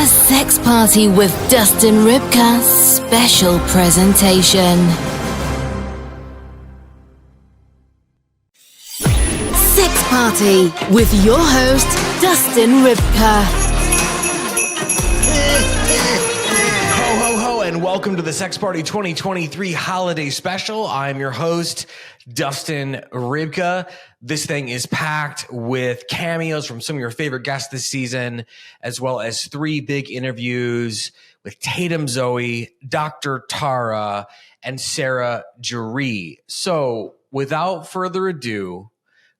A sex party with Dustin Rybka special presentation. Sex Party with your host, Dustin Rybka. Ho, ho, ho, and welcome to the Sex Party 2023 Holiday Special. I'm your host, Dustin Rybka. This thing is packed with cameos from some of your favorite guests this season, as well as 3 big interviews with Tatum Zoe, Dr. Tara, and Sarah Juree. So without further ado,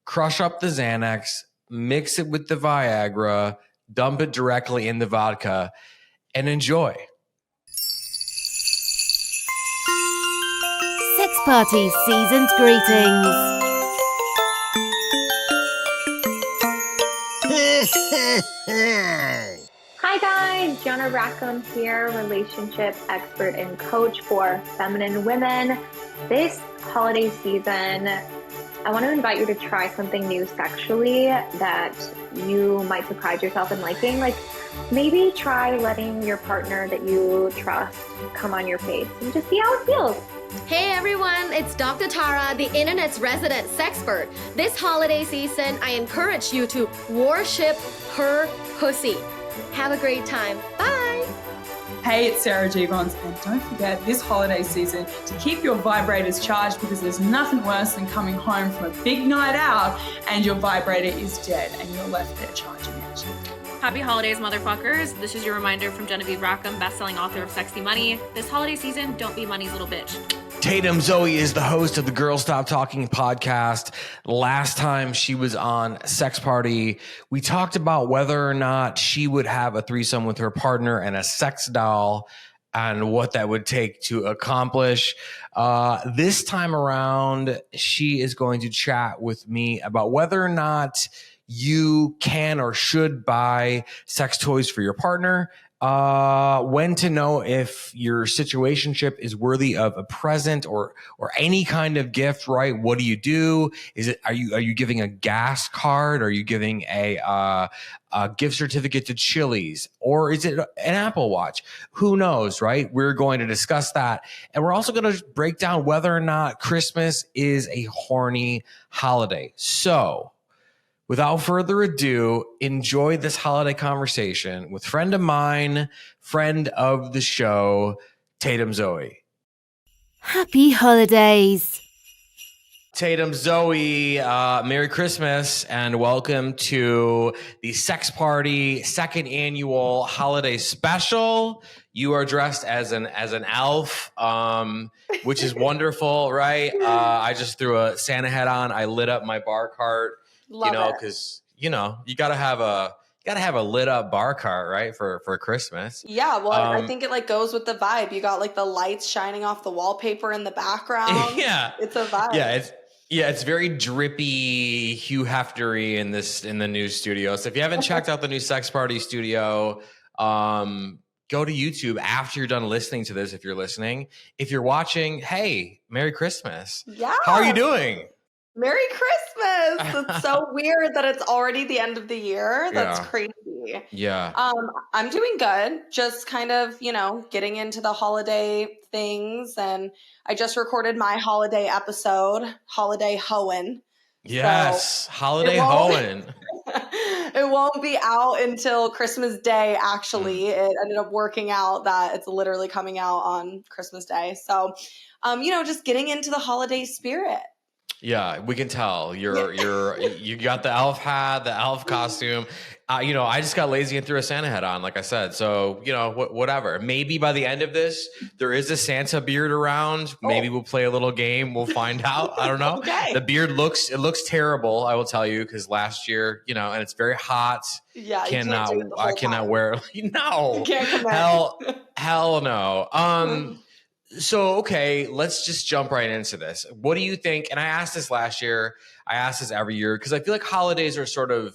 crush up the Xanax, mix it with the Viagra, dump it directly in the vodka, and enjoy. Sex Party Season's greetings. Hi guys, Gianna Rackham here, relationship expert and coach for feminine women. This holiday season, I want to invite you to try something new sexually that you might surprise yourself in liking. Like maybe try letting your partner that you trust come on your face and just see how it feels. Hey everyone, it's Dr. Tara, the internet's resident sexpert. This holiday season, I encourage you to worship her pussy. Have a great time. Bye. Hey, it's Sarah Juree, and don't forget this holiday season to keep your vibrators charged, because there's nothing worse than coming home from a big night out and your vibrator is dead and you're left there charging it. Happy holidays, motherfuckers. This is your reminder from Genevieve Rackham, best-selling author of Sexy Money. This holiday season, don't be money's little bitch. Tatum Zoe is the host of the Girls Stop Talking podcast. Last time she was on Sex Party, we talked about whether or not she would have a threesome with her partner and a sex doll and what that would take to accomplish. This time around, she is going to chat with me about whether or not you can or should buy sex toys for your partner. When to know if your situationship is worthy of a present or any kind of gift, right? What do you do? Are you giving a gas card? Are you giving a gift certificate to Chili's? Or is it an Apple Watch? Who knows, right? We're going to discuss that. And we're also going to break down whether or not Christmas is a horny holiday. So, without further ado, enjoy this holiday conversation with friend of mine, friend of the show, Tatum Zoe. Happy holidays. Tatum Zoe, Merry Christmas and welcome to the Sex Party second annual holiday special. You are dressed as an elf, which is wonderful, right? I just threw a Santa hat on. I lit up my bar cart. Love Because you gotta have a lit up bar cart, right, for Christmas. Yeah, well, I think it goes with the vibe. You got the lights shining off the wallpaper in the background. Yeah, it's a vibe. It's very drippy, Hugh Heftery in the new studio. So if you haven't checked out the new Sex Party studio, go to YouTube after you're done listening to this. If you're listening, if you're watching, hey, Merry Christmas. Yeah, how are you doing? Merry Christmas. It's so weird that it's already the end of the year. That's crazy. Yeah. I'm doing good. Just kind of, getting into the holiday things. And I just recorded my holiday episode, Holiday Hoeing. Yes, so Holiday Hoeing. It won't be out until Christmas Day, actually. It ended up working out that it's literally coming out on Christmas Day. So, just getting into the holiday spirit. Yeah, we can tell you got the elf hat, the elf costume. I just got lazy and threw a Santa hat on, like I said. So, whatever. Maybe by the end of this, there is a Santa beard around. Maybe we'll play a little game. We'll find out. I don't know. Okay. The beard looks terrible, I will tell you, because last year, and it's very hot. Yeah, I cannot wear it. No. You can't come hell no. So, okay, let's just jump right into this. What do you think? And I asked this last year. I ask this every year because I feel like holidays are sort of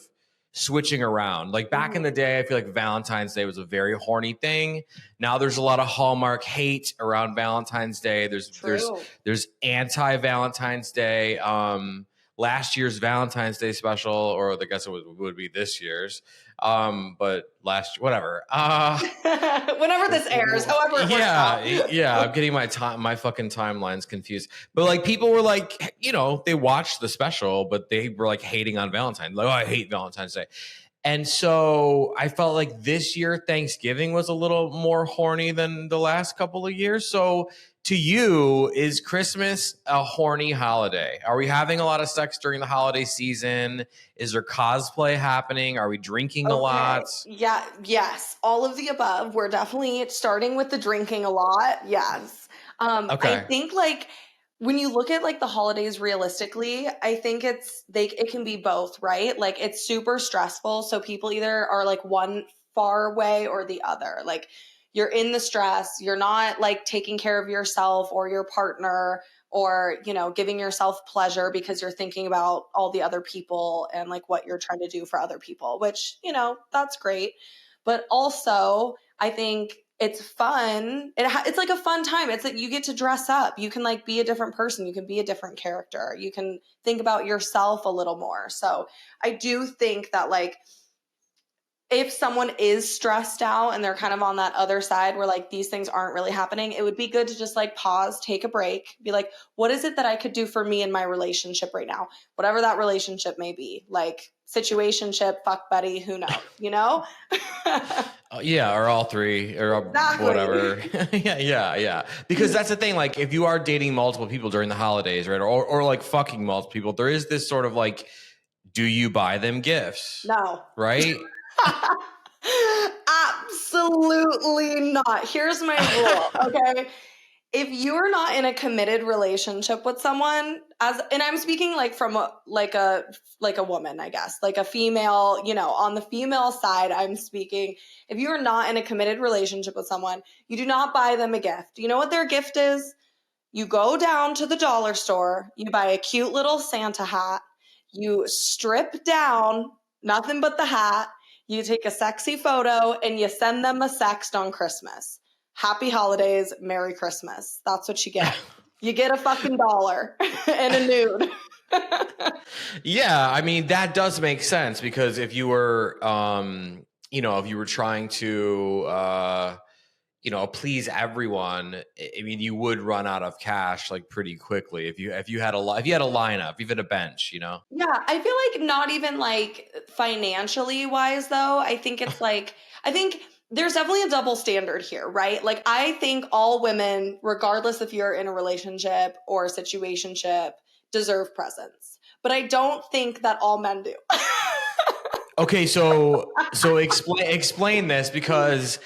switching around. Like back in the day, I feel like Valentine's Day was a very horny thing. Now there's a lot of Hallmark hate around Valentine's Day. There's anti-Valentine's Day. last year's Valentine's Day special, or I guess it would be this year's. But whatever. Whenever this airs, however it works out. Yeah. I'm getting my fucking timelines confused. But like people were like, they watched the special, but they were like hating on Valentine's. Like, oh, I hate Valentine's Day. And so I felt like this year Thanksgiving was a little more horny than the last couple of years. So to you, is Christmas a horny holiday? Are we having a lot of sex during the holiday season? Is there cosplay happening? Are we drinking a lot? Yeah, yes. All of the above. We're definitely starting with the drinking a lot. Yes. Okay. I think like when you look at like the holidays realistically, I think it can be both, right? Like it's super stressful. So people either are like one far way or the other. Like you're in the stress, you're not like taking care of yourself or your partner or, giving yourself pleasure because you're thinking about all the other people and like what you're trying to do for other people, which, that's great. But also I think it's fun. It's like a fun time. It's like you get to dress up. You can like be a different person. You can be a different character. You can think about yourself a little more. So I do think that like if someone is stressed out and they're kind of on that other side where like these things aren't really happening, it would be good to just like pause, take a break, be like, what is it that I could do for me in my relationship right now? Whatever that relationship may be, like situationship, fuck buddy, who knows, Yeah, or all three, or Exactly. whatever. Yeah. Because that's the thing. Like, if you are dating multiple people during the holidays, right, or like fucking multiple people, there is this sort of like, do you buy them gifts? No. Right? Absolutely not. Here's my rule, okay? If you're not in a committed relationship with someone, and I'm speaking like from a woman, I guess, like a female, on the female side, I'm speaking. If you are not in a committed relationship with someone, you do not buy them a gift. You know what their gift is? You go down to the dollar store, you buy a cute little Santa hat, you strip down, nothing but the hat, you take a sexy photo, and you send them a sext on Christmas. Happy holidays, Merry Christmas. That's what you get. You get a fucking dollar and a nude. Yeah, I mean, that does make sense because if you were, if you were trying to, please everyone, I mean, you would run out of cash like pretty quickly if you had a lineup, if you had a bench, Yeah, I feel like not even like financially wise though. I think it's like there's definitely a double standard here, right? Like I think all women, regardless if you're in a relationship or a situationship, deserve presents. But I don't think that all men do. Okay, so explain this because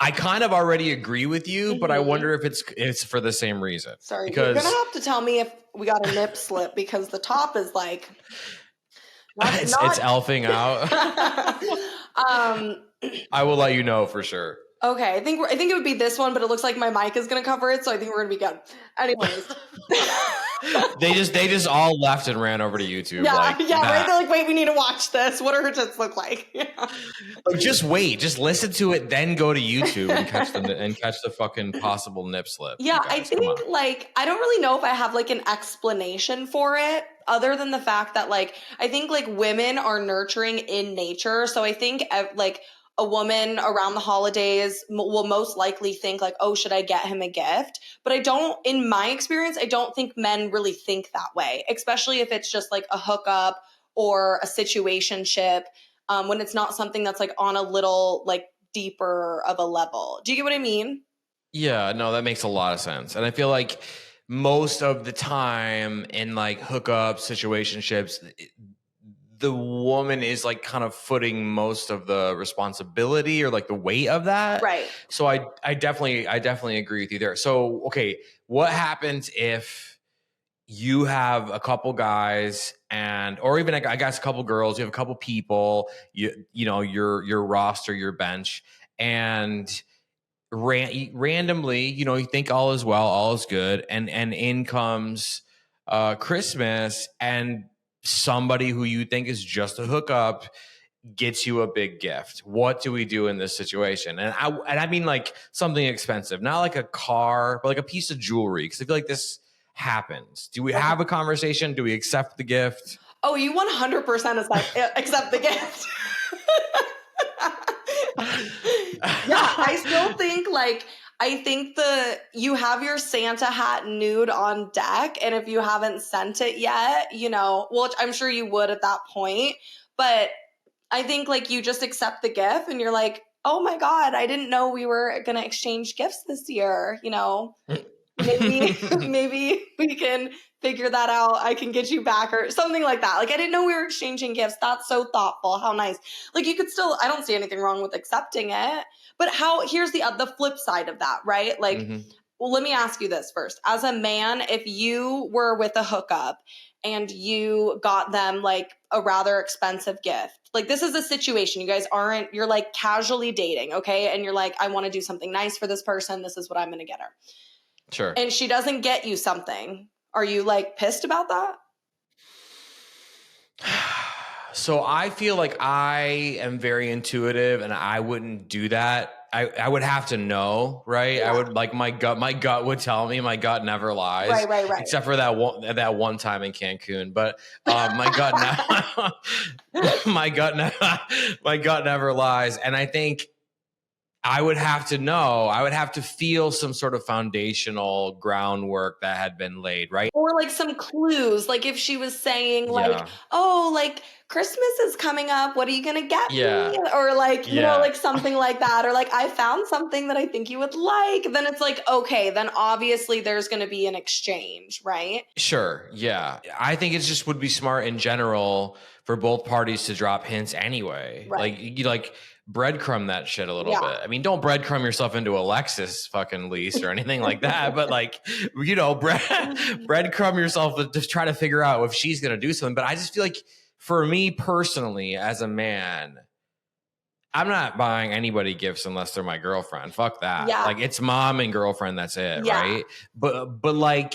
I kind of already agree with you, but I wonder if it's for the same reason. Sorry, because you're gonna have to tell me if we got a nip slip because the top is like it's elfing out. I will let you know for sure. Okay, I think it would be this one, but it looks like my mic is gonna cover it, so I think we're gonna be good. Anyways. They just all left and ran over to YouTube. Yeah, right. They're like, wait, we need to watch this. What do her tits look like? Just wait, just listen to it, then go to YouTube and catch the fucking possible nip slip. Yeah, I think like I don't really know if I have like an explanation for it other than the fact that like I think like women are nurturing in nature, so I think like a woman around the holidays will most likely think like, oh, should I get him a gift? But in my experience, I don't think men really think that way, especially if it's just like a hookup or a situationship, when it's not something that's like on a little like deeper of a level. Do you get what I mean? Yeah, no, that makes a lot of sense. And I feel like most of the time in like hookups, situationships, the woman is like kind of footing most of the responsibility or like the weight of that. Right. So I definitely agree with you there. So, okay, what happens if you have a couple guys or even I guess a couple girls, you have a couple people, your roster, your bench, and randomly, you think all is well, all is good. And in comes Christmas and somebody who you think is just a hookup gets you a big gift. What do we do in this situation? And I mean like something expensive, not like a car, but like a piece of jewelry. Because I feel like this happens? Do we have a conversation? Do we accept the gift? Oh, you 100% accept the gift. Yeah, I still think you have your Santa hat nude on deck, and if you haven't sent it yet, which I'm sure you would at that point, but I think like you just accept the gift and you're like, oh my God, I didn't know we were going to exchange gifts this year. Maybe we can figure that out. I can get you back or something like that. Like, I didn't know we were exchanging gifts. That's so thoughtful. How nice. Like, you could still, I don't see anything wrong with accepting it, but here's the flip side of that, right? Like, well, let me ask you this first. As a man, if you were with a hookup and you got them like a rather expensive gift, like this is a situation, you're like casually dating, okay? And you're like, I want to do something nice for this person. This is what I'm going to get her. Sure. And she doesn't get you something. Are you like pissed about that? So I feel like I am very intuitive and I wouldn't do that. I would have to know, right? Yeah. I would like my gut would tell me. My gut never lies. Right. Except for that one time in Cancun. But my gut never lies. And I think I would have to know. I would have to feel some sort of foundational groundwork that had been laid, right? Or like some clues. Like if she was saying like, oh, like Christmas is coming up. What are you going to get me? Or like, you know, like something like that. Or like, I found something that I think you would like. Then it's like, okay, then obviously there's going to be an exchange, right? Sure. Yeah. I think it just would be smart in general for both parties to drop hints anyway. Right. Like, you like breadcrumb that shit a little bit. I mean, don't breadcrumb yourself into a Lexus fucking lease or anything like that. But like, you know, breadcrumb yourself to try to figure out if she's going to do something. But I just feel like for me personally, as a man, I'm not buying anybody gifts unless they're my girlfriend. Fuck that. Yeah. Like it's mom and girlfriend. That's it. Yeah. Right. But like,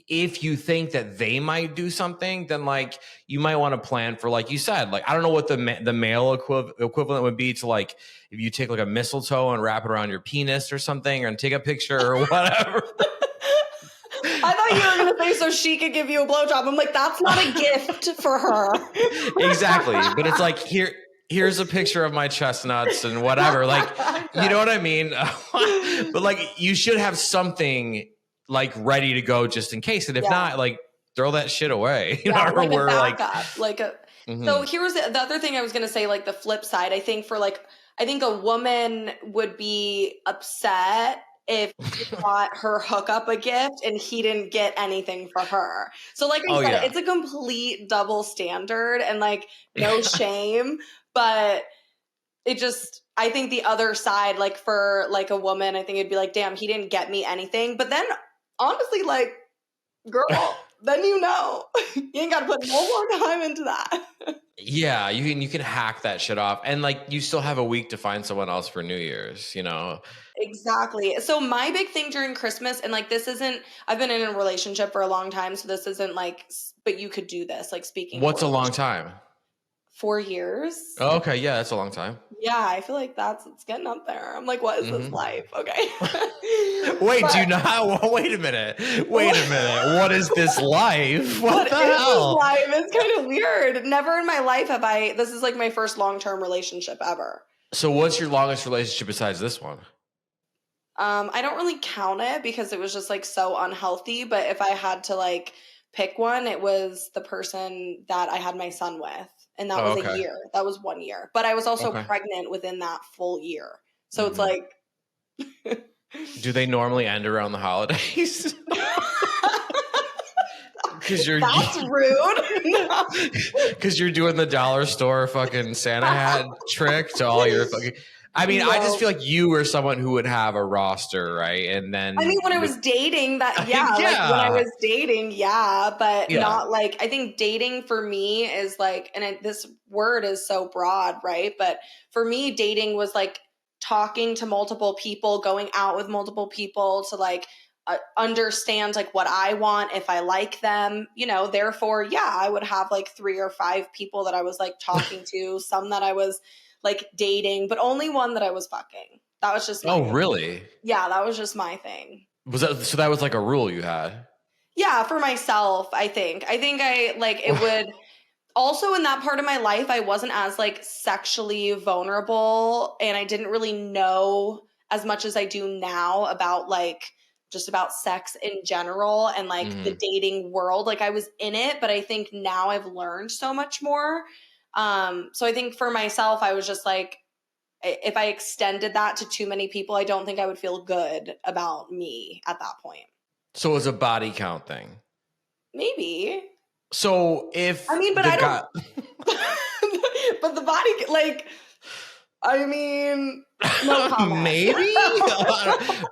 if you think that they might do something, then like you might want to plan for, like you said, like, I don't know what the male equivalent would be to like, if you take like a mistletoe and wrap it around your penis or something and take a picture or whatever. I thought you were going to say so she could give you a blowjob. I'm like, that's not a gift for her. Exactly. But it's like, here's a picture of my chestnuts and whatever. Like, you know what I mean? But like, you should have something like ready to go just in case. And if not, like throw that shit away. You know, like we're a backup, So here's the other thing I was going to say, like the flip side. I think a woman would be upset if she got her hookup a gift and he didn't get anything for her. So like I said, it's a complete double standard and like no shame, but it just, I think the other side, like for like a woman, I think it'd be like, damn, he didn't get me anything. But then honestly, like, girl, then you ain't got to put no more time into that. Yeah, you can hack that shit off. And like, you still have a week to find someone else for New Year's, you know? Exactly. So my big thing during Christmas, and like, I've been in a relationship for a long time, so this isn't like, but you could do this, like speaking. What's a long time? 4 years. Oh, okay. Yeah, that's a long time. Yeah, I feel like it's getting up there. I'm like, what is this life? Okay. Wait, wait a minute. What is this life? What the hell? What is this life? It's kind of weird. Never in my life this is like my first long-term relationship ever. So what's your longest relationship besides this one? I don't really count it because it was just like so unhealthy. But if I had to like pick one, it was the person that I had my son with. And that was a year. That was 1 year. But I was also pregnant within that full year. So it's like. Do they normally end around the holidays? That's rude. Because you're doing the dollar store fucking Santa hat trick to all your fucking. I mean, I just feel like you were someone who would have a roster, right? And then I mean, when I was dating, like when I was dating, but not like, I think dating for me is like, and this word is so broad, right? But for me, dating was like talking to multiple people, going out with multiple people to like understand like what I want, if I like them, you know, therefore, I would have like 3 or 5 people that I was like talking to, some that I was like dating, but only one that I was fucking. That was just my thing. Really? Yeah, that was just my thing. So that was like a rule you had? Yeah, for myself, I think I like it would also in that part of my life, I wasn't as like sexually vulnerable and I didn't really know as much as I do now about like just about sex in general and like the dating world. Like I was in it, but I think now I've learned so much more. So I think for myself, I was just like, if I extended that to too many people, I don't think I would feel good about me at that point. So it's a body count thing. Maybe. So if I mean, but I don't. But the body, like, I mean, no comment. Maybe.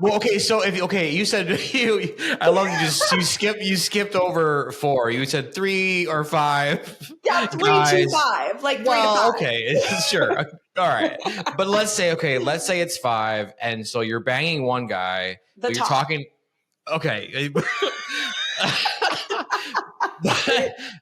Well, okay. So you said I love you skipped over 4. You said 3 or 5. Yeah, 3 guys. to 5, like 3 Well, to 5. okay, sure, all right. But let's say it's 5, and so you're banging one guy. But you're talking. Okay.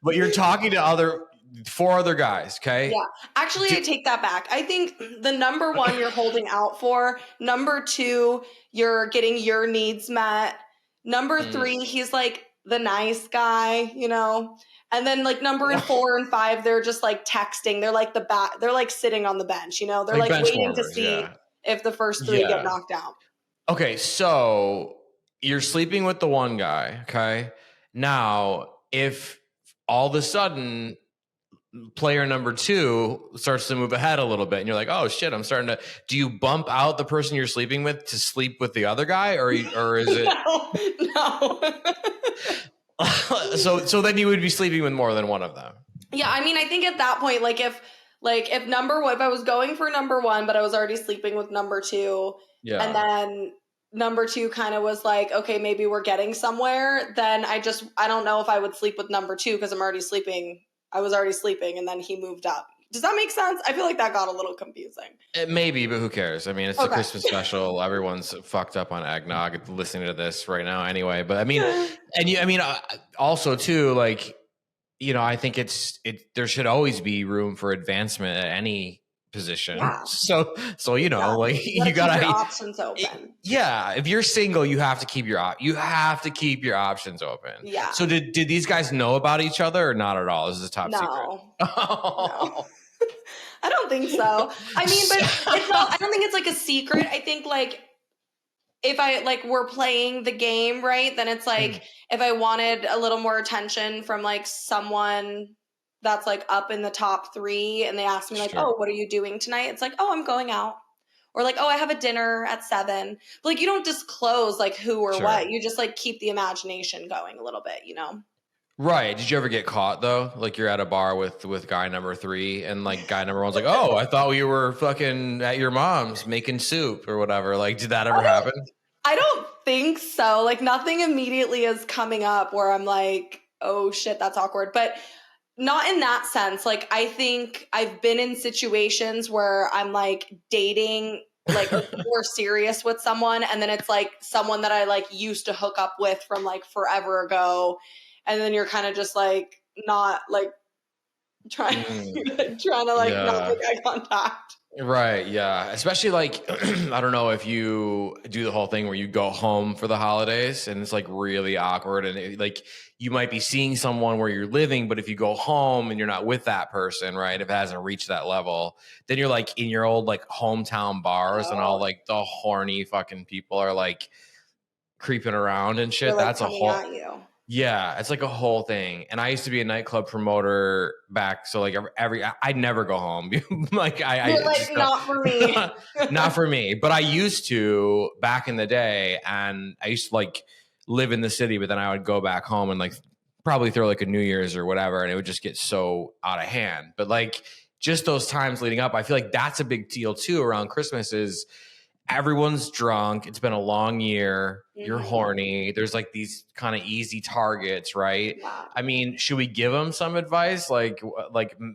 but you're talking to 4 other guys, okay? Yeah. Actually, I take that back. I think the number 1 you're holding out for. Number 2, you're getting your needs met. Number 3, he's like the nice guy, you know? And then like number 4 and 5, they're just like texting. They're like they're like sitting on the bench, you know? They're like waiting to see if the first 3 get knocked out. Okay, so you're sleeping with the one guy, okay? Now, if all of a sudden player number 2 starts to move ahead a little bit and you're like, oh shit, I'm starting to, do you bump out the person you're sleeping with to sleep with the other guy or is it? No. So then you would be sleeping with more than one of them. Yeah. I mean, I think at that point, if I was going for number 1, but I was already sleeping with number 2 and then number 2 kind of was like, okay, maybe we're getting somewhere. Then I don't know if I would sleep with number 2 because I was already sleeping and then he moved up. Does that make sense? I feel like that got a little confusing. It may be, but who cares? I mean, it's a Christmas special. Everyone's fucked up on eggnog listening to this right now anyway. But I mean, also too, like, you know, I think there should always be room for advancement at any position. Yeah. So you know, like you gotta keep your options open. Yeah, if you're single, you have to keep your options open. Yeah. So did these guys know about each other or not at all? This is a top secret. No. I don't think so. I mean, but I don't think it's like a secret. I think like if I like we're playing the game, right? Then it's like if I wanted a little more attention from like someone that's like up in the top 3 and they ask me like, oh, what are you doing tonight? It's like, oh, I'm going out. Or like, oh, I have a dinner at 7. But like you don't disclose like who or what. You just like keep the imagination going a little bit, you know? Right. Did you ever get caught though? Like you're at a bar with guy number 3 and like guy number 1's like, oh, I thought we were fucking at your mom's making soup or whatever. Like, did that ever happen? I don't think so. Like nothing immediately is coming up where I'm like, oh shit, that's awkward. But not in that sense. Like I think I've been in situations where I'm like dating like more serious with someone and then it's like someone that I like used to hook up with from like forever ago. And then you're kind of just like not like trying to like not make eye contact. Right. Yeah. Especially like, I don't know if you do the whole thing where you go home for the holidays and it's like really awkward and like you might be seeing someone where you're living, but if you go home and you're not with that person, right, if it hasn't reached that level, then you're like in your old like hometown bars and all like the horny fucking people are like creeping around and shit. Like, that's a whole. Yeah, it's like a whole thing. And I used to be a nightclub promoter back. So like I'd never go home. Like You're like, not for me. Not for me. But I used to back in the day. And I used to like live in the city, but then I would go back home and like probably throw like a New Year's or whatever. And it would just get so out of hand. But like just those times leading up, I feel like that's a big deal too around Christmas is everyone's drunk. It's been a long year. You're horny. There's like these kind of easy targets, right? Yeah. I mean, should we give them some advice, like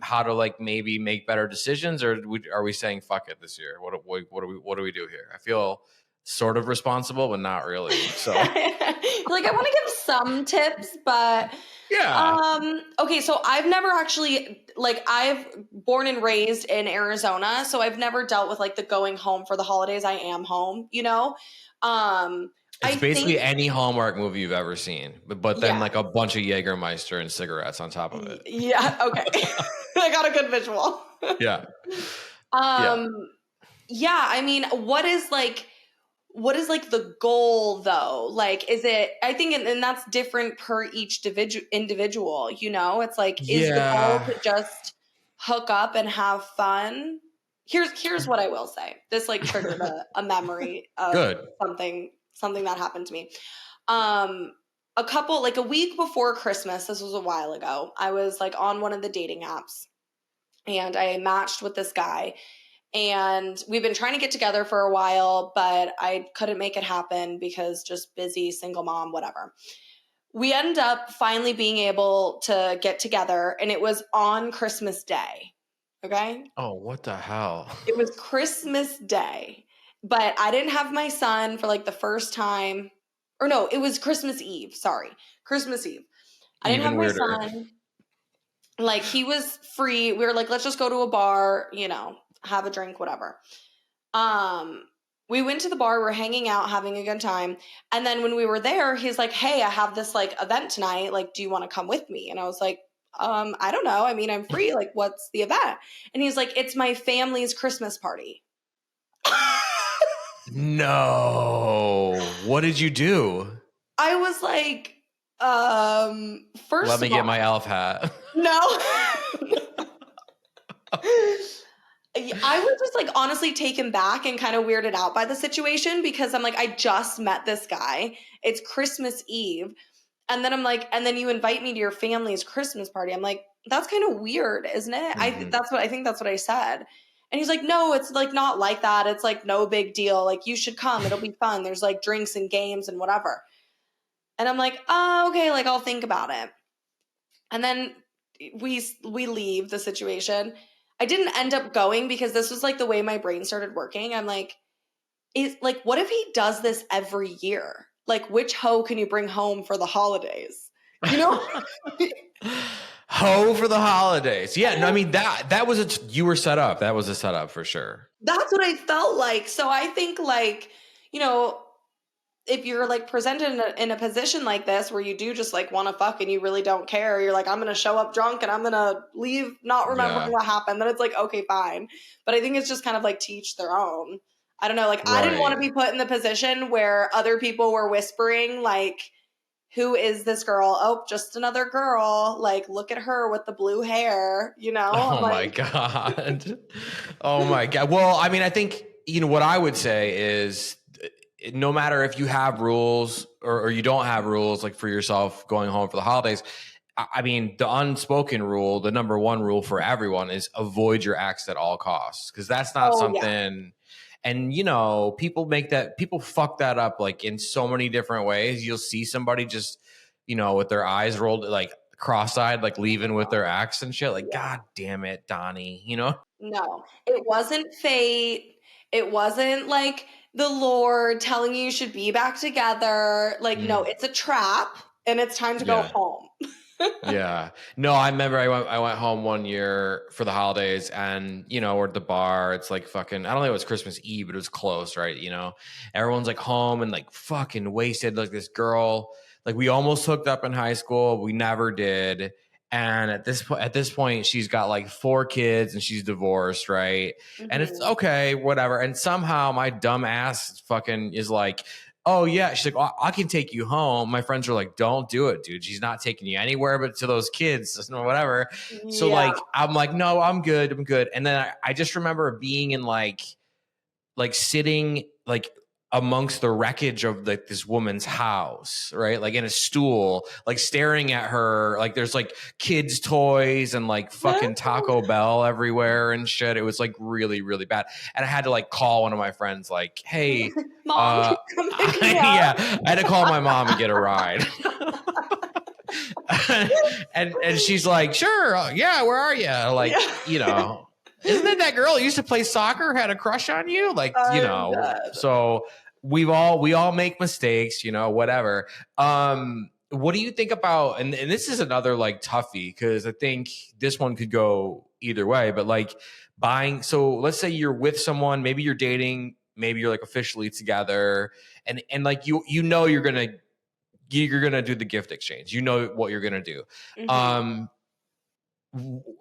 how to like maybe make better decisions, or are we saying fuck it this year? What do we do here? I feel sort of responsible, but not really. So, like, I want to give some tips, but yeah. Okay, so I've never actually I've born and raised in Arizona, so I've never dealt with like the going home for the holidays. I am home, you know. It's I basically think, any Hallmark movie you've ever seen, but then yeah. like a bunch of Jägermeister and cigarettes on top of it. Yeah, okay. I got a good visual. Yeah. Um, yeah, I mean, what is like the goal though? Like, is it, I think, and that's different per each individual, you know, it's like, is the goal to just hook up and have fun? Here's what I will say. This like triggered a memory of Good. something that happened to me. A week before Christmas, this was a while ago, I was like on one of the dating apps and I matched with this guy. And we've been trying to get together for a while, but I couldn't make it happen because just busy, single mom, whatever. We ended up finally being able to get together, and it was on Christmas Day. Okay? Oh, what the hell? It was Christmas Day, but I didn't have my son for like the first time. Or no, it was Christmas Eve. Sorry. Christmas Eve. I didn't have my son. Like, he was free. We were like, let's just go to a bar, you know, have a drink, whatever. We went to the bar, we're hanging out, having a good time. And then when we were there, he's like, hey, I have this like event tonight. Like, do you want to come with me? And I was like, I don't know. I mean, I'm free. Like, what's the event? And he's like, it's my family's Christmas party. No. What did you do? I was like, first Let me of all, get my elf hat. No. I was just like honestly taken back and kind of weirded out by the situation because I'm like, I just met this guy. It's Christmas Eve. And then I'm like, and then you invite me to your family's Christmas party. I'm like, that's kind of weird, isn't it? Mm-hmm. I think that's what I said. And he's like, no, it's like not like that. It's like no big deal. Like, you should come. It'll be fun. There's like drinks and games and whatever. And I'm like, oh, okay, like I'll think about it. And then we leave the situation. I didn't end up going because this was like the way my brain started working. I'm like, what if he does this every year? Like, which hoe can you bring home for the holidays? You know? Hoe for the holidays. Yeah, no, I mean that was you were set up. That was a setup for sure. That's what I felt like. So I think like, you know, if you're like presented in a position like this where you do just like want to fuck and you really don't care, you're like, I'm going to show up drunk and I'm going to leave not remembering what happened, then it's like, okay, fine. But I think it's just kind of like to each their own. I don't know. Like, I didn't want to be put in the position where other people were whispering like, who is this girl? Oh, just another girl. Like, look at her with the blue hair, you know? Oh like, my God. Oh my God. Well, I mean, I think, you know, what I would say is no matter if you have rules or you don't have rules, like for yourself going home for the holidays, I mean, the unspoken rule, the number one rule for everyone is avoid your ex at all costs. Cause that's not something. Yeah. And, you know, people fuck that up like in so many different ways. You'll see somebody just, you know, with their eyes rolled, like cross-eyed, like leaving with their ex and shit. Like, God damn it, Donnie, you know? No, it wasn't fate. It wasn't like the Lord telling you should be back together. Like, no, it's a trap and it's time to go home. Yeah. No, I remember I went home one year for the holidays and, you know, we're at the bar. It's like fucking, I don't think it was Christmas Eve, but it was close, right? You know, everyone's like home and like fucking wasted. Like this girl, like we almost hooked up in high school. We never did. And at this point, she's got like 4 kids and she's divorced, right? Mm-hmm. And it's okay, whatever. And somehow my dumb ass fucking is like, oh yeah. She's like, oh, I can take you home. My friends are like, don't do it, dude. She's not taking you anywhere but to those kids or whatever. Yeah. So like, I'm like, no, I'm good. And then I just remember being in like sitting like amongst the wreckage of like this woman's house, right? Like in a stool, like staring at her, like there's like kids' toys and like fucking Taco Bell everywhere and shit. It was like really, really bad. And I had to like call one of my friends, like, hey, Mom, yeah, I had to call my mom and get a ride. and she's like, sure, yeah, where are you? Like, you know. Isn't that girl who used to play soccer had a crush on you? Like, you know, so we all make mistakes, you know, whatever. What do you think about, and this is another like toughie, because I think this one could go either way, but like buying, so let's say you're with someone, maybe you're dating, maybe you're like officially together, and like you're gonna do the gift exchange. You know what you're gonna do.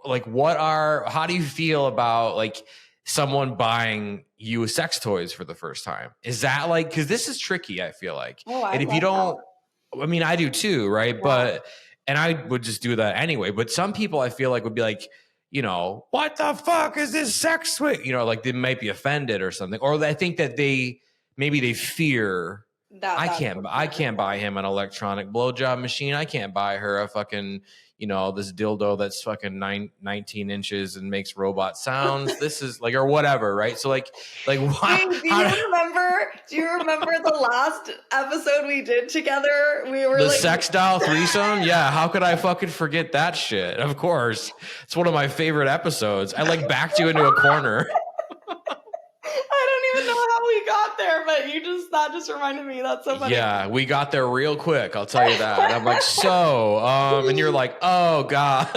Like how do you feel about like someone buying you sex toys for the first time? Is that like, because this is tricky, I feel like. And if you don't, I mean, I do too, right? Yeah. But and I would just do that anyway. But some people I feel like would be like, you know, what the fuck is this sex toy? You know, like they might be offended or something, or I think that they fear that I can't buy him an electronic blowjob machine. I can't buy her a fucking, you know, this dildo that's fucking 19 inches and makes robot sounds. This is like, or whatever, right? So like why? Wait, do you remember the last episode we did together? We were the sex doll threesome. Yeah, how could I fucking forget that shit? Of course, it's one of my favorite episodes. I like backed you into a corner. I don't even know how we got there, but that just reminded me. That's so funny. Yeah, we got there real quick. I'll tell you that. And I'm like, and you're like, oh God.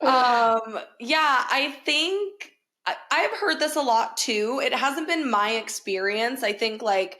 Yeah, I think I've heard this a lot too. It hasn't been my experience. I think like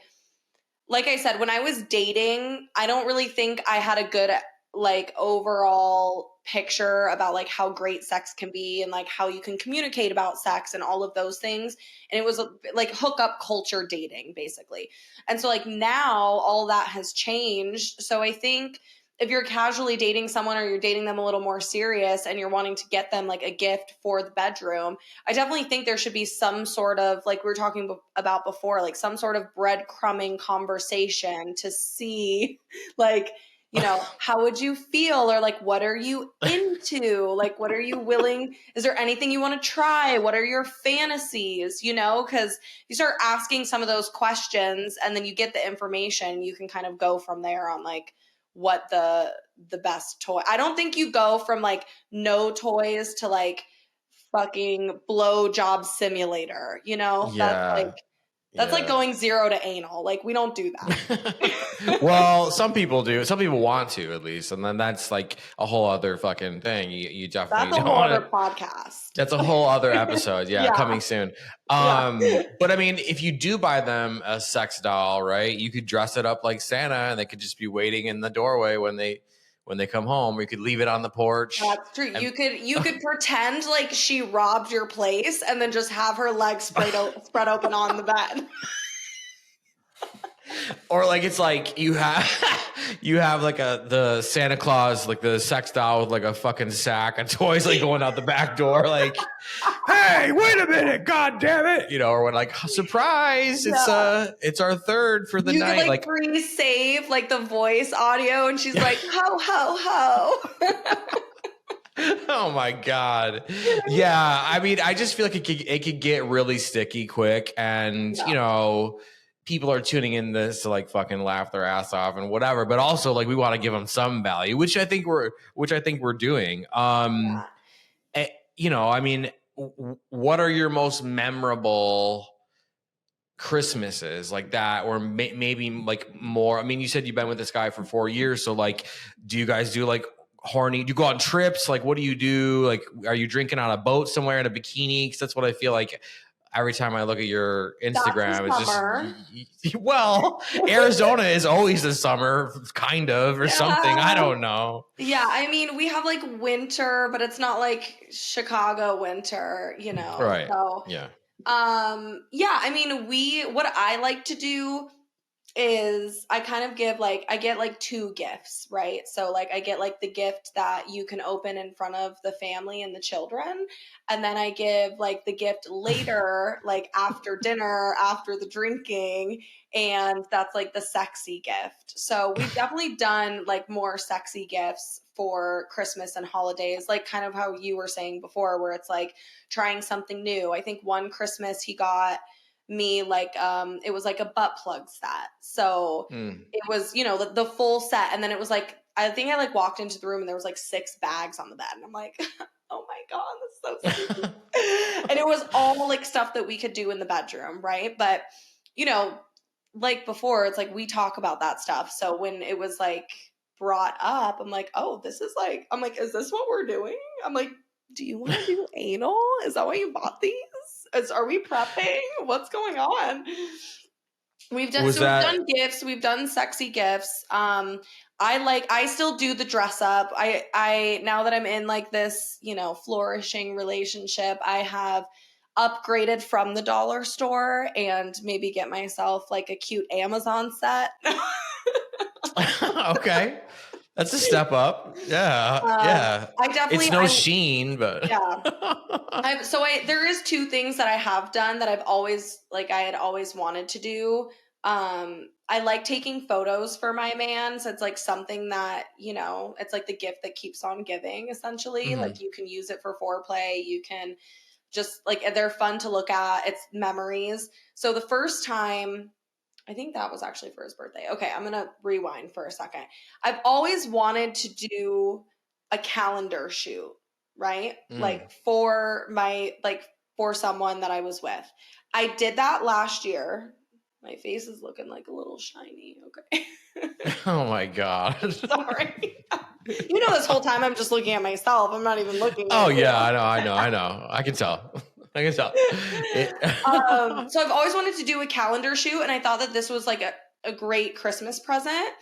I said, when I was dating, I don't really think I had a good like overall picture about like how great sex can be and like how you can communicate about sex and all of those things. And it was like hookup culture dating basically. And so like now all that has changed. So I think if you're casually dating someone or you're dating them a little more serious and you're wanting to get them like a gift for the bedroom, I definitely think there should be some sort of, like we were talking about before, like some sort of breadcrumbing conversation to see like, you know, how would you feel? Or like, what are you into? Like, what are you willing? Is there anything you want to try? What are your fantasies? You know, because you start asking some of those questions and then you get the information, you can kind of go from there on like what the best toy. I don't think you go from like no toys to like fucking blow job simulator, you know? Yeah. That's like going 0 to anal. Like, we don't do that. Well, some people do. Some people want to, at least. And then that's like a whole other fucking thing. You definitely That's a whole other podcast. That's a whole other episode. Yeah, coming soon. But I mean, if you do buy them a sex doll, right, you could dress it up like Santa and they could just be waiting in the doorway when they come home, or you could leave it on the porch. That's true. You could pretend like she robbed your place and then just have her legs spread open on the bed. Or like it's like you have like the Santa Claus, like the sex doll with like a fucking sack of toys like going out the back door, like, hey, wait a minute, god damn it, you know, or when like surprise, it's our third for the night. You like pre-save like the voice audio, and she's like, ho ho ho. Oh my god, yeah. I mean, I just feel like it could get really sticky quick, and you know, people are tuning in this to like fucking laugh their ass off and whatever, but also like we want to give them some value, which I think we're doing. You know, I mean, what are your most memorable Christmases like that, or maybe like more? I mean, you said you've been with this guy for 4 years, so like, do you guys do like horny? Do you go on trips? Like, what do you do? Like, are you drinking on a boat somewhere in a bikini? Because that's what I feel like. Every time I look at your Instagram, it's just, well, Arizona is always the summer, kind of, or something. I don't know. Yeah, I mean, we have like winter, but it's not like Chicago winter, you know. Right. So, yeah. Yeah, I mean, what I like to do is I kind of I get like 2 gifts, right? So like I get like the gift that you can open in front of the family and the children. And then I give like the gift later, like after dinner, after the drinking. And that's like the sexy gift. So we've definitely done like more sexy gifts for Christmas and holidays, like kind of how you were saying before, where it's like trying something new. I think one Christmas he got me like it was like a butt plug set, so it was, you know, the full set, and then it was like, I think I like walked into the room and there was like 6 bags on the bed, and I'm like, oh my god, that's so sweet. And it was all like stuff that we could do in the bedroom, right? But you know, like before, it's like we talk about that stuff, so when it was like brought up, I'm like, oh, this is like, I'm like, is this what we're doing? I'm like, do you want to do anal? Is that why you bought these? Are we prepping? What's going on? We've done gifts. We've done sexy gifts. I still do the dress up. I now that I'm in like this, flourishing relationship, I have upgraded from the dollar store and maybe get myself like a cute Amazon set. Okay. That's a step up. Yeah. Yeah. I definitely, it's no Sheen, but yeah. There is two things that I have done that I had always wanted to do. I like taking photos for my man. So it's like something that, it's like the gift that keeps on giving, essentially. Mhm. Like you can use it for foreplay. You can just like, they're fun to look at. It's memories. So the first time, I think that was actually for his birthday. Okay, I'm going to rewind for a second. I've always wanted to do a calendar shoot, right? Like for someone that I was with. I did that last year. My face is looking like a little shiny. Okay. Oh my God. Sorry. This whole time I'm just looking at myself. I'm not even looking at Oh yeah, I know. I can tell. So I've always wanted to do a calendar shoot, and I thought that this was like a great Christmas present.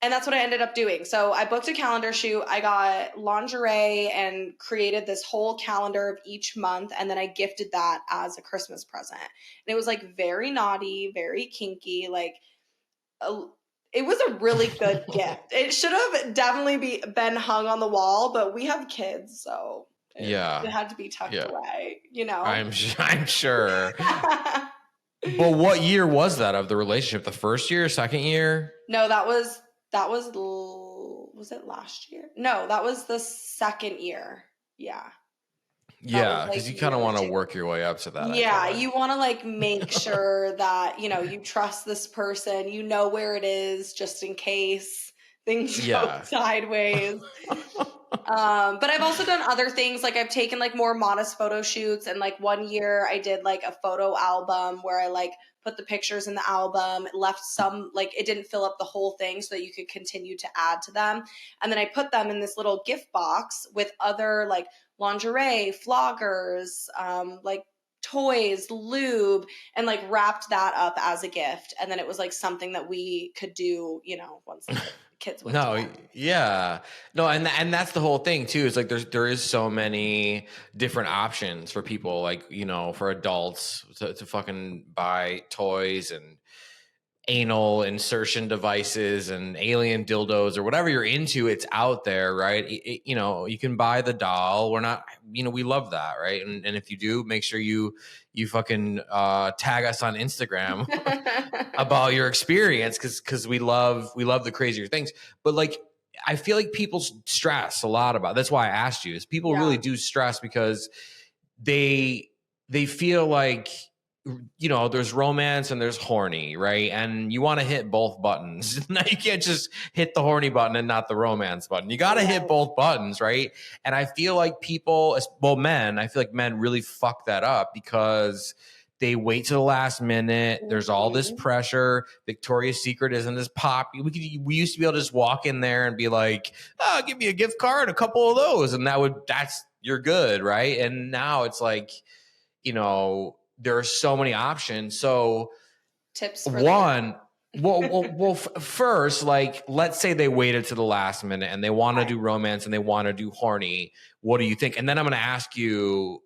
And that's what I ended up doing. So I booked a calendar shoot. I got lingerie and created this whole calendar of each month. And then I gifted that as a Christmas present. And it was like very naughty, very kinky. Like it was a really good gift. It should have definitely been hung on the wall, but we have kids. So it had to be tucked away, I'm sure. But what year was that of the relationship? The first year, second year? No, was it last year? No, that was the second year. Yeah. Yeah, because you kind of want to work your way up to that. Yeah, you want to like make sure that, you trust this person, where it is just in case things go sideways. But I've also done other things. Like I've taken like more modest photo shoots, and like one year I did like a photo album where I like put the pictures in the album, left some, like it didn't fill up the whole thing so that you could continue to add to them. And then I put them in this little gift box with other like lingerie, floggers, like toys, lube, and like wrapped that up as a gift. And then it was like something that we could do, once the kids went to bed. Yeah. No, and that's the whole thing too. Is like there is so many different options for people, like, for adults to fucking buy toys and anal insertion devices and alien dildos or whatever you're into. It's out there, right? You can buy the doll. We're not, we love that, right? And if you do, make sure you fucking tag us on Instagram about your experience, because we love the crazier things. But like, I feel like people stress a lot about. That's why I asked you. Is people really do stress because they feel like, there's romance and there's horny, right? And you want to hit both buttons. Now you can't just hit the horny button and not the romance button. You got to hit both buttons, right? And I feel like men really fuck that up because they wait to the last minute. There's all this pressure. Victoria's Secret isn't as popular. We used to be able to just walk in there and be like, "Oh, give me a gift card, a couple of those," and you're good, right? And now it's like, there are so many options. So tips for first, like, let's say they waited to the last minute and they want to do romance and they want to do horny. What do you think? And then I'm going to ask you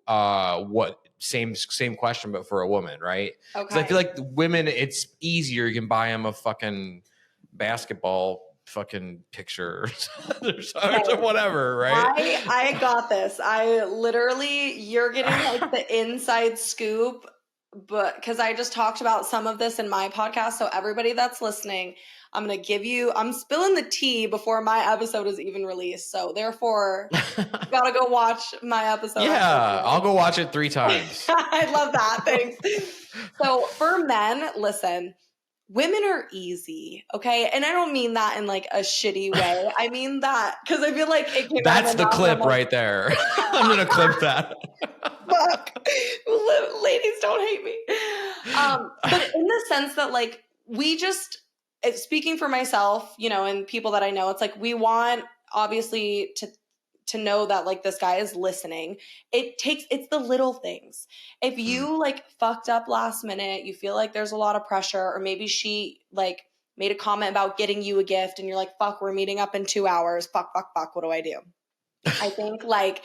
same question, but for a woman, right? Okay. Because I feel like women, it's easier. You can buy them a fucking basketball fucking picture or whatever, right? I got this. You're getting like the inside scoop, but because I just talked about some of this in my podcast. So everybody that's listening, I'm spilling the tea before my episode is even released. So therefore, you gotta go watch my episode. Yeah, I'll go watch it 3 times. I love that. Thanks. So for men, listen, women are easy, okay? And I don't mean that in like a shitty way. I mean that because I feel like it came That's the clip right there. I'm gonna clip that. Fuck. Ladies, don't hate me. But in the sense that like speaking for myself, and people that I know, it's like we want obviously to know that like this guy is listening. It's the little things. If you like fucked up last minute, you feel like there's a lot of pressure, or maybe she like made a comment about getting you a gift and you're like, fuck, we're meeting up in 2 hours. Fuck, what do I do? I think like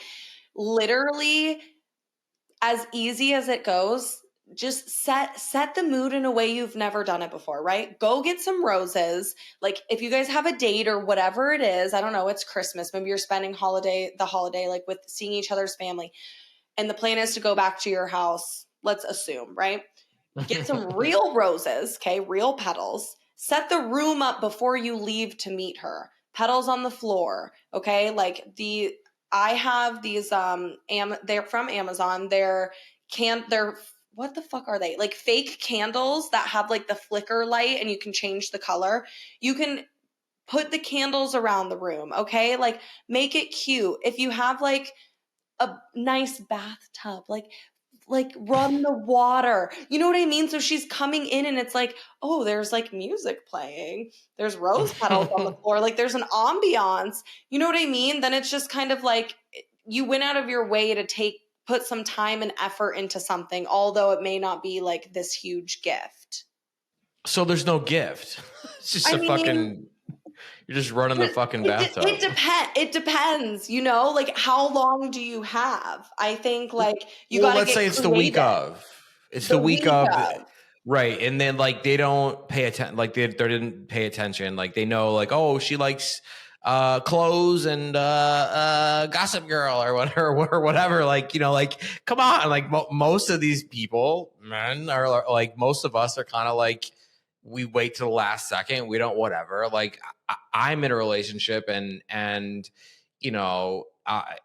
literally as easy as it goes, just set the mood in a way you've never done it before, right? Go get some roses. Like if you guys have a date or whatever it is, I don't know, it's Christmas. Maybe you're spending the holiday like with seeing each other's family. And the plan is to go back to your house, let's assume, right? Get some real roses, okay? Real petals. Set the room up before you leave to meet her. Petals on the floor, okay? Like I have these they're from Amazon. They're what the fuck are they? Like fake candles that have like the flicker light and you can change the color. You can put the candles around the room, okay? Like make it cute. If you have like a nice bathtub, like run the water. You know what I mean? So she's coming in and it's like, oh, there's like music playing. There's rose petals on the floor. Like there's an ambiance. You know what I mean? Then it's just kind of like you went out of your way to put some time and effort into something, although it may not be like this huge gift. So there's no gift. It's just fucking, you're just running the fucking bathtub. It depends, you know, like how long do you have? I think like you got to let's say it's creative. The week of. It's the week of. Right. And then like they don't pay attention, like they didn't pay attention. Like they know like, oh, she likes clothes and Gossip Girl or whatever. Like, you know, like, come on. Like most of these people, men, are like, most of us are kind of like, we wait till the last second. We don't whatever. Like I'm in a relationship and you know,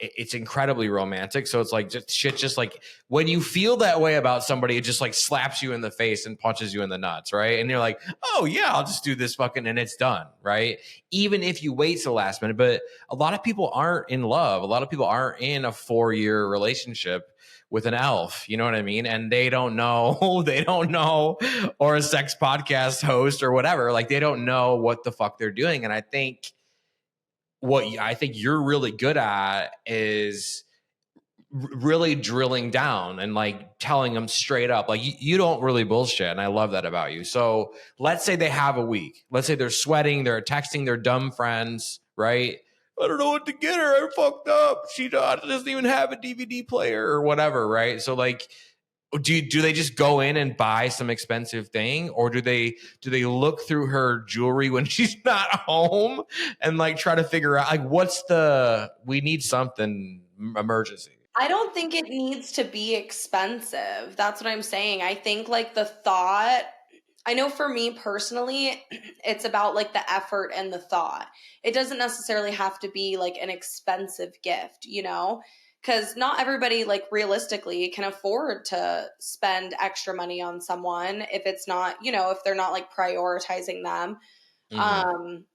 it's incredibly romantic. So it's like just like when you feel that way about somebody, it just like slaps you in the face and punches you in the nuts, right? And you're like, oh yeah, I'll just do this fucking, and it's done, right? Even if you wait till the last minute. But a lot of people aren't in love. A lot of people aren't in a 4-year relationship with an elf, you know what I mean? And they don't know, or a sex podcast host or whatever. Like they don't know what the fuck they're doing. And I think what I think you're really good at is really drilling down and like telling them straight up, like you don't really bullshit. And I love that about you. So let's say they have a week. Let's say they're sweating, they're texting their dumb friends, right? I don't know what to get her. I fucked up. She doesn't even have a DVD player or whatever, right? So like, do they just go in and buy some expensive thing, or do they look through her jewelry when she's not home and like try to figure out like we need something emergency? I don't think it needs to be expensive. That's what I'm saying. I think like the thought, I know for me personally, it's about like the effort and the thought. It doesn't necessarily have to be like an expensive gift, you know? Because not everybody, like realistically, can afford to spend extra money on someone if it's not, you know, if they're not like prioritizing them,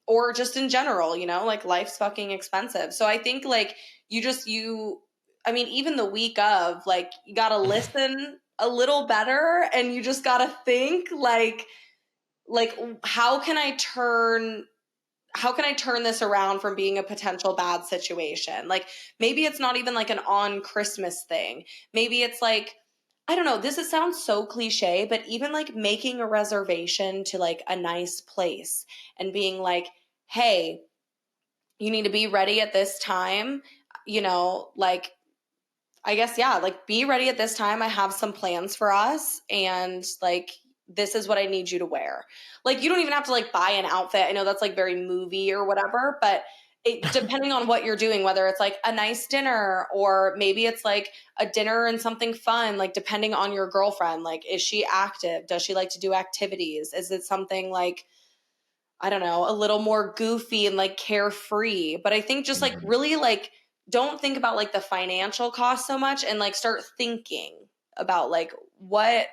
or just in general, you know, like life's fucking expensive. So I think like I mean, even the week of, like, you got to listen a little better, and you just got to think like how can I turn this around from being a potential bad situation? Like maybe it's not even like an on Christmas thing. Maybe it's like, I don't know, it sounds so cliche, but even like making a reservation to like a nice place and being like, hey, you need to be ready at this time, you know, like, I guess, yeah, like be ready at this time. I have some plans for us, and like, this is what I need you to wear. Like, you don't even have to like buy an outfit. I know that's like very movie or whatever, but depending on what you're doing, whether it's like a nice dinner, or maybe it's like a dinner and something fun, like depending on your girlfriend, like, is she active? Does she like to do activities? Is it something like, I don't know, a little more goofy and like carefree? But I think just like really like, don't think about like the financial cost so much, and like start thinking about like, what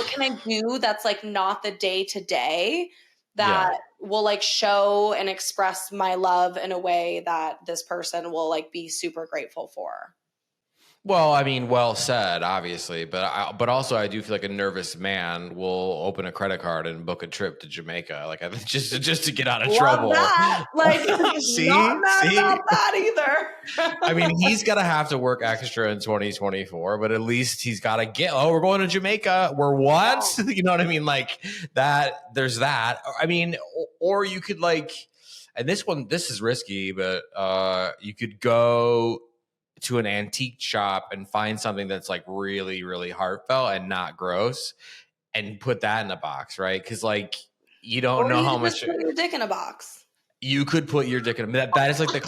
can I do that's like not the day to day that will like show and express my love in a way that this person will like be super grateful for. Well, I mean, well said, obviously, but also I do feel like a nervous man will open a credit card and book a trip to Jamaica, like I think just to get out of Love trouble. that. Like, not mad about that either. I mean, he's gonna have to work extra in 2024, but at least he's got to get. Oh, we're going to Jamaica. We're what? Wow. You know what I mean? Like that. There's that. I mean, or you could like, and this is risky, but you could go to an antique shop and find something that's like really, really heartfelt and not gross and put that in a box, right? Because like you don't know how much. Put your dick in a box. You could put your dick in that is like the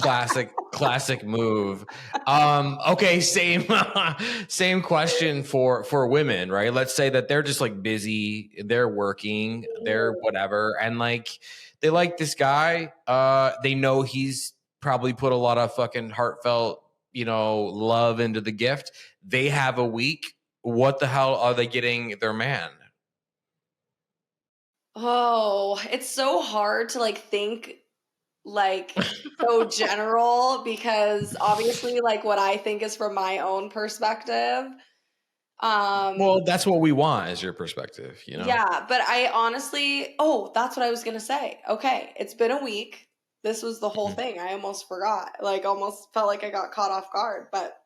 classic move. Okay, same question for women, right? Let's say that they're just like busy, they're working, they're whatever, and like they like this guy. They know he's probably put a lot of fucking heartfelt, love into the gift. They have a week. What the hell are they getting their man? Oh, it's so hard to like think like so general because obviously like what I think is from my own perspective. Well, that's what we want is your perspective, Yeah, but I honestly, that's what I was gonna say. Okay, it's been a week. This was the whole thing. I almost forgot. Like, almost felt like I got caught off guard. But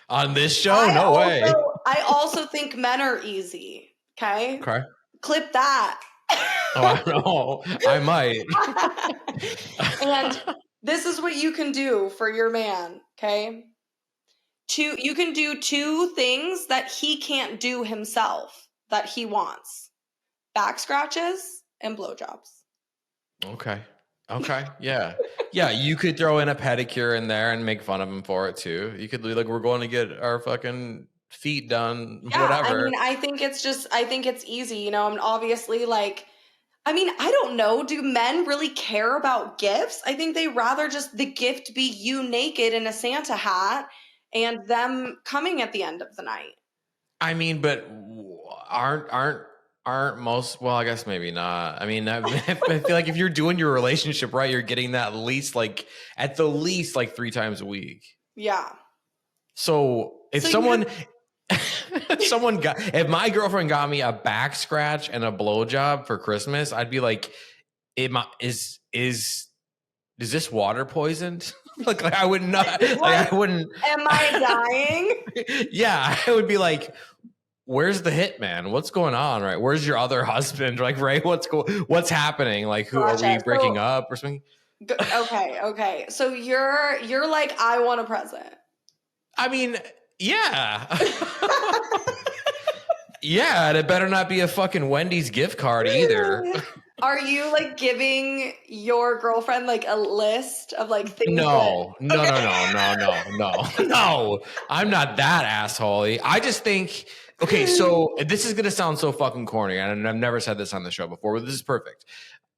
on this show, no way. I also think men are easy. Okay. Clip that. Oh, I know. I might. And this is what you can do for your man. Okay. You can do 2 things that he can't do himself that he wants: back scratches and blowjobs. Okay. Yeah. You could throw in a pedicure in there and make fun of him for it too. You could be like, we're going to get our fucking feet done, whatever. I mean, I think it's easy, and obviously like, I mean, I don't know. Do men really care about gifts? I think they rather just the gift be you naked in a Santa hat and them coming at the end of the night. I mean, but aren't most, well, I guess maybe not. I mean, I feel like if you're doing your relationship right, you're getting that at the least 3 times a week. Yeah. So if if my girlfriend got me a back scratch and a blowjob for Christmas, I'd be like, is this water poisoned? like I would not, I wouldn't. Am I dying? Yeah, I would be like, where's the hitman? What's going on? Right? Where's your other husband? Like, right? What's happening? Like, who are we breaking up or something? Okay. So you're like, I want a present. I mean, yeah. Yeah, and it better not be a fucking Wendy's gift card either. Are you like giving your girlfriend like a list of like things? No. I'm not that asshole-y. I just think, okay, so this is going to sound so fucking corny, and I've never said this on the show before, but this is perfect.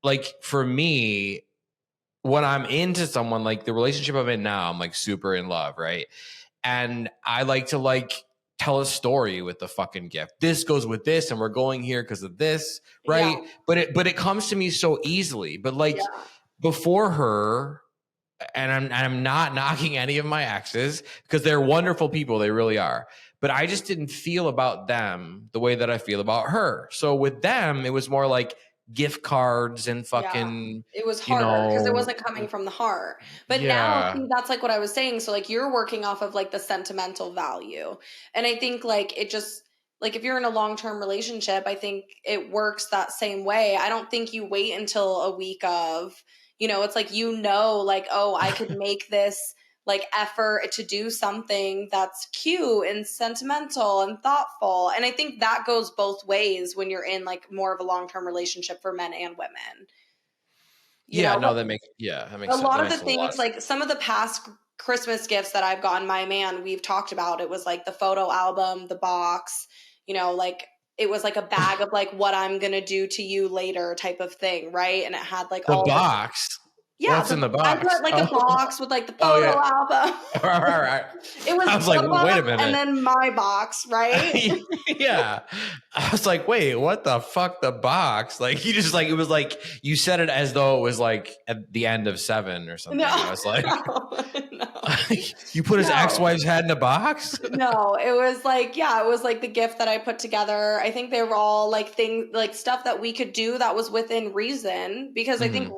Like, for me, when I'm into someone, like the relationship I'm in now, I'm like super in love, right? And I like to like tell a story with the fucking gift. This goes with this, and we're going here because of this, right? Yeah. But it comes to me so easily. But like before her, and I'm not knocking any of my exes because they're wonderful people, they really are. But I just didn't feel about them the way that I feel about her. So with them, it was more like gift cards and fucking, it was harder because it wasn't coming from the heart. But now, see, that's like what I was saying. So like you're working off of like the sentimental value. And I think like it just, like if you're in a long-term relationship, I think it works that same way. I don't think you wait until a week of, it's like, like, oh, I could make this like effort to do something that's cute and sentimental and thoughtful. And I think that goes both ways when you're in like more of a long-term relationship for men and women. That makes sense. A lot of the things, like some of the past Christmas gifts that I've gotten my man, we've talked about, it was like the photo album, the box, like it was like a bag of like what I'm going to do to you later type of thing. Right. And it had like the box. Yeah, What's in the I box? put like a box with like the Oh, photo yeah. album. All right. It was I was like, book wait a minute. and then my box, right? Yeah. I was like, wait, what the fuck? The box? Like, you just like, it was like, you said it as though it was like at the end of 7 or something. No, I was like, no. you put his No. ex-wife's head in a box? No, it was like, yeah, it was like the gift that I put together. I think they were all like things, like stuff that we could do that was within reason, because I think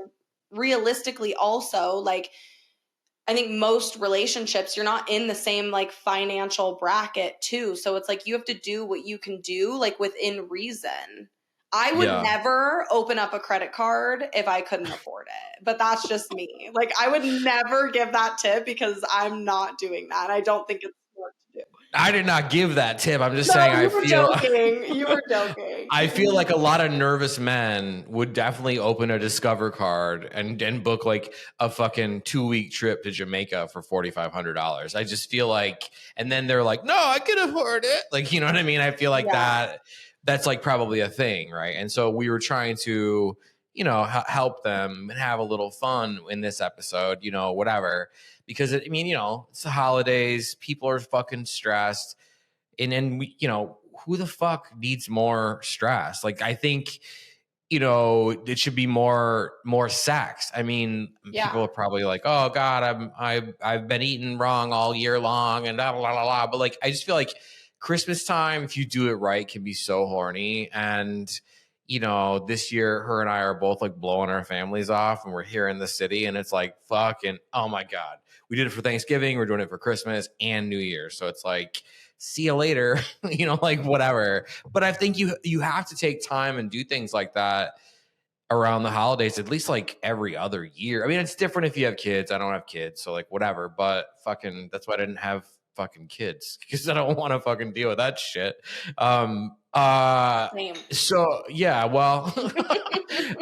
realistically also, like, I think most relationships, you're not in the same like financial bracket too. So it's like you have to do what you can do, like within reason. I would never open up a credit card if I couldn't afford it, but that's just me. Like, I would never give that tip because I'm not doing that. I don't think it's smart to do. I did not give that tip. I'm just saying You were joking. You were joking. I feel like a lot of nervous men would definitely open a Discover card and book like a fucking 2-week trip to Jamaica for $4,500. I just feel like, and then they're like, no, I can afford it. Like, you know what I mean? I feel like that's like probably a thing, right? And so we were trying to, you know, help them and have a little fun in this episode, you know, whatever. Because, I mean, you know, it's the holidays. People are fucking stressed. And we, you know, who the fuck needs more stress? Like, I think, you know, it should be more sex. I mean, people are probably like, oh God, I've been eating wrong all year long and blah, blah, blah, blah. But like, I just feel like Christmas time, if you do it right, can be so horny. And, you know, this year, her and I are both like blowing our families off, and we're here in the city, and it's like, fucking, oh my God. We did it for Thanksgiving. We're doing it for Christmas and New Year's. So it's like, see you later, you know, like whatever. But I think you have to take time and do things like that around the holidays, at least like every other year. I mean, it's different if you have kids. I don't have kids, so like whatever. But fucking, that's why I didn't have fucking kids, because I don't want to fucking deal with that shit. Same. So yeah, well,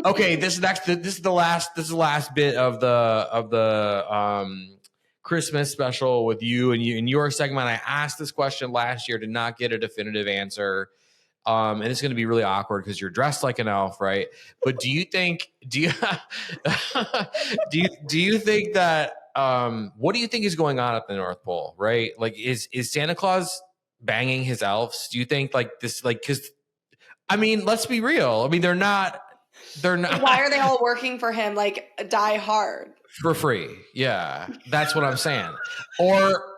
okay. This is the last bit of the Christmas special with you and in your segment. I asked this question last year, did not get a definitive answer. And it's going to be really awkward because you're dressed like an elf, right? But do you think that what do you think is going on at the North Pole, right? Like, is Santa Claus banging his elves? Do you think like this, like, because I mean, let's be real. I mean, they're not. Why are they all working for him? Like, die hard for free. Yeah, that's what I'm saying. Or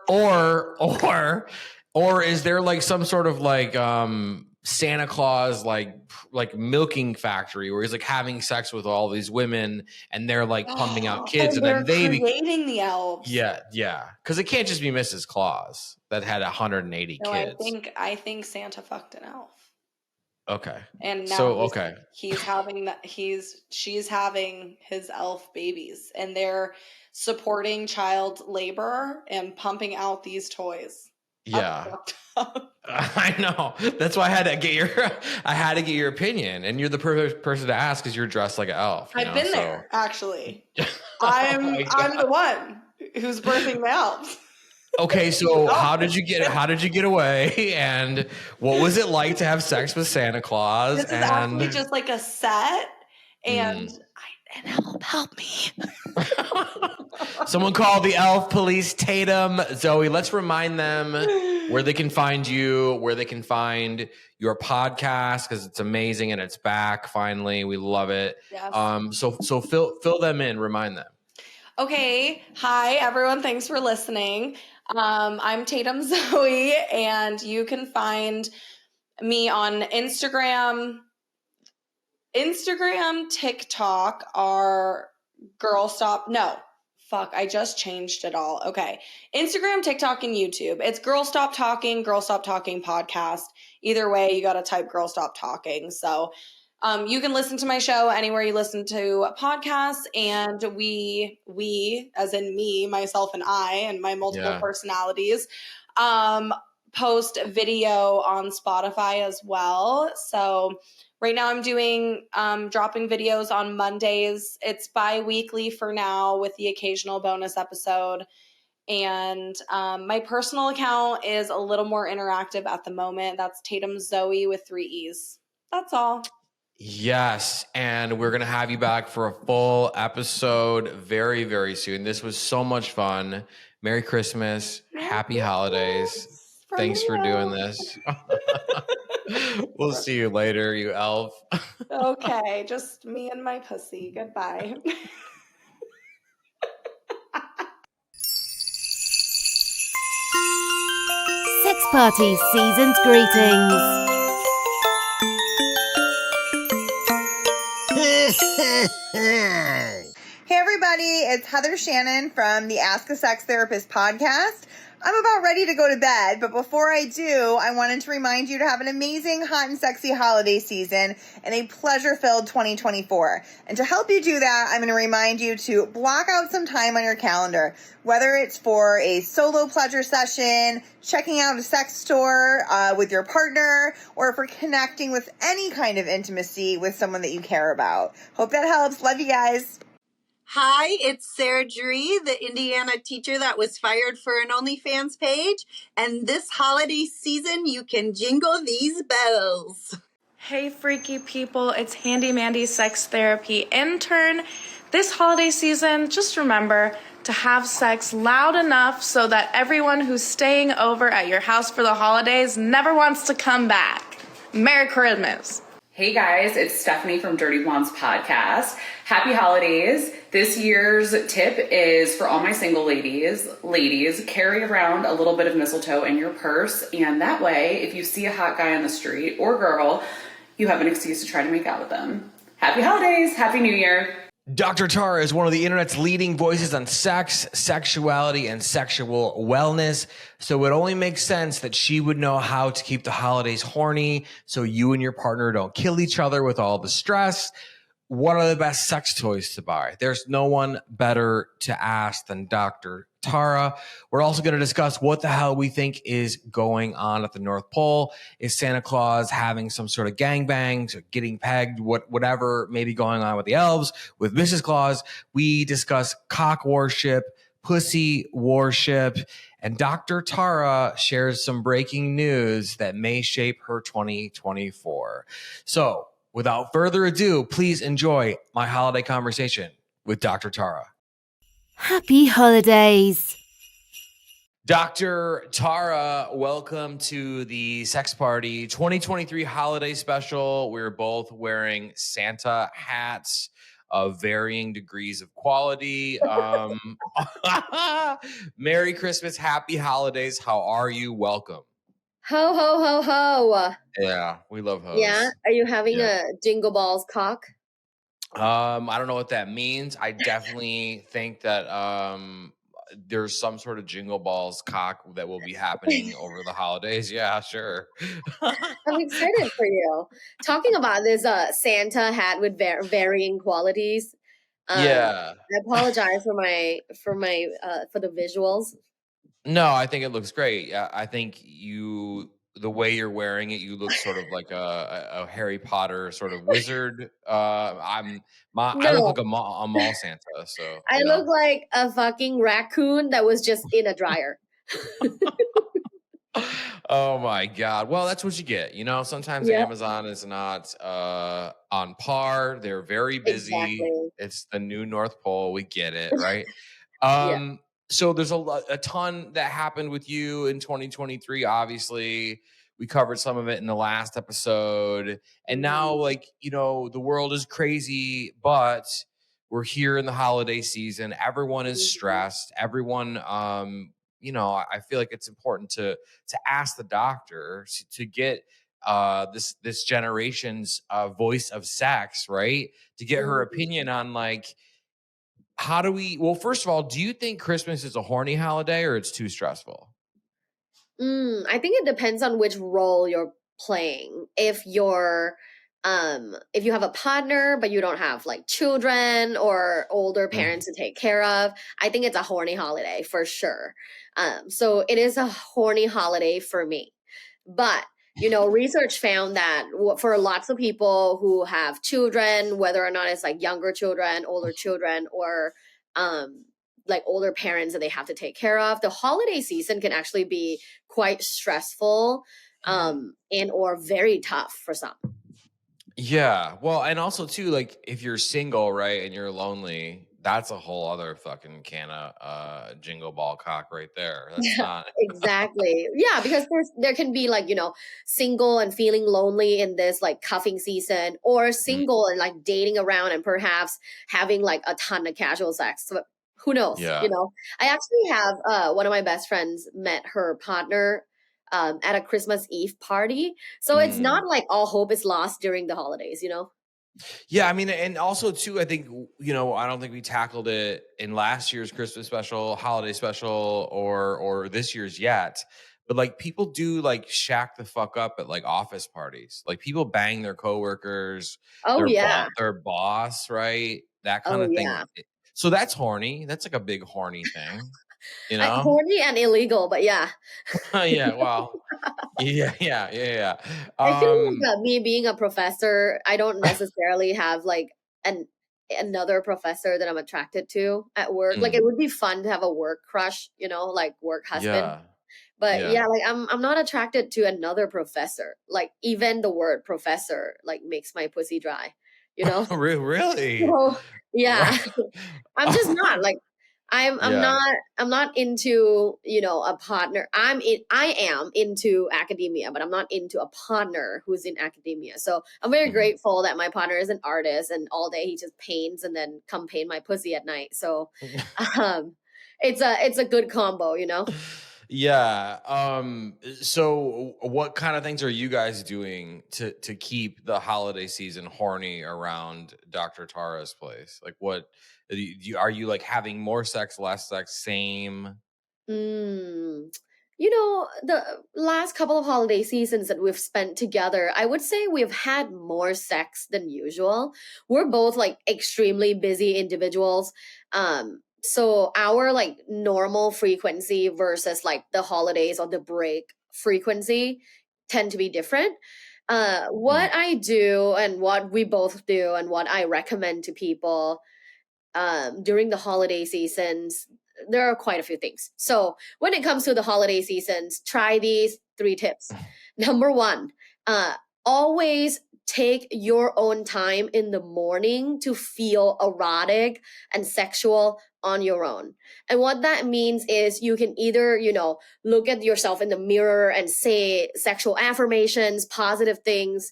is there like some sort of like Santa Claus like milking factory where he's like having sex with all these women and they're like pumping out kids and then they creating the elves. Yeah, because it can't just be Mrs. Claus that had 180 kids. I think Santa fucked an elf. Okay. And now she's having his elf babies, and they're supporting child labor and pumping out these toys. Yeah. I know. That's why I had to get your opinion, and you're the perfect person to ask because you're dressed like an elf. I've been there, actually. I'm the one who's birthing the elves. Okay, so how did you get away, and what was it like to have sex with Santa Claus? This is actually just like a set, and an elf help me. Someone call the elf police. Tatum Zoe, let's remind them where they can find you, where they can find your podcast, because it's amazing and it's back finally. We love it. Yes. So fill them in, remind them. Okay. Hi, everyone. Thanks for listening. I'm Tatum Zoe, and you can find me on Instagram, TikTok, or I just changed it all. Okay. Instagram, TikTok, and YouTube. It's Girl Stop Talking podcast. Either way, you got to type Girl Stop Talking. So you can listen to my show anywhere you listen to podcasts, and we, as in me, myself, and I, and my multiple personalities, post video on Spotify as well. So right now I'm doing dropping videos on Mondays. It's bi-weekly for now with the occasional bonus episode. And my personal account is a little more interactive at the moment. That's Tatum Zoe with 3 E's. That's all. Yes, and we're going to have you back for a full episode very, very soon. This was so much fun. Merry Christmas. Happy holidays. Thanks for doing this. We'll see you later, you elf. Okay, just me and my pussy. Goodbye. Sex Party Season's greetings. Hey everybody, it's Heather Shannon from the Ask a Sex Therapist podcast. I'm about ready to go to bed, but before I do, I wanted to remind you to have an amazing, hot and sexy holiday season and a pleasure-filled 2024. And to help you do that, I'm going to remind you to block out some time on your calendar, whether it's for a solo pleasure session, checking out a sex store with your partner, or for connecting with any kind of intimacy with someone that you care about. Hope that helps. Love you guys. Hi, it's Sarah Juree, the Indiana teacher that was fired for an OnlyFans page. And this holiday season, you can jingle these bells. Hey, freaky people, it's Handy Mandy Sex Therapy Intern. This holiday season, just remember to have sex loud enough so that everyone who's staying over at your house for the holidays never wants to come back. Merry Christmas. Hey guys, it's Stephanie from Dirty Blondes Podcast. Happy holidays. This year's tip is for all my single ladies. Ladies, carry around a little bit of mistletoe in your purse, and that way, if you see a hot guy on the street or girl, you have an excuse to try to make out with them. Happy holidays. Happy New Year. Dr. Tara is one of the internet's leading voices on sex, sexuality, and sexual wellness. So it only makes sense that she would know how to keep the holidays horny so you and your partner don't kill each other with all the stress. What are the best sex toys to buy? There's no one better to ask than Dr. Tara. We're also going to discuss what the hell we think is going on at the North Pole. Is Santa Claus having some sort of gangbangs or getting pegged? Whatever may be going on with the elves, with Mrs. Claus. We discuss cock worship, pussy worship, and Dr. Tara shares some breaking news that may shape her 2024. So, without further ado, please enjoy my holiday conversation with Dr. Tara. Happy holidays. Dr. Tara, welcome to the Sex Party 2023 holiday special. We're both wearing Santa hats of varying degrees of quality. Merry Christmas, happy holidays. How are you? Welcome. Ho, ho, ho, ho. Yeah, we love hoes. Yeah? Are you having a Jingle Balls cock? I don't know what that means. I definitely think that there's some sort of Jingle Balls cock that will be happening over the holidays. Yeah, sure. I'm excited for you. Talking about this Santa hat with varying qualities. Yeah. I apologize for the visuals. No, I think it looks great. Yeah, I think the way you're wearing it, you look sort of like a Harry Potter sort of wizard. I look like a mall Santa. So I look like a fucking raccoon that was just in a dryer. Oh my God. Well, that's what you get. You know, sometimes Amazon is not on par. They're very busy. Exactly. It's the new North Pole. We get it, right? Yeah. So there's a ton that happened with you in 2023. Obviously, we covered some of it in the last episode. And now, the world is crazy, but we're here in the holiday season. Everyone is stressed. Everyone, I feel like it's important to ask the doctor to get this generation's voice of sex, right? To get her opinion on first of all, do you think Christmas is a horny holiday or it's too stressful? I think it depends on which role you're playing. If you have a partner, but you don't have children or older parents to take care of, I think it's a horny holiday for sure. So it is a horny holiday for me. But research found that for lots of people who have children, whether or not it's younger children, older children, or older parents that they have to take care of, the holiday season can actually be quite stressful and or very tough for some. Yeah. Well, and also too, like if you're single, right, and you're lonely, that's a whole other fucking can of jingle ball cock right there. That's Yeah, not. exactly. Yeah, because there can be like, single and feeling lonely in this like cuffing season, or Mm, single and like dating around and perhaps having like a ton of casual sex. So who knows? yeah. I actually have one of my best friends met her partner at a Christmas Eve party. So it's Mm. not like all hope is lost during the holidays. Yeah, I mean, and also too, I think I don't think we tackled it in last year's Christmas special, holiday special, or this year's yet. But like people do like shack the fuck up at like office parties. Like people bang their coworkers, Oh yeah. their boss, right? That kind Oh of thing. yeah. So that's horny. That's like a big horny thing, you know? Horny and illegal, but yeah. Yeah. Well. Yeah. I feel Um. like me being a professor, I don't necessarily have like an another professor that I'm attracted to at work. Like it mm, would be fun to have a work crush, like work husband. yeah. But Yeah. yeah, like I'm not attracted to another professor. Like even the word professor like makes my pussy dry, you know? Really? So yeah. I'm just not like Yeah. I'm not into, a partner. I am into academia, but I'm not into a partner who's in academia. So I'm very Mhm. grateful that my partner is an artist and all day he just paints and then come paint my pussy at night. So um it's a good combo. Yeah. So what kind of things are you guys doing to keep the holiday season horny around Dr. Tara's place? Like what are you like having more sex, less sex, same? Mm. The last couple of holiday seasons that we've spent together, I would say we've had more sex than usual. We're both like extremely busy individuals. So our like normal frequency versus like the holidays or the break frequency tend to be different. Mm, What I do and what we both do and what I recommend to people during the holiday seasons, there are quite a few things. So when it comes to the holiday seasons, try these 3 tips. Number one, uh, always take your own time in the morning to feel erotic and sexual on your own. And what that means is you can either, look at yourself in the mirror and say sexual affirmations, positive things.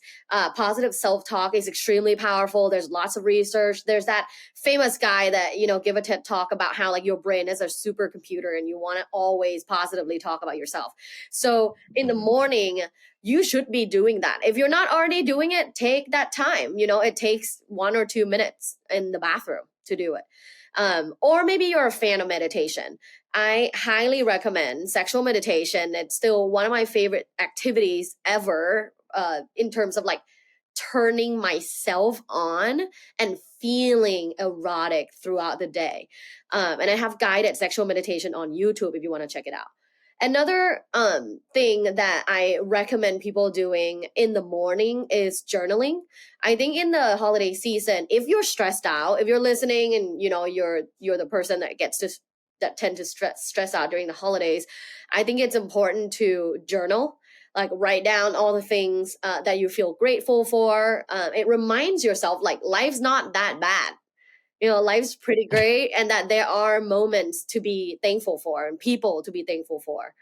Positive self-talk is extremely powerful. There's lots of research. There's that famous guy that give a TED talk about how like your brain is a supercomputer and you want to always positively talk about yourself. So in the mhm. morning you should be doing that. If you're not already doing it, take that time. It takes 1 or 2 minutes in the bathroom to do it. Or maybe you're a fan of meditation. I highly recommend sexual meditation. It's still one of my favorite activities ever, in terms of like turning myself on and feeling erotic throughout the day. And I have guided sexual meditation on YouTube if you want to check it out. Another thing that I recommend people doing in the morning is journaling. I think in the holiday season, if you're stressed out, if you're listening and you're the person that tend to stress out during the holidays, I think it's important to journal, like write down all the things that you feel grateful for. It reminds yourself like life's not that bad. Life's pretty great, and that there are moments to be thankful for and people to be thankful for.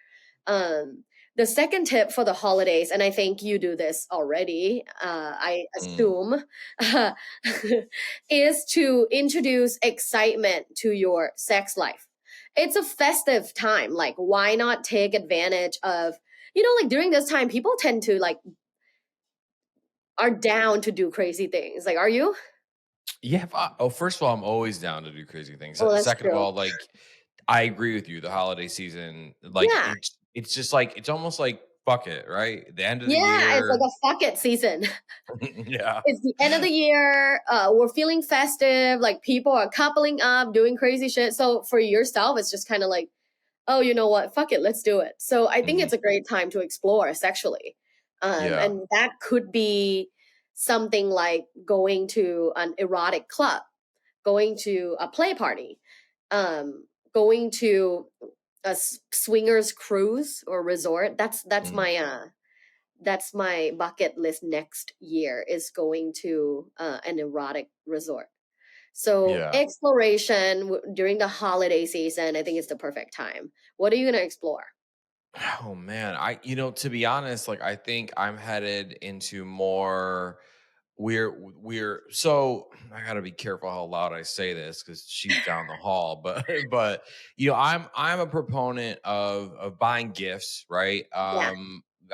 The second tip for the holidays, and I think you do this already, I Mm. assume, is to introduce excitement to your sex life. It's a festive time. Like, why not take advantage of, like during this time, people tend to like are down to do crazy things. Like, are you? Yeah. First of all, I'm always down to do crazy things. Oh, that's Second of true. all, like I agree with you. The holiday season, like Yeah. it's just like it's almost like fuck it, right? The end of the Yeah, it's like year. a fuck it season. Yeah. It's the end of the year. We're feeling festive. Like people are coupling up, doing crazy shit. So for yourself, it's just kind of like, oh, you know what? Fuck it, let's do it. So I think Mhm. it's a great time to explore sexually, Yeah. and that could be something like going to an erotic club, going to a play party, going to a swingers cruise or resort. That's Mhm. my that's my bucket list next year, is going to an erotic resort. So Yeah. exploration during the holiday season, I think it's the perfect time. What are you going to explore? Oh man, to be honest, like I think I'm headed into more we're so I gotta be careful how loud I say this because she's down the hall. But I'm a proponent of buying gifts, right? Yeah.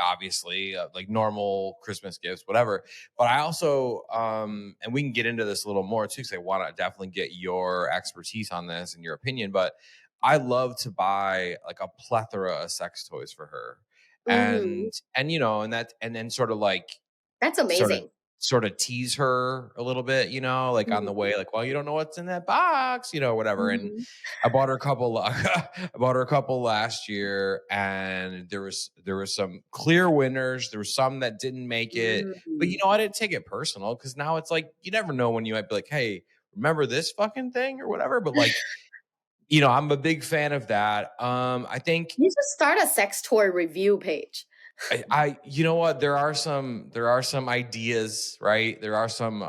Obviously, like normal Christmas gifts, whatever. But I also and we can get into this a little more too, because I want to definitely get your expertise on this and your opinion. But I love to buy like a plethora of sex toys for her. Mm-hmm. And then sort of like That's sort of amazing. sort of tease her a little bit, like on the way, like, well, you don't know what's in that box, whatever. And Mm-hmm. I bought her a couple. I bought her a couple last year, and there was some clear winners. There were some that didn't make it, but Mm-hmm. I didn't take it personal because now it's like you never know when you might be like, hey, remember this fucking thing or whatever. But like, I'm a big fan of that. I think You should start a sex toy review page. you know what, there are some ideas, right? There are some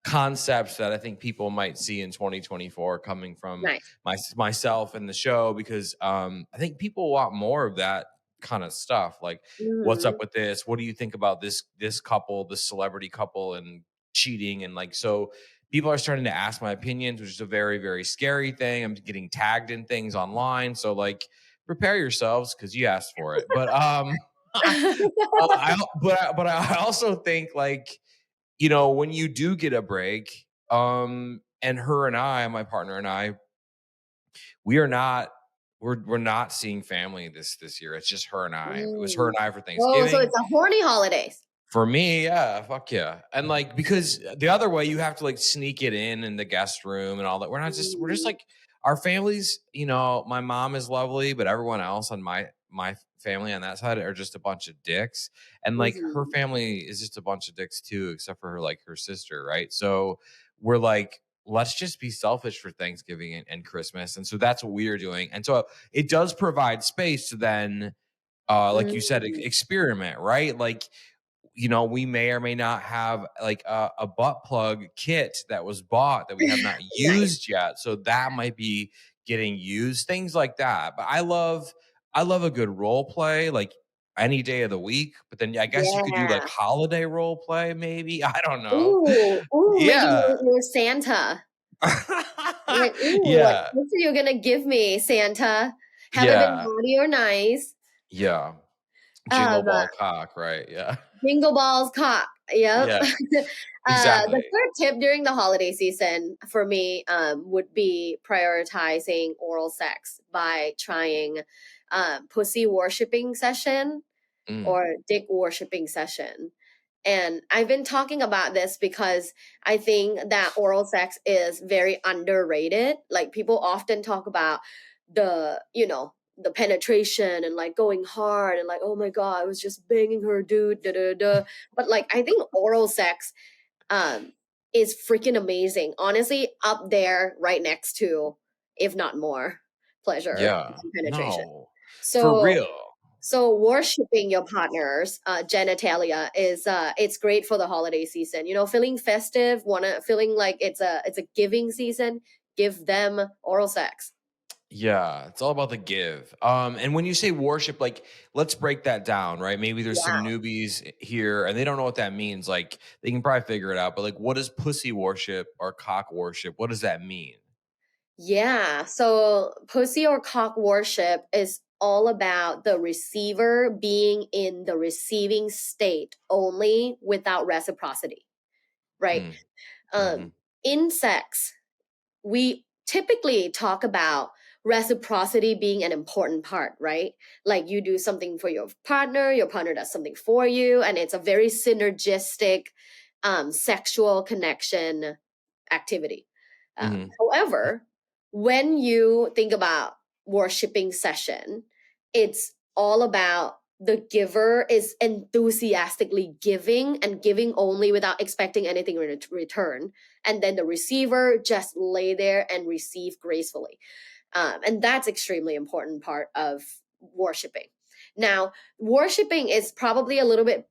concepts that I think people might see in 2024 coming from Nice. myself and the show, because I think people want more of that kind of stuff. Like, what's up Mm-hmm. with this? What do you think about this couple, this celebrity couple, and cheating? And like, so people are starting to ask my opinions, which is a very, very scary thing. I'm getting tagged in things online, so like, prepare yourselves because you asked for it. But but I also think, like, when you do get a break, and her and I, my partner and I, we are not we're not seeing family this year. It's just her and I. It was her and I for Oh, so Thanksgiving. it's a horny holidays. For me, yeah, fuck yeah. And like, because the other way, you have to like sneak it in the guest room and all that. We're just like, our families, my mom is lovely, but everyone else on my family on that side are just a bunch of dicks. And like, her Mm-hmm. family is just a bunch of dicks too, except for her sister, right? So we're like, let's just be selfish for Thanksgiving and Christmas. And so that's what we are doing. And so it does provide space to then, like you said, Mm-hmm. experiment, right? Like, we may or may not have like a butt plug kit that was bought that we have not Nice. used yet. So that might be getting used, things like that. But I love a good role play, like any day of the week. But then I guess you could do like Yeah. holiday role play, maybe. I don't know. Ooh, maybe Yeah. you're Santa. Like, ooh, what Yeah. gifts are you gonna give me, Santa? Have I been Yeah. naughty or nice? Yeah. Jingle Um, uh, ball cock, right? Yeah. Jingle balls cock. Yep. Yeah. The Exactly. third tip during the holiday season for me would be prioritizing oral sex by trying pussy worshipping session Mm. or dick worshipping session. And I've been talking about this because I think that oral sex is very underrated. Like, people often talk about the penetration and like going hard and like, oh my God, I was just banging her, dude, da da da. But like, I think oral sex is freaking amazing. Honestly, up there right next to, if not more, pleasure Yeah. than penetration. No. For So real. worshipping your partner's genitalia is it's great for the holiday season. Feeling festive, feeling like it's a giving season. Give them oral sex. Yeah, it's all about the give. And when you say worship, like, let's break that down, right? Maybe there's some Yeah. newbies here and they don't know what that means. Like, they can probably figure it out, but like, what is pussy worship or cock worship? What does that mean? Yeah. So pussy or cock worship is all about the receiver being in the receiving state only without reciprocity, right? Mm. Um, Hmm. in sex, we typically talk about reciprocity being an important part, right? Like, you do something for your partner does something for you, and it's a very synergistic sexual connection activity. Hmm. However, when you think about worshiping session, it's all about the giver is enthusiastically giving and giving only without expecting anything in return. And then the receiver just lay there and receive gracefully. And that's extremely important part of worshiping. Now, worshipping is probably a little bit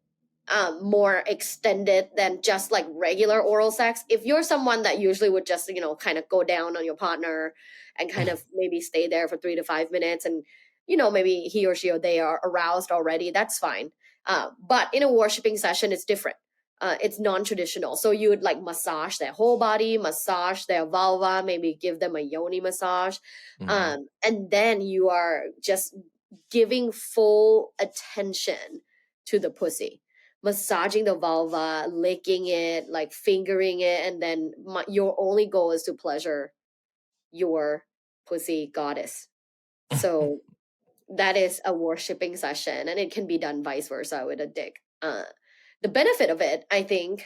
more extended than just like regular oral sex. If you're someone that usually would just, kind of go down on your partner and kind of maybe stay there for 3 to 5 minutes and, maybe he or she or they are aroused already, that's fine. But in a worshipping session, it's different. It's non-traditional. So you would like massage their whole body, massage their vulva, maybe give them a yoni massage. And then you are just giving full attention to the pussy, massaging the vulva, licking it, like fingering it. And then your only goal is to pleasure your pussy goddess. So that is a worshipping session, and it can be done vice versa with a dick. The benefit of it, I think,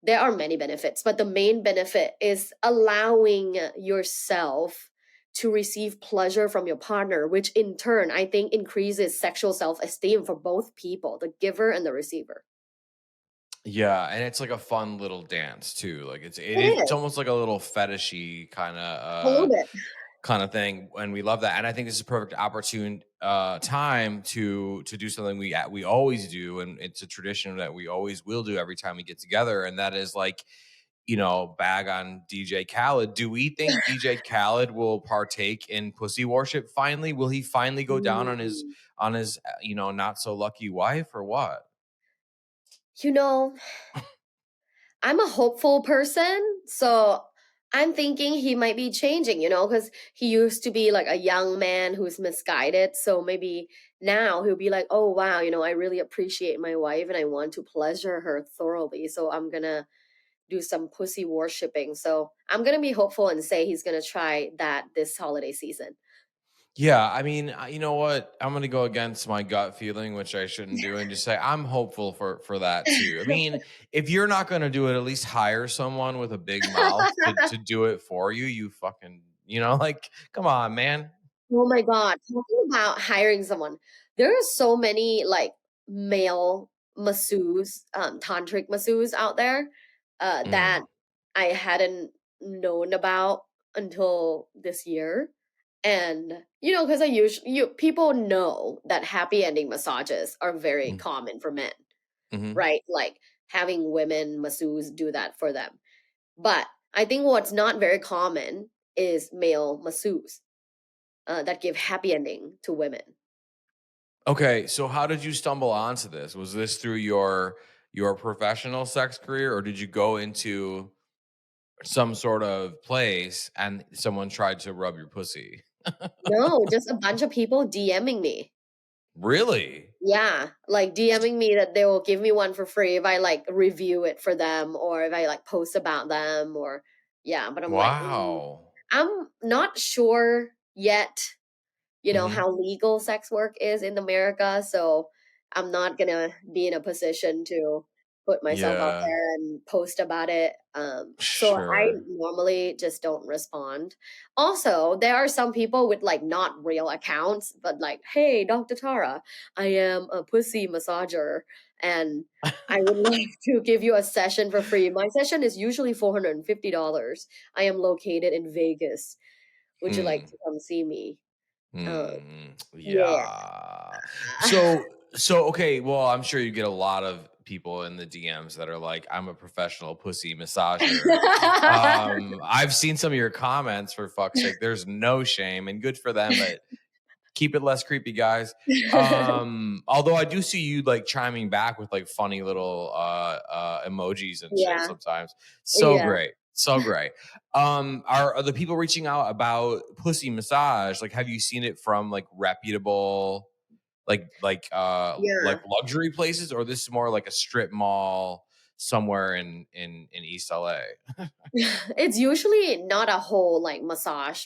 there are many benefits, but the main benefit is allowing yourself to receive pleasure from your partner, which in turn, I think, increases sexual self-esteem for both people, the giver and the receiver. Yeah, and it's like a fun little dance too. Like it's almost like a little fetishy kind A little of bit. kind of thing, and we love that. And I think this is a perfect opportune time to do something we always do, and it's a tradition that we always will do every time we get together, and that is like, bag on DJ Khaled. Do we think DJ Khaled will partake in pussy worship finally? Will he finally go down on his not so lucky wife, or what? I'm a hopeful person, so I'm thinking he might be changing, because he used to be like a young man who's misguided. So maybe now he'll be like, oh, wow, I really appreciate my wife and I want to pleasure her thoroughly. So I'm going to do some pussy worshipping. So I'm going to be hopeful and say he's going to try that this holiday season. Yeah, I mean, you know what? I'm going to go against my gut feeling, which I shouldn't do, and just say I'm hopeful for that too. I mean, if you're not going to do it, at least hire someone with a big mouth to do it for you. You fucking, like, come on, man. Oh my God. Talking about hiring someone, there are so many like male masseuse, tantric masseuse out there that I hadn't known about until this year. And, because people know that happy ending massages are very common for men, right? Like having women masseuse do that for them. But I think what's not very common is male masseuse that give happy ending to women. Okay, so how did you stumble onto this? Was this through your professional sex career, or did you go into some sort of place and someone tried to rub your pussy? No, just a bunch of people DMing me. Really? Yeah, like DMing me that they will give me one for free if I like review it for them or if I like post about them or but I'm like, I'm not sure yet, how legal sex work is in America, so I'm not gonna be in a position to put myself out there and post about it. So I normally just don't respond. Also, there are some people with like not real accounts, but like, hey, Dr. Tara, I am a pussy massager and I would like to give you a session for free. My session is usually $450. I am located in Vegas. Would you like to come see me? Yeah. So okay, well, I'm sure you get a lot of people in the DMs that are like, I'm a professional pussy massager. I've seen some of your comments, for fuck's sake. There's no shame, and good for them, but keep it less creepy, guys. Although I do see you like chiming back with like funny little emojis and shit sometimes. Great. So great. Are the people reaching out about pussy massage? Like, have you seen it from like reputable, like luxury places, or this is more like a strip mall somewhere in East LA? It's usually not a whole like massage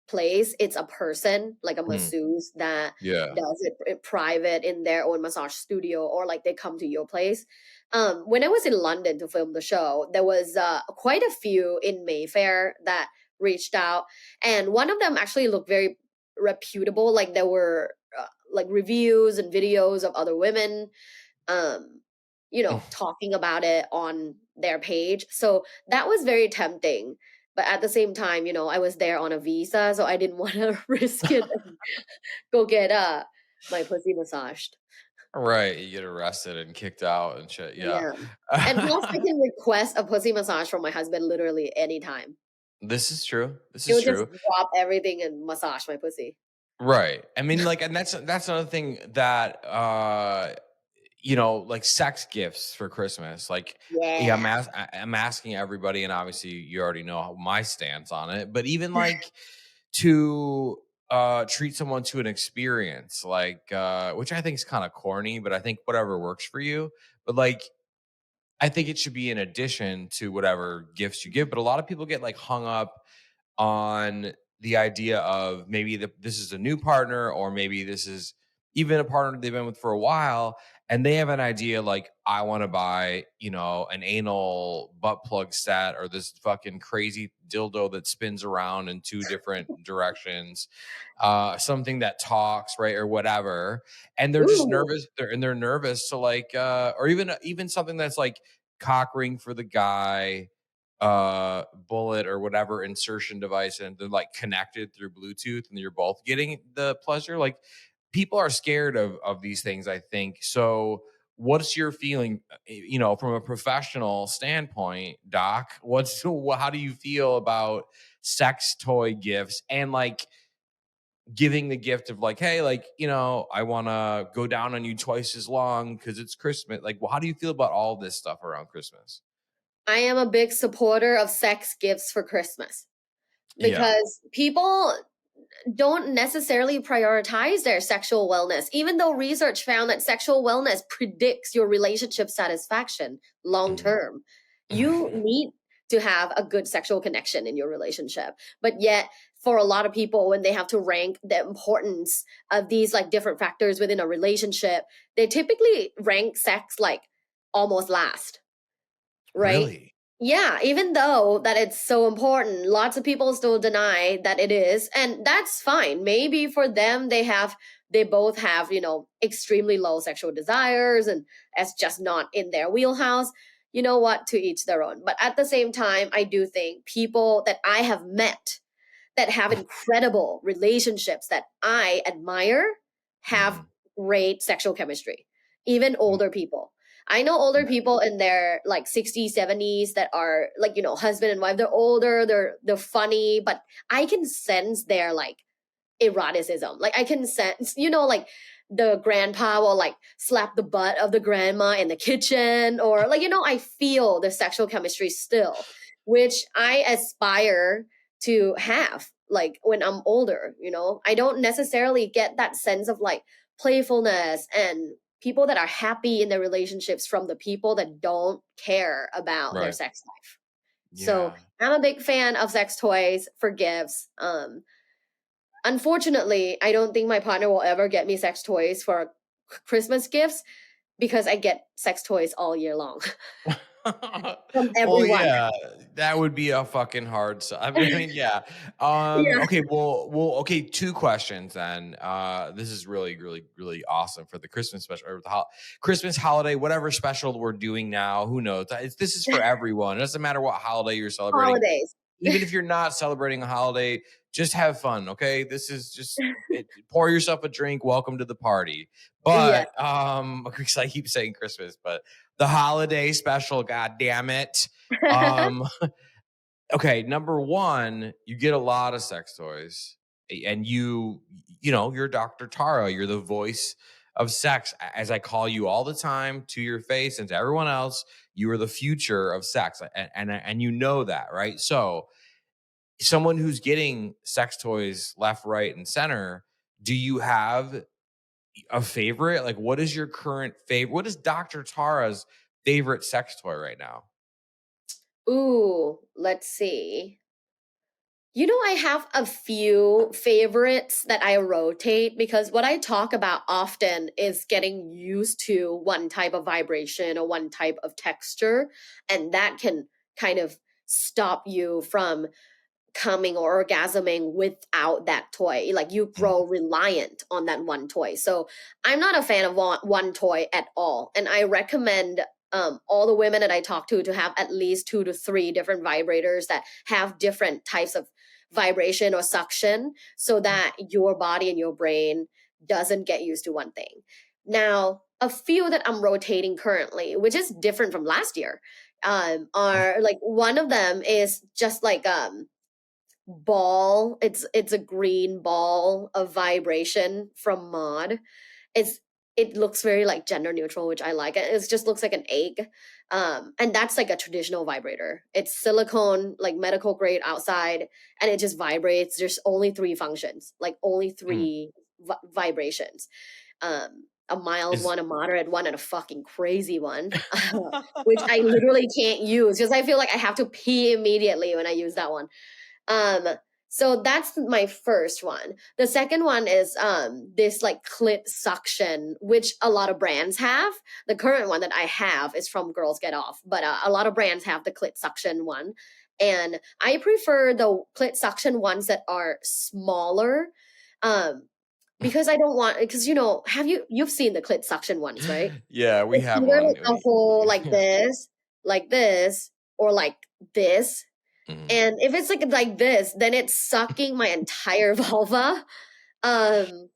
place. It's a person, like a masseuse that does it private in their own massage studio, or like they come to your place. When I was in London to film the show, there was quite a few in Mayfair that reached out, and one of them actually looked very reputable. Like there were like reviews and videos of other women talking about it on their page. So that was very tempting. But at the same time, I was there on a visa, so I didn't want to risk it and go get my pussy massaged. Right. You get arrested and kicked out and shit. Yeah. Yeah. And plus, I can request a pussy massage from my husband literally anytime. This is true. This He is would just true. drop everything and massage my pussy. Right. I mean, like, and that's another thing that you know, like sex gifts for Christmas. Like, yeah, Yeah. I'm asking everybody, and obviously you already know my stance on it. But even like to treat someone to an experience, like which I think is kind of corny, but I think whatever works for you. But like, I think it should be in addition to whatever gifts you give. But a lot of people get like hung up on the idea of maybe this is a new partner, or maybe this is even a partner they've been with for a while, and they have an idea like, I want to buy, you know, an anal butt plug set, or this fucking crazy dildo that spins around in 2 different directions, something that talks, right, or whatever, and they're just Ooh. nervous. They're nervous to like, or even something that's like cock ring for the guy, bullet or whatever insertion device, and they're like connected through Bluetooth, and you're both getting the pleasure. Like, people are scared of these things, I think. So what's your feeling, you know, from a professional standpoint, Doc? How do you feel about sex toy gifts, and like giving the gift of like, hey, like, you know, I want to go down on you twice as long because it's Christmas. Like, well, how do you feel about all this stuff around Christmas? I am a big supporter of sex gifts for Christmas Yeah. because people don't necessarily prioritize their sexual wellness, even though research found that sexual wellness predicts your relationship satisfaction long term. You need to have a good sexual connection in your relationship. But yet, for a lot of people, when they have to rank the importance of these like different factors within a relationship, they typically rank sex like almost last, right? Really? Yeah, even though that it's so important, lots of people still deny that it is, and that's fine. Maybe for them they both have, you know, extremely low sexual desires and it's just not in their wheelhouse. You know what, to each their own. But at the same time, I do think people that I have met that have incredible relationships that I admire have great sexual chemistry, even older people. I know older people in their like 60s, 70s that are like, you know, husband and wife. They're older, they're funny, but I can sense their like eroticism. Like I can sense, you know, like the grandpa will like slap the butt of the grandma in the kitchen, or like, you know, I feel the sexual chemistry still, which I aspire to have like when I'm older. You know, I don't necessarily get that sense of like playfulness and people that are happy in their relationships from the people that don't care about their Right. sex life. Yeah. So I'm a big fan of sex toys for gifts. Unfortunately, I don't think my partner will ever get me sex toys for Christmas gifts because I get sex toys all year long from Well, everyone. yeah, that would be a fucking hard. I mean, yeah. Yeah. Okay. Okay. 2 questions then. This is really, really, really awesome for the Christmas special, or the Christmas holiday, whatever special we're doing now. Who knows? This is for everyone. It doesn't matter what holiday you're celebrating. Holidays. Even if you're not celebrating a holiday, just have fun. Okay. This is just pour yourself a drink. Welcome to the party. But because I keep saying Christmas, but the holiday special, god damn it. Okay, number 1, you get a lot of sex toys, and you know, you're Dr. Tara, you're the voice of sex, as I call you all the time to your face and to everyone else. You are the future of sex, and you know that, right? So someone who's getting sex toys left, right, and center, do you have a favorite? Like, what is your current favorite? What is Dr. Tara's favorite sex toy right now? Ooh, let's see. You know, I have a few favorites that I rotate because what I talk about often is getting used to one type of vibration or one type of texture, and that can kind of stop you from coming or orgasming without that toy. Like you grow reliant on that one toy. So I'm not a fan of one toy at all. And I recommend all the women that I talk to have at least 2 to 3 different vibrators that have different types of vibration or suction so that your body and your brain doesn't get used to one thing. Now, a few that I'm rotating currently, which is different from last year, are like one of them is just like ball. It's a green ball of vibration from Mod. It looks very like gender neutral, which I like. It just looks like an egg. And that's like a traditional vibrator. It's silicone, like medical grade outside, and it just vibrates. There's only 3 functions, like only 3 vibrations. A mild one, a moderate one, and a fucking crazy one, which I literally can't use because I feel like I have to pee immediately when I use that one. So that's my first one. The second one is this like clit suction, which a lot of brands have. The current one that I have is from Girls Get Off, but a lot of brands have the clit suction one. And I prefer the clit suction ones that are smaller. Because I don't want, because you've seen the clit suction ones, right? Yeah, we It's have either one. like a hole like this, or like this. And if it's like this, then it's sucking my entire vulva. You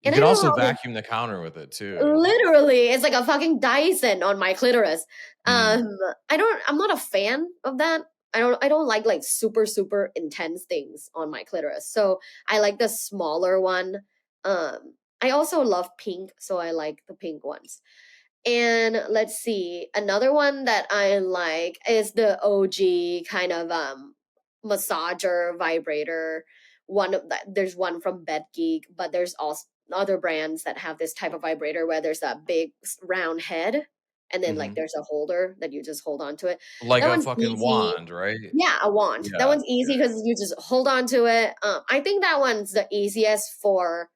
And can I also don't know, vacuum the counter with it too. literally, it's like a fucking Dyson on my clitoris. I'm not a fan of that. I don't like super, super intense things on my clitoris. So I like the smaller one. I also love pink, so I like the pink ones. And let's see, another one that I like is the OG kind of massager vibrator. There's one from Bed Geek, but there's also other brands that have this type of vibrator where there's a big round head, and then like there's a holder that you just hold on to it. Like That a one's fucking easy. wand, right? Yeah, a wand. Yeah, That one's easy because you just hold on to it. I think that one's the easiest for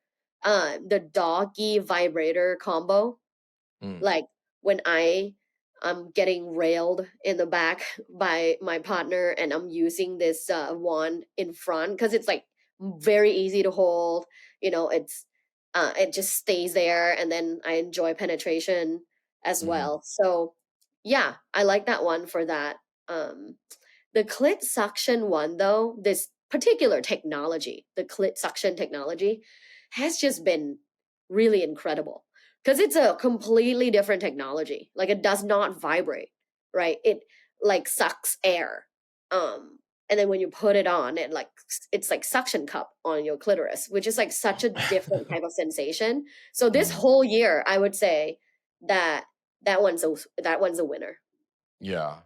the doggy vibrator combo. Like when I'm getting railed in the back by my partner and I'm using this wand in front because it's like very easy to hold. It just stays there, and then I enjoy penetration as well. So yeah, I like that one for that. The clit suction one, though, this particular technology, the clit suction technology, has just been really incredible because it's a completely different technology. Like it does not vibrate, right? It like sucks air. And then when you put it on, it's like suction cup on your clitoris, which is like such a different type of sensation. So this whole year, I would say that one's a winner. Yeah.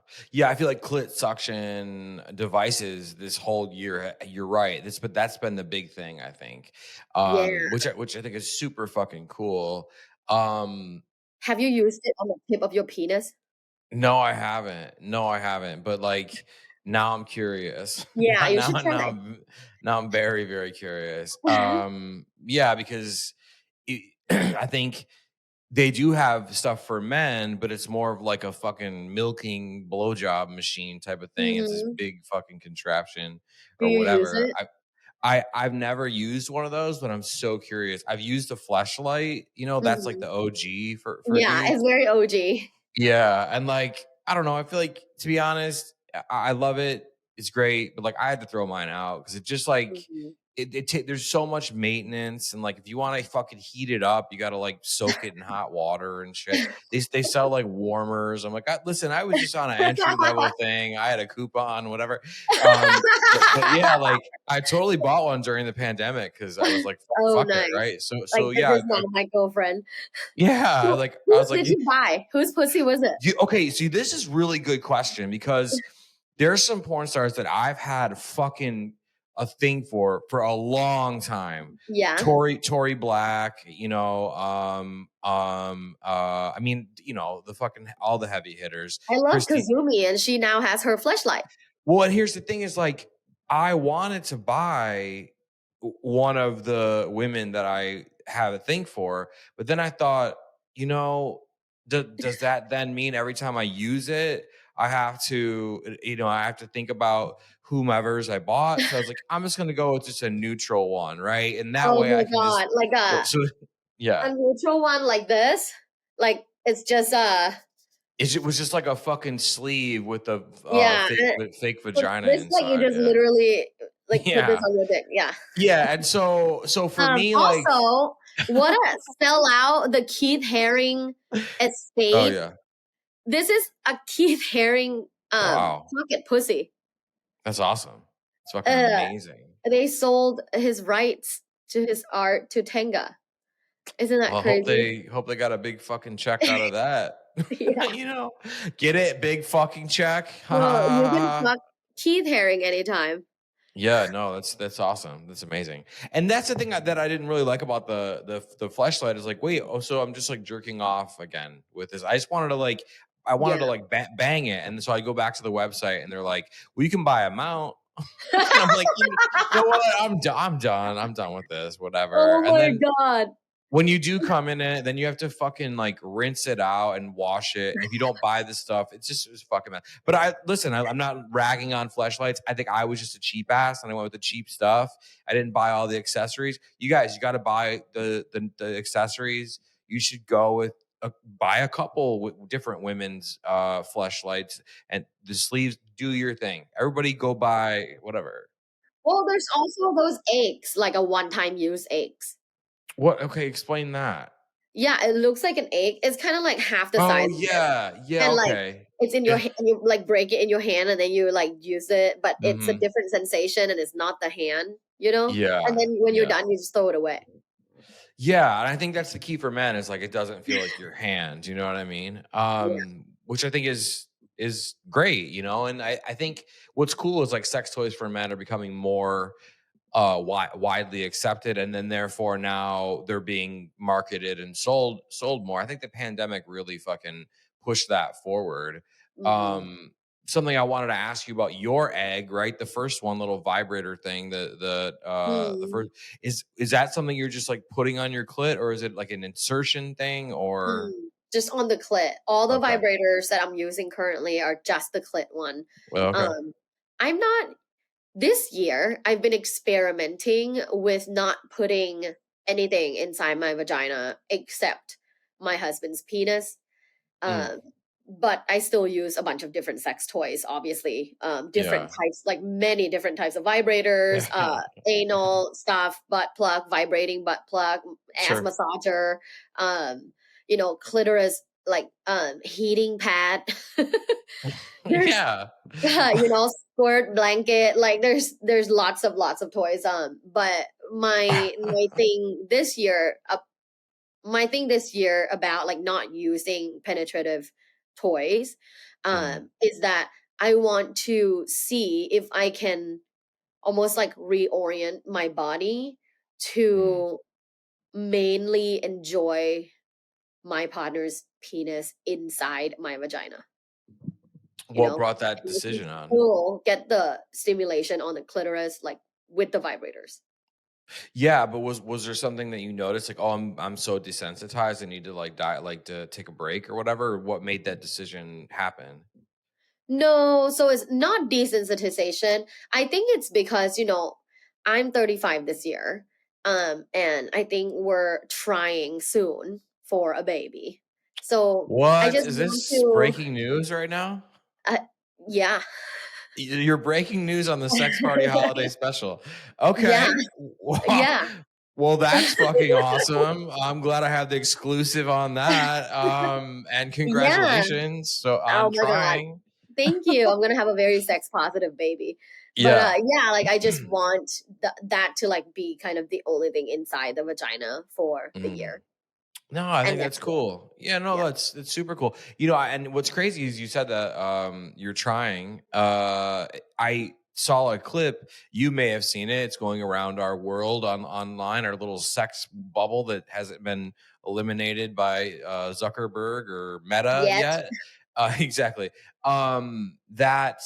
I feel like clit suction devices this whole year. You're right. That's been the big thing, I think. Which I think is super fucking cool. Have you used it on the tip of your penis? No, I haven't. But like now I'm curious. Yeah, you should try. Now I'm very, very curious. Yeah, because I think they do have stuff for men, but it's more of like a fucking milking blowjob machine type of thing. It's this big fucking contraption Do or you use whatever. it? I've never used one of those, but I'm so curious. I've used the fleshlight. That's like the OG for Yeah, dudes. it's very OG. Yeah, and like I don't know. I feel like, to be honest, I love it. It's great, but like I had to throw mine out because it just like there's so much maintenance, and like if you want to fucking heat it up, you got to like soak it in hot water and shit. They sell like warmers. I'm like, listen, I was just on an entry level thing. I had a coupon, whatever. But yeah, like I totally bought one during the pandemic because I was like, fuck nice. it, right? So Like, yeah, this is not my girlfriend. yeah. Who I was like, did you buy? Whose pussy was it? Okay, see, this is really good question because there's some porn stars that I've had fucking a thing for a long time. Yeah. Tory Black, I mean, the fucking all the heavy hitters. I love Kazumi, and she now has her fleshlight. Well, and here's the thing is like I wanted to buy one of the women that I have a thing for, but then I thought, does that then mean every time I use it, I have to think about whomever's I bought? So I was like, I'm just going to go with just a neutral one, right? And that way I can just like a neutral one like this, like it's just it was just like a fucking sleeve with a fake vagina this, inside. like you just literally like put this on your dick. Yeah. Yeah, and so for me, like also What a sellout, the Keith Haring estate. Oh yeah. This is a Keith Haring Wow. pocket pussy. That's awesome. It's fucking amazing. They sold his rights to his art to Tenga. Isn't that Well, crazy? hope they got a big fucking check out of that. Yeah. You know, get it? Big fucking check. Well, you can fuck Keith Haring anytime. Yeah, no, that's awesome. That's amazing. And that's the thing that I didn't really like about the fleshlight is like, wait, oh, so I'm just like jerking off again with this. I just wanted to like, bang it, and so I go back to the website, and they're like, well, you can buy a mount. And I'm like, you know what? I'm done. I'm done with this. Whatever. Oh And my then god. when you do come in it, then you have to fucking like rinse it out and wash it. If you don't buy the stuff, it's fucking mess. But I'm not ragging on fleshlights. I think I was just a cheap ass and I went with the cheap stuff. I didn't buy all the accessories. You guys, you got to buy the accessories. You should go with buy a couple with different women's fleshlights, and the sleeves. Do your thing. Everybody go buy whatever. Well, there's also those eggs, like a one-time use eggs. What? Okay, explain that. Yeah, it looks like an egg. It's kind of like half the size. Oh yeah, and okay. Like it's in your hand, and you like break it in your hand, and then you like use it, but it's a Mhm. different sensation, and it's not the hand, you know. Yeah, And then when you're yeah. done, you just throw it away. Yeah, and I think that's the key for men is like it doesn't feel like your hand. You know what I mean? Which I think is great. You know, and I think what's cool is like sex toys for men are becoming more widely accepted, and then therefore now they're being marketed and sold more. I think the pandemic really fucking pushed that forward. Something I wanted to ask you about your egg, right? The first one, little vibrator thing, the first is that something you're just like putting on your clit, or is it like an insertion thing, or Just on the clit. All the okay. vibrators that I'm using currently are just the clit one. Well, okay. I'm not. This year, I've been experimenting with not putting anything inside my vagina except my husband's penis. But I still use a bunch of different sex toys, obviously. Different types, like many different types of vibrators, anal stuff, butt plug, vibrating butt plug, ass massager, you know, clitoris, like heating pad. Yeah. You know, squirt blanket, like there's lots of toys. But my thing this year about like not using penetrative toys is that I want to see if I can almost like reorient my body to mainly enjoy my partner's penis inside my vagina. What brought that decision on? We'll get the stimulation on the clitoris, like with the vibrators. Yeah, but was there something that you noticed, like, oh, I'm so desensitized, I need to like to take a break or whatever? Or what made that decision happen? No, so it's not desensitization. I think it's because, you know, I'm 35 this year. And I think we're trying soon for a baby. So I What just is want this to breaking news right now? yeah. You're breaking news on the Sex Party Holiday Special. Okay. Yeah. Wow. Yeah. Well, that's fucking awesome. I'm glad I have the exclusive on that. And congratulations. So I'm Oh my God. trying. Thank you. I'm gonna have a very sex positive baby. Yeah. But yeah, like I just want that to like be kind of the only thing inside the vagina for the year. No, I think And that's next year. cool. Yeah, no, that's super cool. You know, and what's crazy is you said that you're trying. I saw a clip. You may have seen it. It's going around our world online, our little sex bubble that hasn't been eliminated by Zuckerberg or Meta yet. Exactly. That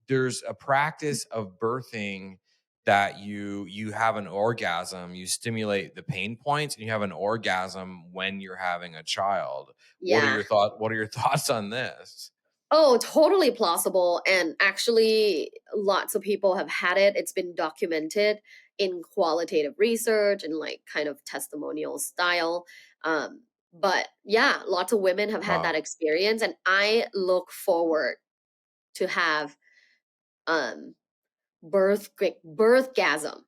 there's a practice of birthing that you have an orgasm, you stimulate the pain points, and you have an orgasm when you're having a child. What are your thoughts on this? Oh, totally plausible. And actually, lots of people have had it. It's been documented in qualitative research and like kind of testimonial style. But yeah, lots of women have had that experience, and I look forward to have birthgasm.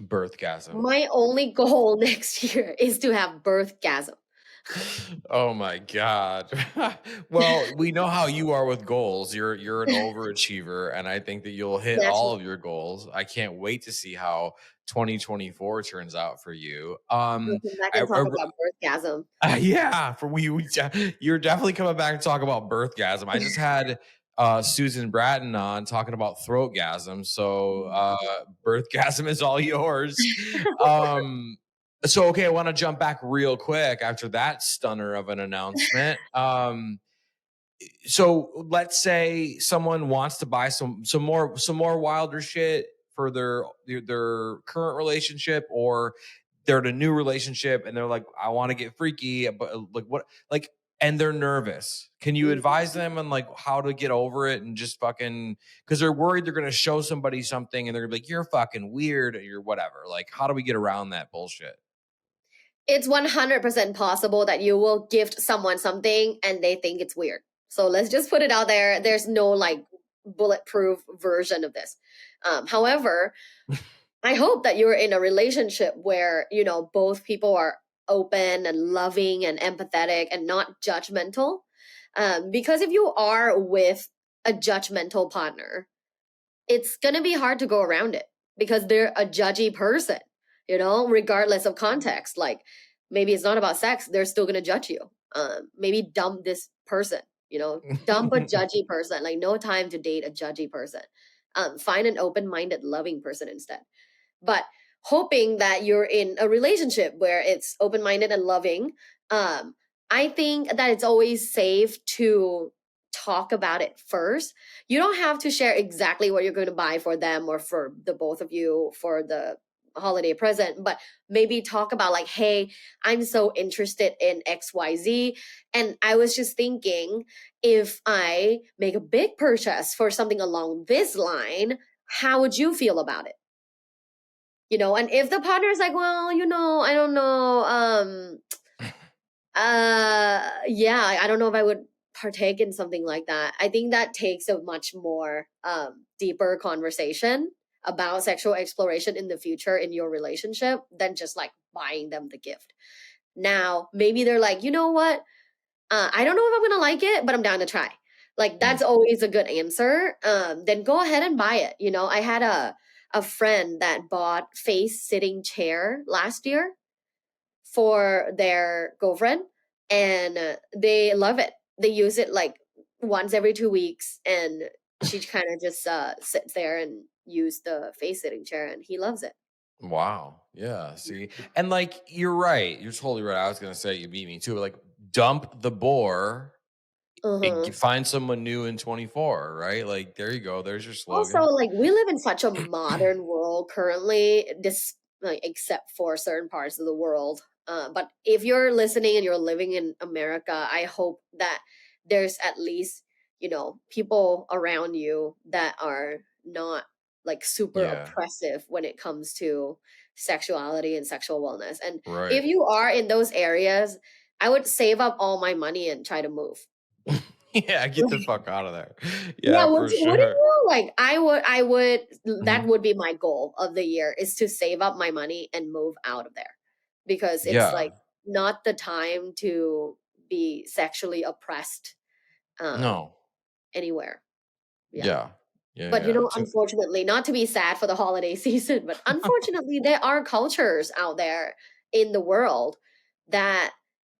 Birthgasm. My only goal next year is to have birthgasm. Oh my God. Well, we know how you are with goals. You're an overachiever, and I think that you'll hit all Naturally. of your goals. I can't wait to see how 2024 turns out for you. We'll come back and talk about birthgasm. Yeah, you're definitely coming back to talk about birthgasm. I just had Susan Bratton on talking about throatgasm, so birthgasm is all yours. So okay, I want to jump back real quick after that stunner of an announcement. So let's say someone wants to buy some more wilder shit for their current relationship, or they're in a new relationship and they're like, I want to get freaky, but and they're nervous. Can you advise them on like how to get over it and just fucking, because they're worried they're gonna show somebody something and they're gonna be like, you're fucking weird or you're whatever. Like, how do we get around that bullshit? It's 100% possible that you will gift someone something and they think it's weird. So let's just put it out there. There's no like bulletproof version of this. However, I hope that you're in a relationship where, you know, both people are open and loving and empathetic and not judgmental. Because if you are with a judgmental partner, it's going to be hard to go around it because they're a judgy person, you know, regardless of context. Like maybe it's not about sex. They're still going to judge you. Maybe dump this person, you know, dump a judgy person, like no time to date a judgy person. Find an open-minded, loving person instead. But hoping that you're in a relationship where it's open-minded and loving, I think that it's always safe to talk about it first. You don't have to share exactly what you're going to buy for them or for the both of you for the holiday present, but maybe talk about like, hey, I'm so interested in XYZ. And I was just thinking, if I make a big purchase for something along this line, how would you feel about it? You know, and if the partner is like, well, you know, I don't know, yeah, I don't know if I would partake in something like that. I think that takes a much more deeper conversation about sexual exploration in the future in your relationship than just like buying them the gift. Now, maybe they're like, you know what? I don't know if I'm gonna like it, but I'm down to try. Like that's always a good answer. Then go ahead and buy it. You know, I had a friend that bought face sitting chair last year for their girlfriend, and they love it. They use it like once every 2 weeks, and she kind of just sits there and use the face sitting chair, and he loves it. Wow. Yeah. See, and like you're right. You're totally right. I was gonna say you beat me too. Like dump the bore. Find someone new in 24, right? Like there you go. There's your slogan. Also, like we live in such a modern world currently, this like except for certain parts of the world. But if you're listening and you're living in America, I hope that there's at least, you know, people around you that are not like super oppressive when it comes to sexuality and sexual wellness. And if you are in those areas, I would save up all my money and try to move. Yeah, get the fuck out of there. Yeah, for sure. Wouldn't you? Like I would that would be my goal of the year, is to save up my money and move out of there. Because it's like not the time to be sexually oppressed anywhere. Yeah. But you know, unfortunately, not to be sad for the holiday season, but unfortunately there are cultures out there in the world that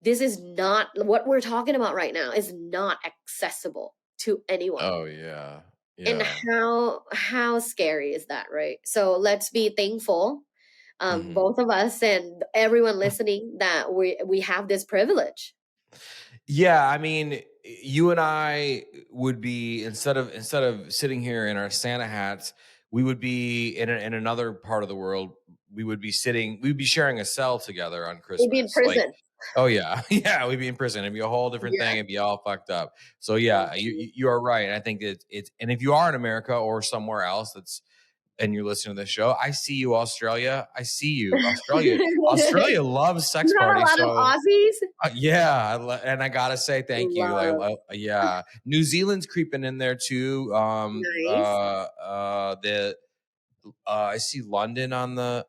this is not what we're talking about right now, is not accessible to anyone. Oh yeah. And how scary is that, right? So let's be thankful, both of us and everyone listening, that we have this privilege. Yeah, I mean, you and I would be instead of sitting here in our Santa hats, we would be in another part of the world. We'd be sharing a cell together on Christmas. We'd be in prison. Oh yeah, yeah, we'd be in prison. It'd be a whole different thing. It'd be all fucked up. So yeah, you are right. I think it's and if you are in America or somewhere else and you're listening to this show, I see you, Australia. I see you, Australia. Australia loves sex parties. A lot of Aussies. Yeah, and I gotta say thank you. Yeah, New Zealand's creeping in there too. Nice. I see London on the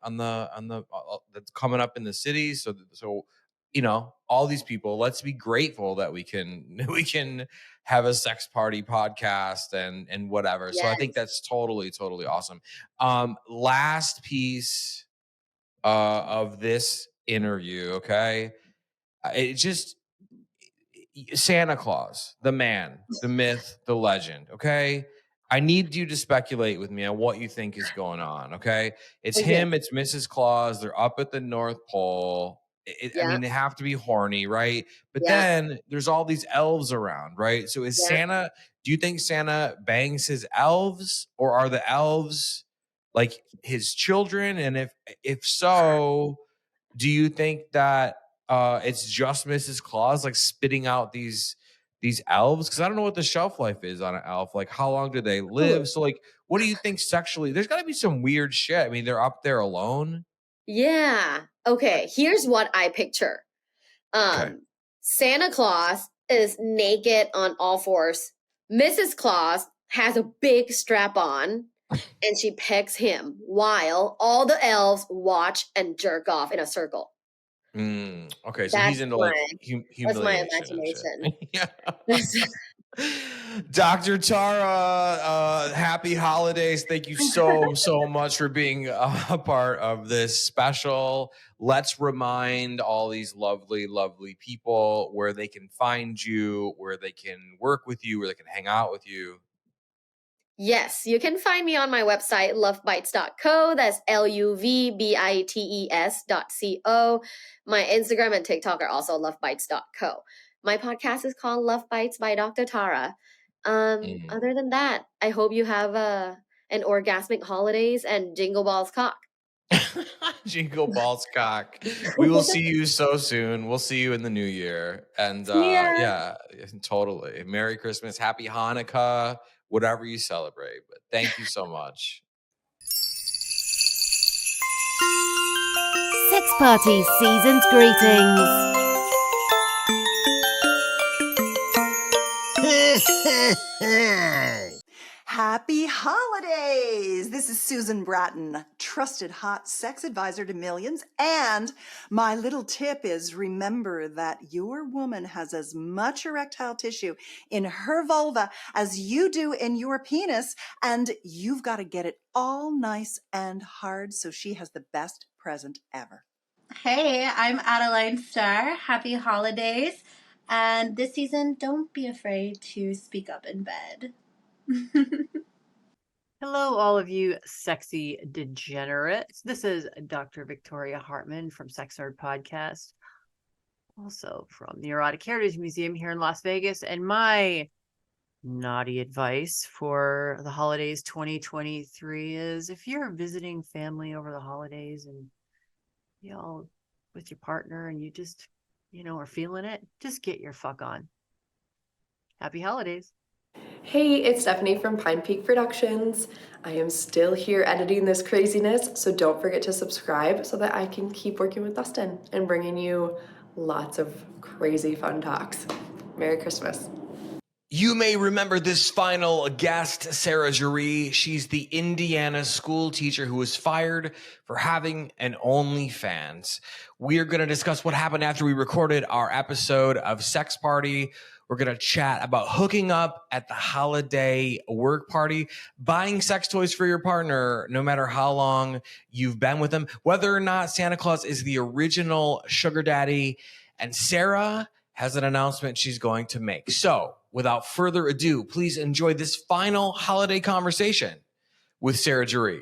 that's coming up in the city. So all these people. Let's be grateful that we can have a sex party podcast and whatever. Yes. So I think that's totally awesome. Last piece of this interview. Okay, it just Santa Claus, the man, the myth, the legend. Okay. I need you to speculate with me on what you think is going on. Okay. It's him, it's Mrs. Claus. They're up at the North Pole. I mean, they have to be horny, right? But then there's all these elves around, right? So is Santa, do you think Santa bangs his elves, or are the elves like his children? And if so, do you think that it's just Mrs. Claus like spitting out these elves? Because I don't know what the shelf life is on an elf. Like, how long do they live? So like, what do you think sexually? There's got to be some weird shit. I mean, they're up there alone. Yeah. Okay. Here's what I picture. Santa Claus is naked on all fours. Mrs. Claus has a big strap on and she pecks him while all the elves watch and jerk off in a circle. Okay, so he's into like humiliation. That's my imagination. Yeah. Dr. Tara, happy holidays. Thank you so much for being a part of this special. Let's remind all these lovely people where they can find you, where they can work with you, where they can hang out with you. Yes, you can find me on my website, luvbites.co. That's LUVBITES.co. My Instagram and TikTok are also lovebites.co. My podcast is called Love Bites by Dr. Tara. Other than that, I hope you have an orgasmic holidays and Jingle Balls cock. Jingle Balls cock. We will see you so soon. We'll see you in the new year. And yeah, totally. Merry Christmas. Happy Hanukkah. Whatever you celebrate. But thank you so much. Sex Party Season's greetings. Happy holidays! This is Susan Bratton, trusted hot sex advisor to millions. And my little tip is remember that your woman has as much erectile tissue in her vulva as you do in your penis. And you've got to get it all nice and hard so she has the best present ever. Hey, I'm Adeline Starr. Happy holidays. And this season, don't be afraid to speak up in bed. Hello, all of you sexy degenerates. This is Dr. Victoria Hartman from Sex Art Podcast, also from the Erotic Heritage Museum here in Las Vegas. And my naughty advice for the holidays 2023 is if you're visiting family over the holidays and y'all with your partner and you just, are feeling it, just get your fuck on. Happy holidays. Hey, it's Stephanie from Pine Peak Productions. I am still here editing this craziness, so don't forget to subscribe so that I can keep working with Dustin and bringing you lots of crazy fun talks. Merry Christmas. You may remember this final guest, Sarah Juree. She's the Indiana school teacher who was fired for having an OnlyFans. We are going to discuss what happened after we recorded our episode of Sex Party. We're going to chat about hooking up at the holiday work party, buying sex toys for your partner, no matter how long you've been with them, whether or not Santa Claus is the original sugar daddy. And Sarah has an announcement she's going to make. So without further ado, please enjoy this final holiday conversation with Sarah Juree.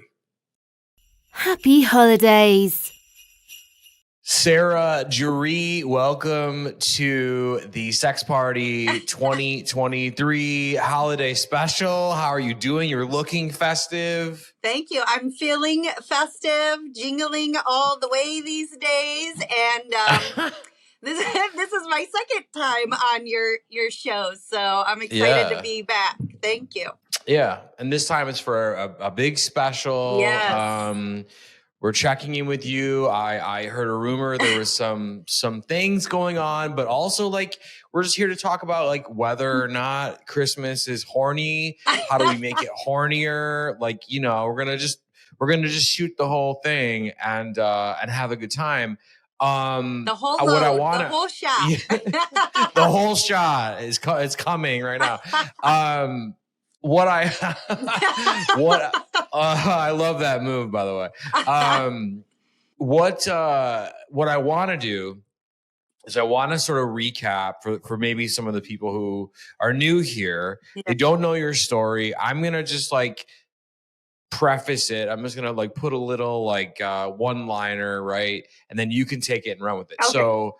Happy holidays. Sarah Juree, welcome to the Sex Party 2023 holiday special. How are you doing? You're looking festive. Thank you. I'm feeling festive, jingling all the way these days. And this is my second time on your show. So I'm excited to be back. Thank you. Yeah. And this time it's for a big special. Yes. We're checking in with you. I heard a rumor there was some things going on, but also like we're just here to talk about like whether or not Christmas is horny. How do we make it hornier? Like, we're We're going to just shoot the whole thing and have a good time. The whole What I load, want the whole shot. the whole shot is it's coming right now. What I love that move, by the way. What I want to do is I want to sort of recap for maybe some of the people who are new here. Yeah. They don't know your story. I'm gonna just like preface it. I'm just gonna like put a little like one-liner, right? And then you can take it and run with it. Okay. So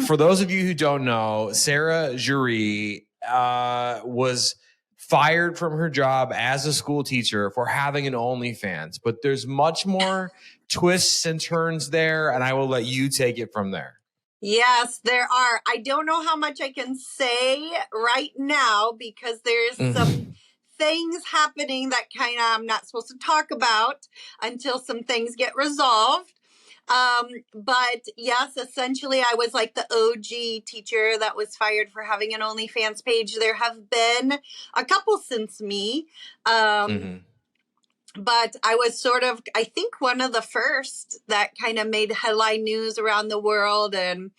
for those of you who don't know, Sarah Juree was fired from her job as a school teacher for having an OnlyFans. But there's much more twists and turns there, and I will let you take it from there. Yes, there are. I don't know how much I can say right now because there's some things happening that kind of I'm not supposed to talk about until some things get resolved. But yes, essentially I was like the OG teacher that was fired for having an OnlyFans page. There have been a couple since me. But I was sort of, I think, one of the first that kind of made headline news around the world. And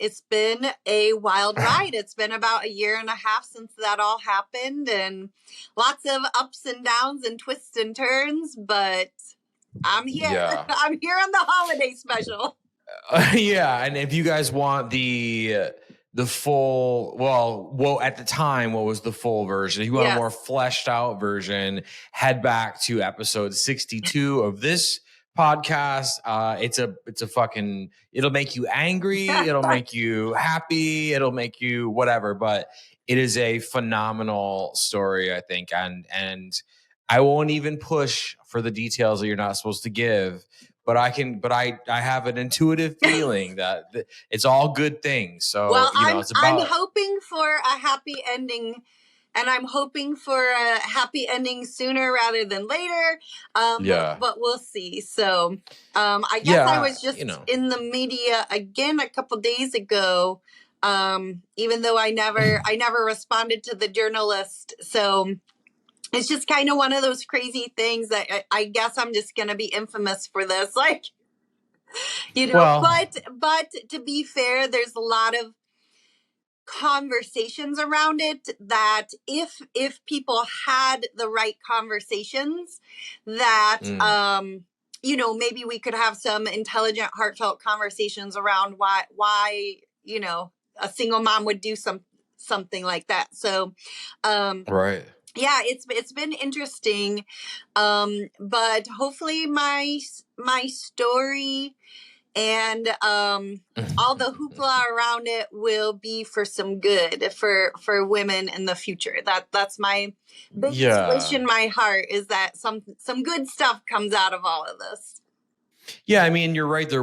it's been a wild ride. It's been about a year and a half since that all happened, and lots of ups and downs and twists and turns. But I'm here. Yeah. I'm here on the holiday special. Yeah. And if you guys want the full, well, at the time, what was the full version? If you want a more fleshed out version, head back to episode 62 of this podcast. It's a fucking, it'll make you angry. It'll make you happy. It'll make you whatever, but it is a phenomenal story, I think. And I won't even push for the details that you're not supposed to give. But I have an intuitive feeling that it's all good things. So, I'm hoping for a happy ending, and I'm hoping for a happy ending sooner rather than later. But we'll see. So, I guess I was just in the media again a couple days ago, even though I never responded to the journalist. So, it's just kind of one of those crazy things that I guess I'm just going to be infamous for this. Like, but to be fair, there's a lot of conversations around it that if people had the right conversations that, maybe we could have some intelligent, heartfelt conversations around why, a single mom would do something like that. So, right. Yeah, it's been interesting, but hopefully my story and all the hoopla around it will be for some good for women in the future. That's my biggest wish in my heart, is that some good stuff comes out of all of this. Yeah, I mean, you're right. There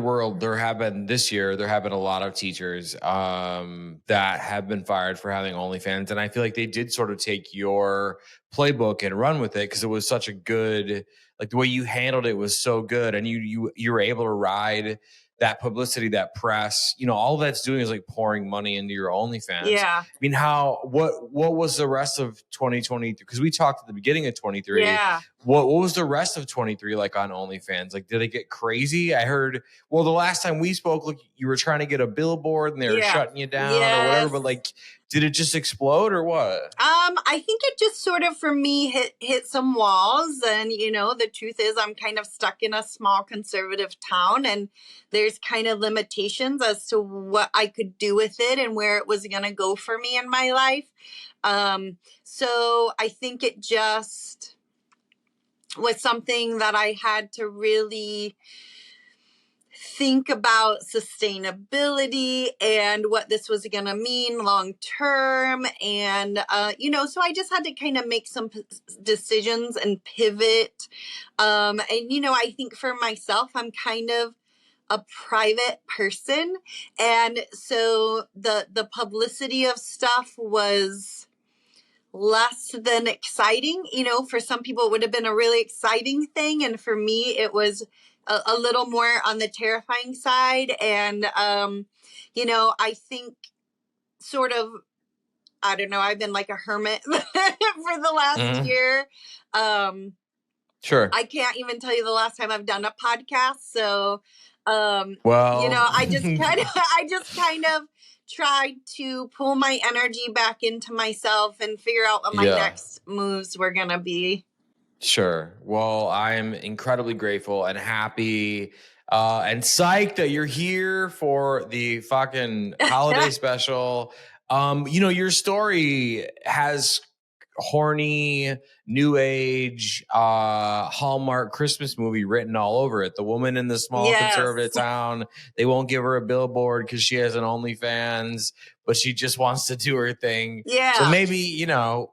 have been a lot of teachers that have been fired for having OnlyFans. And I feel like they did sort of take your playbook and run with it because it was such a good, like the way you handled it was so good. And you were able to ride that publicity, that press, all that's doing is like pouring money into your OnlyFans. Yeah. I mean, what was the rest of 2023? Because we talked at the beginning of 23. Yeah. What was the rest of 23 like on OnlyFans? Like, did it get crazy? I heard, the last time we spoke, look, you were trying to get a billboard and they were shutting you down or whatever, but like, did it just explode or what? I think it just sort of, for me, hit some walls. And, the truth is I'm kind of stuck in a small conservative town, and there's kind of limitations as to what I could do with it and where it was going to go for me in my life. So I think it just was something that I had to really think about sustainability and what this was going to mean long term. And, so I just had to kind of make some decisions and pivot. And, I think for myself, I'm kind of a private person. And so the publicity of stuff was less than exciting. For some people it would have been a really exciting thing. And for me, it was a little more on the terrifying side. And, I think sort of, I don't know, I've been like a hermit for the last year. Sure. I can't even tell you the last time I've done a podcast. So, Well, you know, I just kind of tried to pull my energy back into myself and figure out what my next moves were going to be. Sure. Well, I'm incredibly grateful and happy and psyched that you're here for the fucking holiday special. You know, your story has horny, new age, Hallmark Christmas movie written all over it. The woman in the small conservative town, they won't give her a billboard because she has an OnlyFans, but she just wants to do her thing. Yeah. So maybe, you know,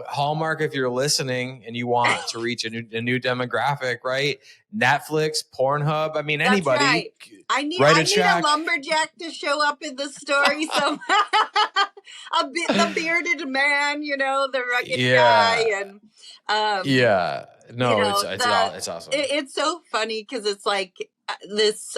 Hallmark, if you're listening and you want to reach a new demographic, right? Netflix, Pornhub. I mean, anybody. Right. I need a lumberjack to show up in the story. So the bearded man, you know, the rugged guy, and it's awesome. It's so funny because it's like this.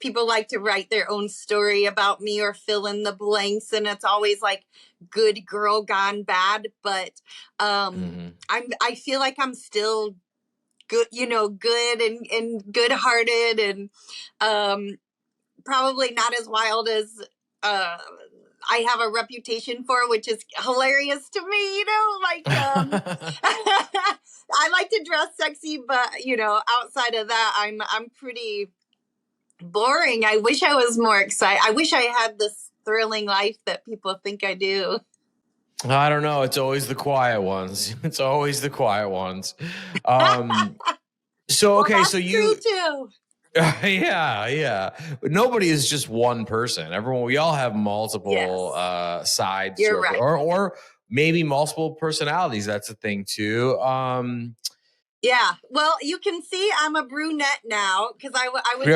People like to write their own story about me or fill in the blanks, and it's always like good girl gone bad. But I feel like I'm still good, you know, good and good hearted, and probably not as wild as I have a reputation for, which is hilarious to me, you know, like I like to dress sexy, but you know, outside of that, I'm pretty boring. I wish I was more excited. I wish I had this thrilling life that people think I do. I don't know. It's always the quiet ones. So okay, so you true too. Yeah. But nobody is just one person. We all have multiple sides. You're right. Or maybe multiple personalities. That's a thing too. Yeah. Well, you can see I'm a brunette now because I was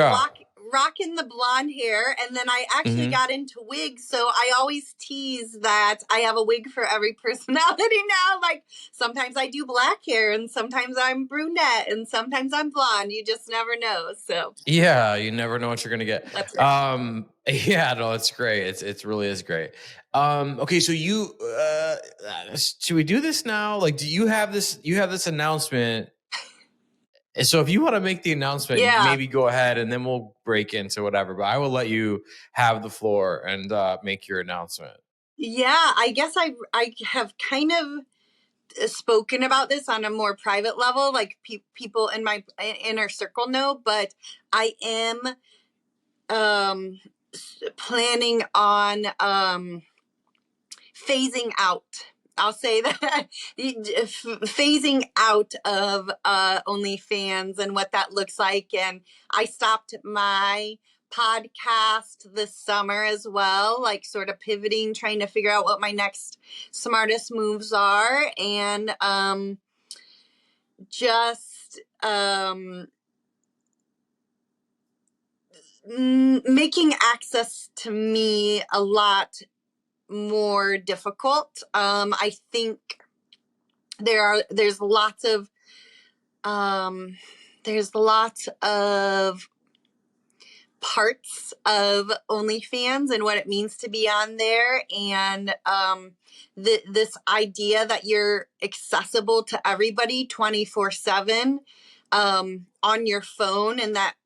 rocking the blonde hair, and then I actually got into wigs. So I always tease that I have a wig for every personality now. Like sometimes I do black hair, and sometimes I'm brunette, and sometimes I'm blonde. You just never know. So yeah, you never know what you're gonna get. That's right. It's great. It really is great. Okay, so you should we do this now? Like, do you have this? You have this announcement. So if you want to make the announcement, maybe go ahead, and then we'll break into whatever. But I will let you have the floor and make your announcement. Yeah, I guess I have kind of spoken about this on a more private level, like people in my inner circle know, but I am planning on phasing out. I'll say that phasing out of OnlyFans and what that looks like. And I stopped my podcast this summer as well, like sort of pivoting, trying to figure out what my next smartest moves are. And making access to me a lot more difficult. I think there's lots of parts of OnlyFans and what it means to be on there, and this idea that you're accessible to everybody 24/7 on your phone, and that,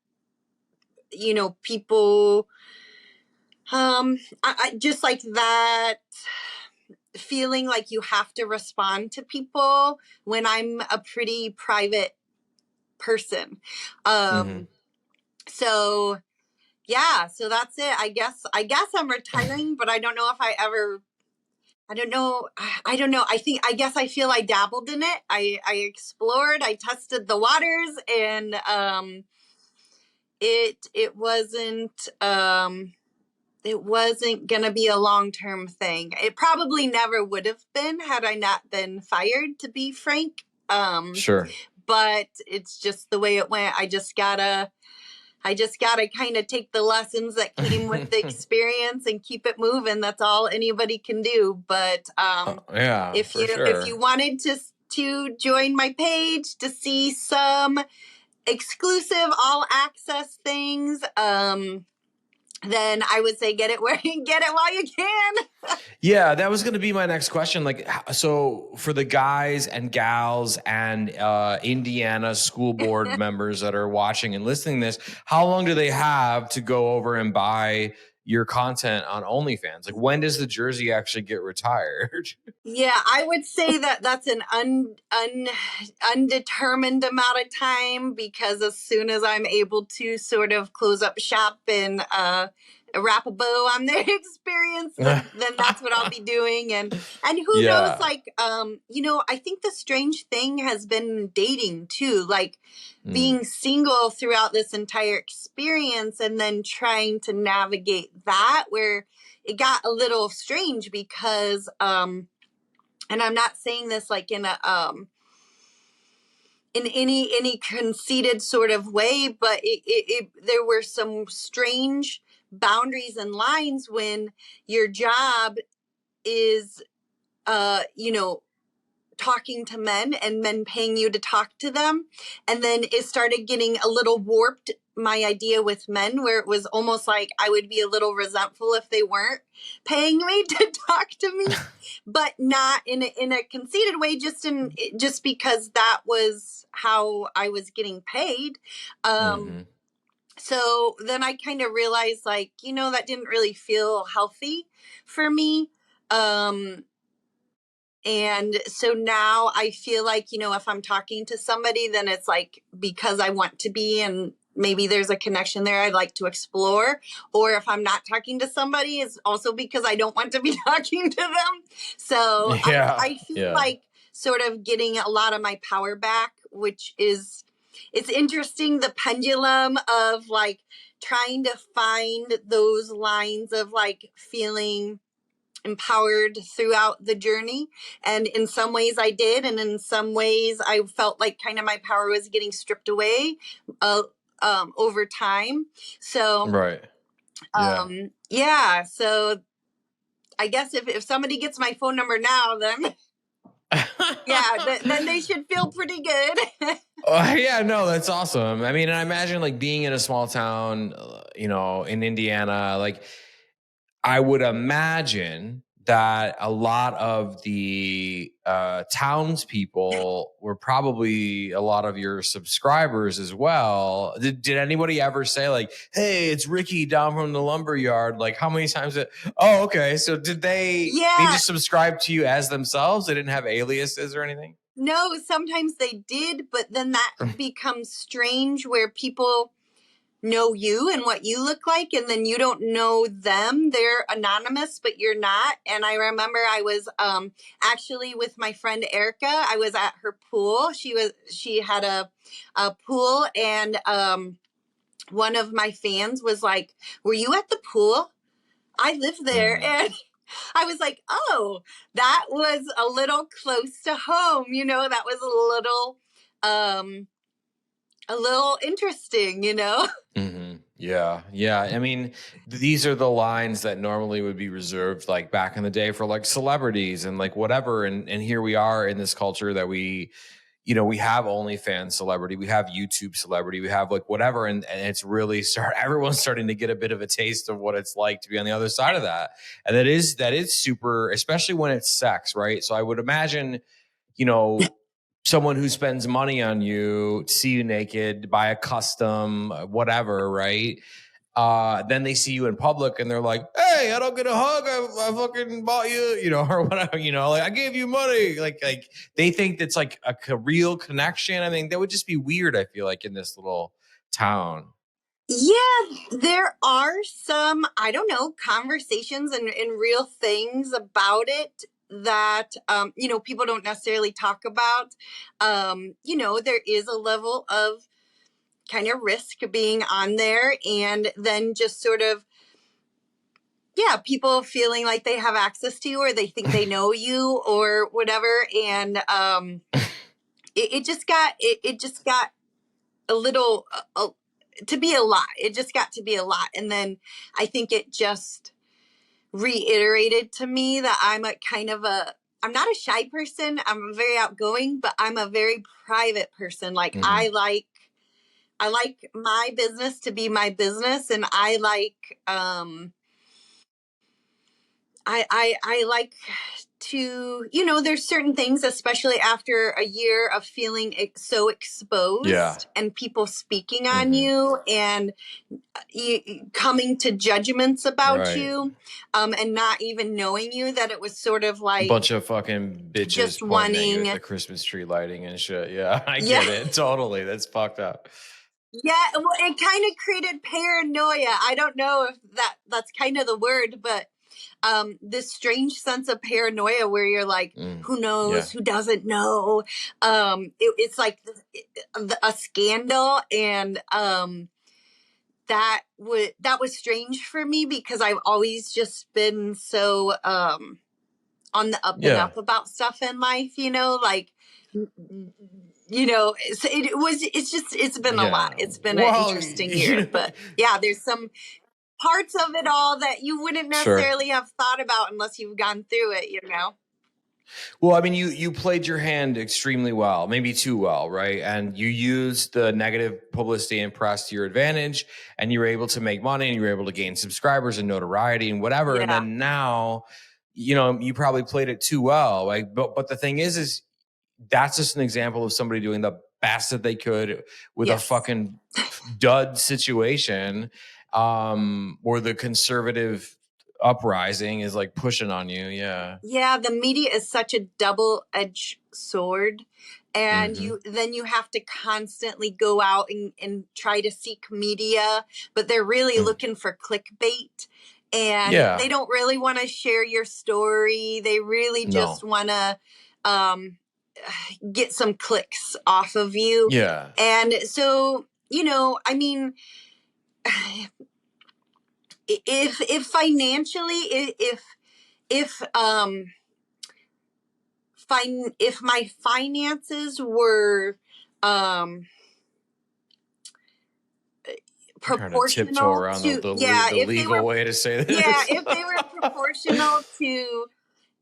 you know, people I just like that feeling like you have to respond to people when I'm a pretty private person. So yeah, so that's it. I guess I'm retiring, but I don't know if I don't know. I guess I feel I dabbled in it. I explored, I tested the waters, and it wasn't going to be a long-term thing. It probably never would have been had I not been fired, to be frank. Sure. But it's just the way it went. I just gotta kind of take the lessons that came with the experience and keep it moving. That's all anybody can do. But if you wanted to join my page to see some exclusive all access things, then I would say get it while you can. Yeah, that was going to be my next question. Like, so for the guys and gals and Indiana school board members that are watching and listening to this, how long do they have to go over and buy your content on OnlyFans? Like, when does the jersey actually get retired? Yeah, I would say that that's an undetermined amount of time, because as soon as I'm able to sort of close up shop and wrap a bow on their experience, then that's what I'll be doing. And who knows, like, I think the strange thing has been dating too, like being single throughout this entire experience and then trying to navigate that, where it got a little strange because, and I'm not saying this like in a, in any conceited sort of way, but there were some strange boundaries and lines when your job is, talking to men and men paying you to talk to them. And then it started getting a little warped, my idea with men, where it was almost like I would be a little resentful if they weren't paying me to talk to me, but not in a conceited way, just because that was how I was getting paid. So then I kind of realized, like, that didn't really feel healthy for me. And so now I feel like, if I'm talking to somebody, then it's like because I want to be, and maybe there's a connection there I'd like to explore. Or if I'm not talking to somebody, it's also because I don't want to be talking to them. So I feel like sort of getting a lot of my power back, which is, it's interesting, the pendulum of like trying to find those lines of like feeling empowered throughout the journey. And in some ways I did, and in some ways I felt like kind of my power was getting stripped away over time. So so I guess if somebody gets my phone number now, then then they should feel pretty good. That's awesome. I mean, I imagine like being in a small town, in Indiana, like I would imagine that a lot of the townspeople were probably a lot of your subscribers as well. Did anybody ever say like, "Hey, it's Ricky down from the lumber yard"? Like, how many times? Oh, okay. So did they? They just subscribe to you as themselves? They didn't have aliases or anything? No, sometimes they did, but then that becomes strange where people know you and what you look like, and then you don't know them. They're anonymous, but you're not. And I remember I was actually with my friend Erica. I was at her pool. She had a pool, and one of my fans was like, "Were you at the pool? I live there." And I was like, "Oh, that was a little close to home, that was a little interesting, Yeah. I mean, these are the lines that normally would be reserved like back in the day for like celebrities and like whatever. And here we are in this culture that we have OnlyFans celebrity, we have YouTube celebrity, we have like whatever. And it's really everyone's starting to get a bit of a taste of what it's like to be on the other side of that. And that is super, especially when it's sex, right? So I would imagine, someone who spends money on you to see you naked, buy a custom, whatever, right? Then they see you in public and they're like, "Hey, I don't get a hug. I fucking bought you, or whatever, like I gave you money." Like they think that's like a real connection. I mean, that would just be weird, I feel like, in this little town. Yeah, there are some, I don't know, conversations and real things about it that, people don't necessarily talk about. There is a level of kind of risk being on there, and then just sort of, people feeling like they have access to you, or they think they know you or whatever. And it just got a little, to be a lot. It just got to be a lot. And then I think it just reiterated to me that I'm I'm not a shy person. I'm very outgoing, but I'm a very private person. Like I like I like my business to be my business, and I like I like to, there's certain things, especially after a year of feeling so exposed and people speaking on you and coming to judgments about you, and not even knowing you, that it was sort of like a bunch of fucking bitches just pointing at you wanting at the Christmas tree lighting and shit. Yeah, I get it. Totally. That's fucked up. Yeah, well, it kind of created paranoia. I don't know if that's kind of the word, but this strange sense of paranoia where you're like, who knows, who doesn't know? It's like a scandal, and that was strange for me because I've always just been so on the up and up about stuff in life, like. It's been a lot. It's been an interesting year, but there's some parts of it all that you wouldn't necessarily have thought about unless you've gone through it, Well, I mean, you played your hand extremely well, maybe too well, right? And you used the negative publicity and press to your advantage, and you were able to make money, and you were able to gain subscribers and notoriety and whatever. And then now, you probably played it too well. Like, but the thing is that's just an example of somebody doing the best that they could with a fucking dud situation, or the conservative uprising is like pushing on you. Yeah, the media is such a double-edged sword, and you have to constantly go out and try to seek media, but they're really looking for clickbait, and they don't really want to share your story. They really just want to get some clicks off of you. And so, I mean, if financially, if my finances were proportional around to the legal way to say this. If they were proportional to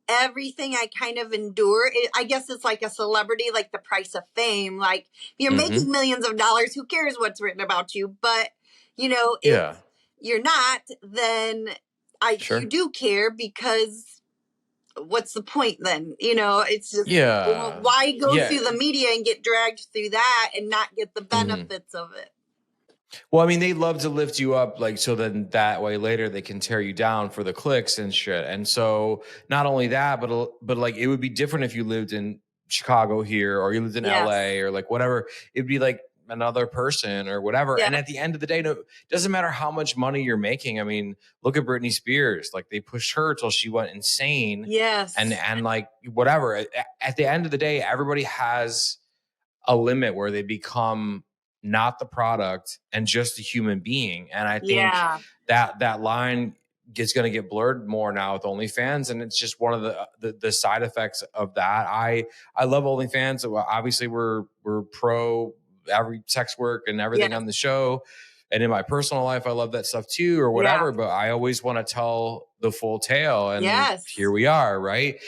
everything I kind of endure, I guess it's like a celebrity, like the price of fame. Like, if you're making millions of dollars, who cares what's written about you? But if you're not, then you do care, because what's the point then? It's just, why go through the media and get dragged through that and not get the benefits of it? Well, I mean, they love to lift you up, like, so then that way later they can tear you down for the clicks and shit. And so not only that, but like, it would be different if you lived in Chicago here, or you lived in LA, or like whatever. It'd be like another person or whatever. And at the end of the day, it doesn't matter how much money you're making. I mean, look at Britney Spears. Like, they pushed her till she went insane. And like, whatever. At the end of the day, everybody has a limit where they become not the product and just a human being. And I think that line is going to get blurred more now with OnlyFans. And it's just one of the side effects of that. I love OnlyFans. Obviously we're pro every sex work and everything on the show. And in my personal life, I love that stuff too, or whatever, but I always want to tell the full tale. And here we are. Right.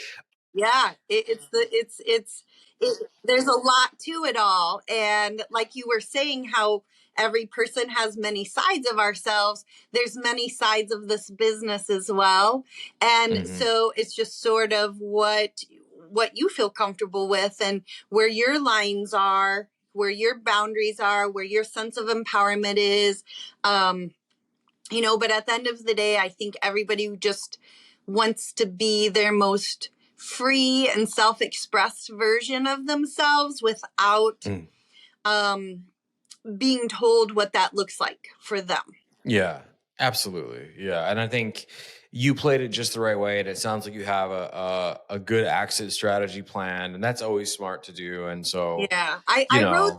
Yeah. There's a lot to it all. And like you were saying, how every person has many sides of ourselves, there's many sides of this business as well. And so it's just sort of what you feel comfortable with, and where your lines are, where your boundaries are, where your sense of empowerment is. But at the end of the day, I think everybody just wants to be their most free and self-expressed version of themselves without being told what that looks like for them. Yeah, absolutely. Yeah. And I think you played it just the right way. And it sounds like you have a good exit strategy plan, and that's always smart to do. And so, I rode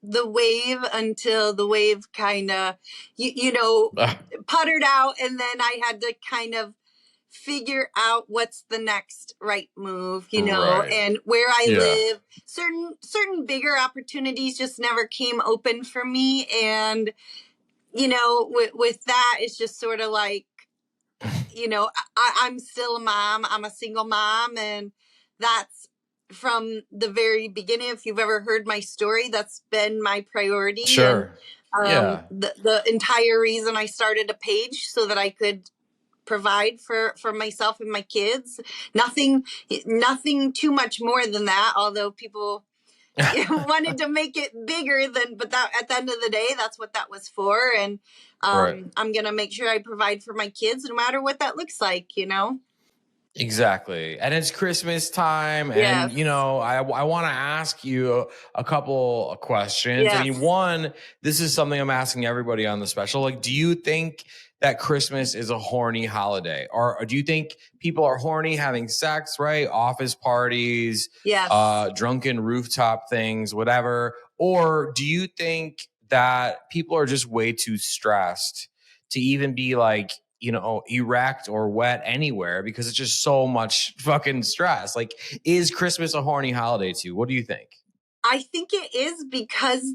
the wave until the wave kind of, puttered out. And then I had to kind of figure out what's the next right move, and where I live. Certain bigger opportunities just never came open for me. And, with that, it's just sort of like, I'm still a mom. I'm a single mom, and that's from the very beginning. If you've ever heard my story, that's been my priority. Sure. And Yeah. the entire reason I started a page so that I could provide for myself and my kids. Nothing too much more than that, although people wanted to make it bigger than, but that at the end of the day, that's what that was for. And Right. I'm going to make sure I provide for my kids no matter what that looks like, you know? Exactly. And it's Christmas time. Yes. And, you know, I want to ask you a couple of questions. Yes. I mean, one, this is something I'm asking everybody on the special. Like, do you think that Christmas is a horny holiday? Or do you think people are horny having sex, right? Office parties, Yes. drunken rooftop things, whatever. Or do you think that people are just way too stressed to even be like, you know, erect or wet anywhere because it's just so much fucking stress? Like, is Christmas a horny holiday to you? What do you think? I think it is because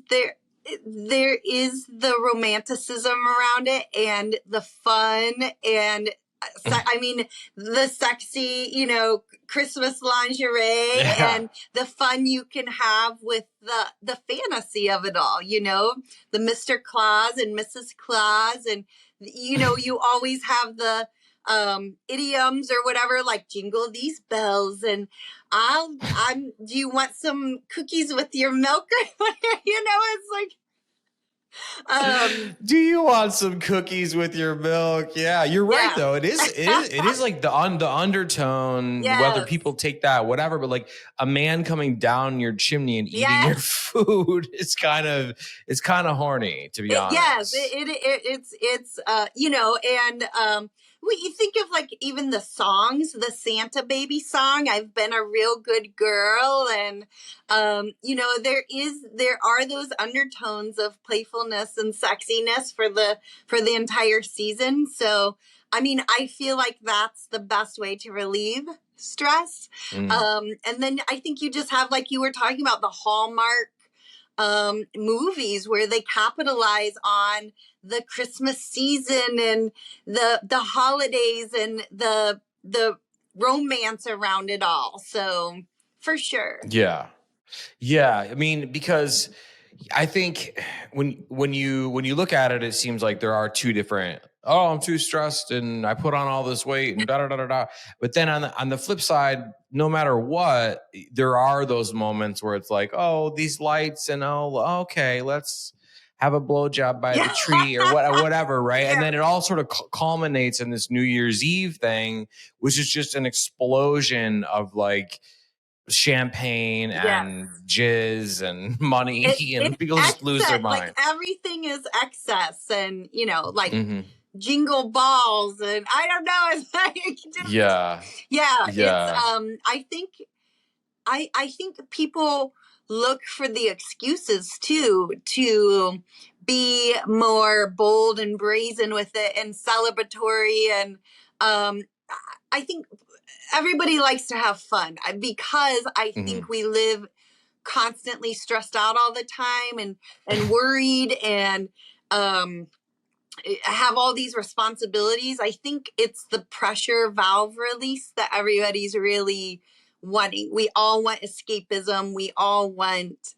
there is the romanticism around it and the fun and I mean the sexy, you know, Christmas lingerie and the fun you can have with the fantasy of it all, you know, the Mr. Claus and Mrs. Claus, and you know, you always have the idioms or whatever, like jingle these bells and do you want some cookies with your milk? You know, it's like do you want some cookies with your milk? Yeah, you're right though. It is like the undertone, whether people take that, whatever, but like a man coming down your chimney and eating your food is kind of horny, to be honest. Yes, it's you know, and you think of like even the songs, the Santa baby song, I've been a real good girl. And, you know, there are those undertones of playfulness and sexiness for the entire season. So, I mean, I feel like that's the best way to relieve stress. And then I think you just have, like you were talking about, the Hallmark movies where they capitalize on the Christmas season and the holidays and the romance around it all. So for sure. Yeah. I mean, because I think when you look at it, it seems like there are two different. Oh, I'm too stressed and I put on all this weight and da da da da da. But then on the flip side, no matter what, there are those moments where it's like, oh, these lights and okay, let's have a blowjob by the tree or whatever, right? And then it all sort of culminates in this New Year's Eve thing, which is just an explosion of like champagne and jizz and money, and people just lose their mind. Like everything is excess, and you know, like jingle balls, and I don't know. It's like It's, I think people look for the excuses too to be more bold and brazen with it and celebratory, and I think everybody likes to have fun because I think we live constantly stressed out all the time and worried and have all these responsibilities. I think it's the pressure valve release that everybody's really wanting. We all want escapism. We all want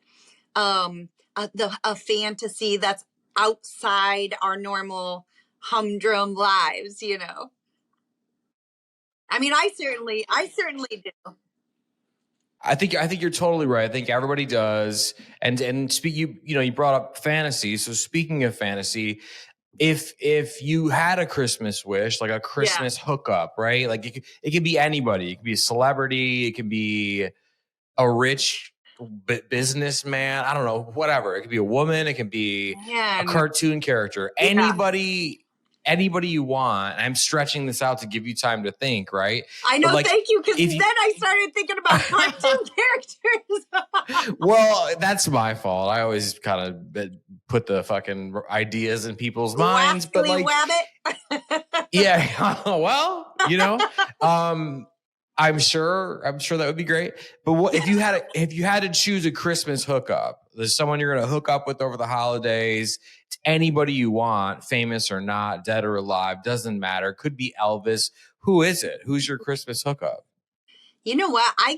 a fantasy that's outside our normal humdrum lives, you know. I mean, I certainly do. I think you're totally right. I think everybody does. And you brought up fantasy. So speaking of fantasy, if you had a Christmas wish, like a Christmas hookup, right? Like it could be anybody. It could be a celebrity. It could be a rich businessman. I don't know, whatever. It could be a woman. It could be a cartoon character. Anybody you want. I'm stretching this out to give you time to think, right? I know, thank you, because then I started thinking about cartoon characters. Well, that's my fault. I always kind of put the fucking ideas in people's minds. But like, well, you know, I'm sure that would be great. But what if you had to choose a Christmas hookup? There's someone you're going to hook up with over the holidays. It's anybody you want, famous or not, dead or alive, doesn't matter. Could be Elvis. Who is it? Who's your Christmas hookup? You know what? I'm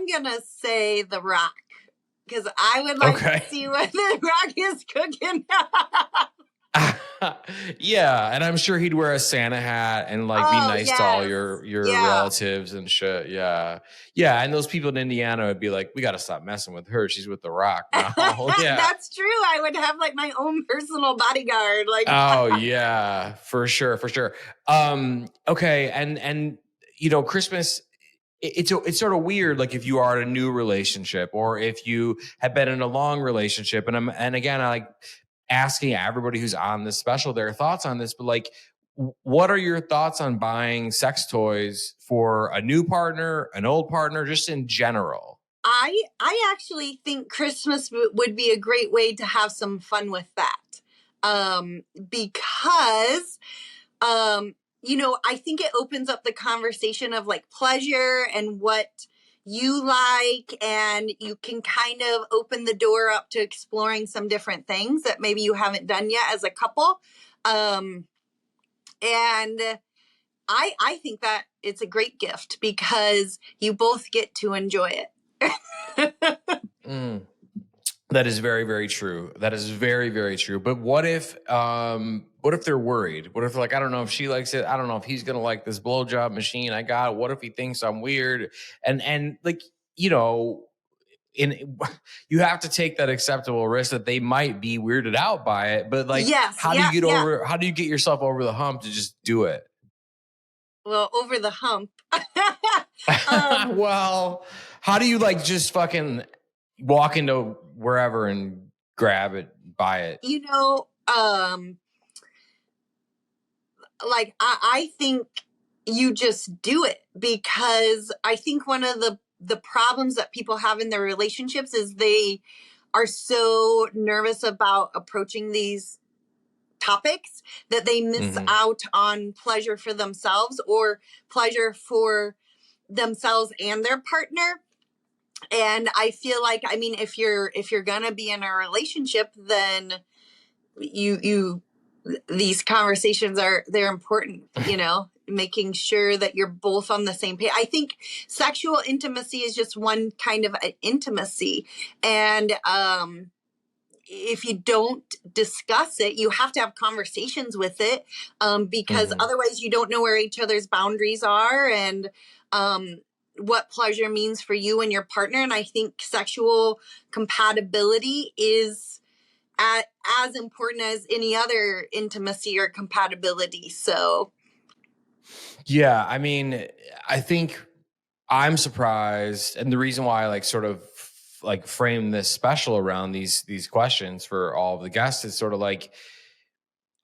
going to say The Rock. Because I would like to see what The Rock is cooking. Yeah, and I'm sure he'd wear a Santa hat and like be nice to all your relatives and shit. Yeah, and those people in Indiana would be like, "We got to stop messing with her. She's with The Rock now." Yeah, that's true. I would have like my own personal bodyguard. Like, oh yeah, for sure. Okay, and Christmas. It's sort of weird, like if you are in a new relationship or if you have been in a long relationship, and again, I like asking everybody who's on this special their thoughts on this, but like, what are your thoughts on buying sex toys for a new partner, an old partner, just in general? I actually think Christmas would be a great way to have some fun with that, because I think it opens up the conversation of like pleasure and what you like, and you can kind of open the door up to exploring some different things that maybe you haven't done yet as a couple. And I think that it's a great gift because you both get to enjoy it. That is very, very true. That is very, very true. But what if they're worried? What if, like, I don't know if she likes it. I don't know if he's gonna like this blowjob machine I got. What if he thinks I'm weird? And like, you have to take that acceptable risk that they might be weirded out by it. But like, how do you get yourself over the hump to just do it? Well, over the hump. Well, how do you like just fucking walk into wherever and grab it, buy it? Like I think you just do it, because I think one of the problems that people have in their relationships is they are so nervous about approaching these topics that they miss out on pleasure for themselves or pleasure for themselves and their partner. And I feel like, I mean, if you're gonna be in a relationship, then these conversations they're important, making sure that you're both on the same page. I think sexual intimacy is just one kind of intimacy. And if you don't discuss it, you have to have conversations with it, because otherwise you don't know where each other's boundaries are and what pleasure means for you and your partner. And I think sexual compatibility is as important as any other intimacy or compatibility. So, yeah, I mean, I think I'm surprised, and the reason why I like sort of like frame this special around these questions for all of the guests is sort of like,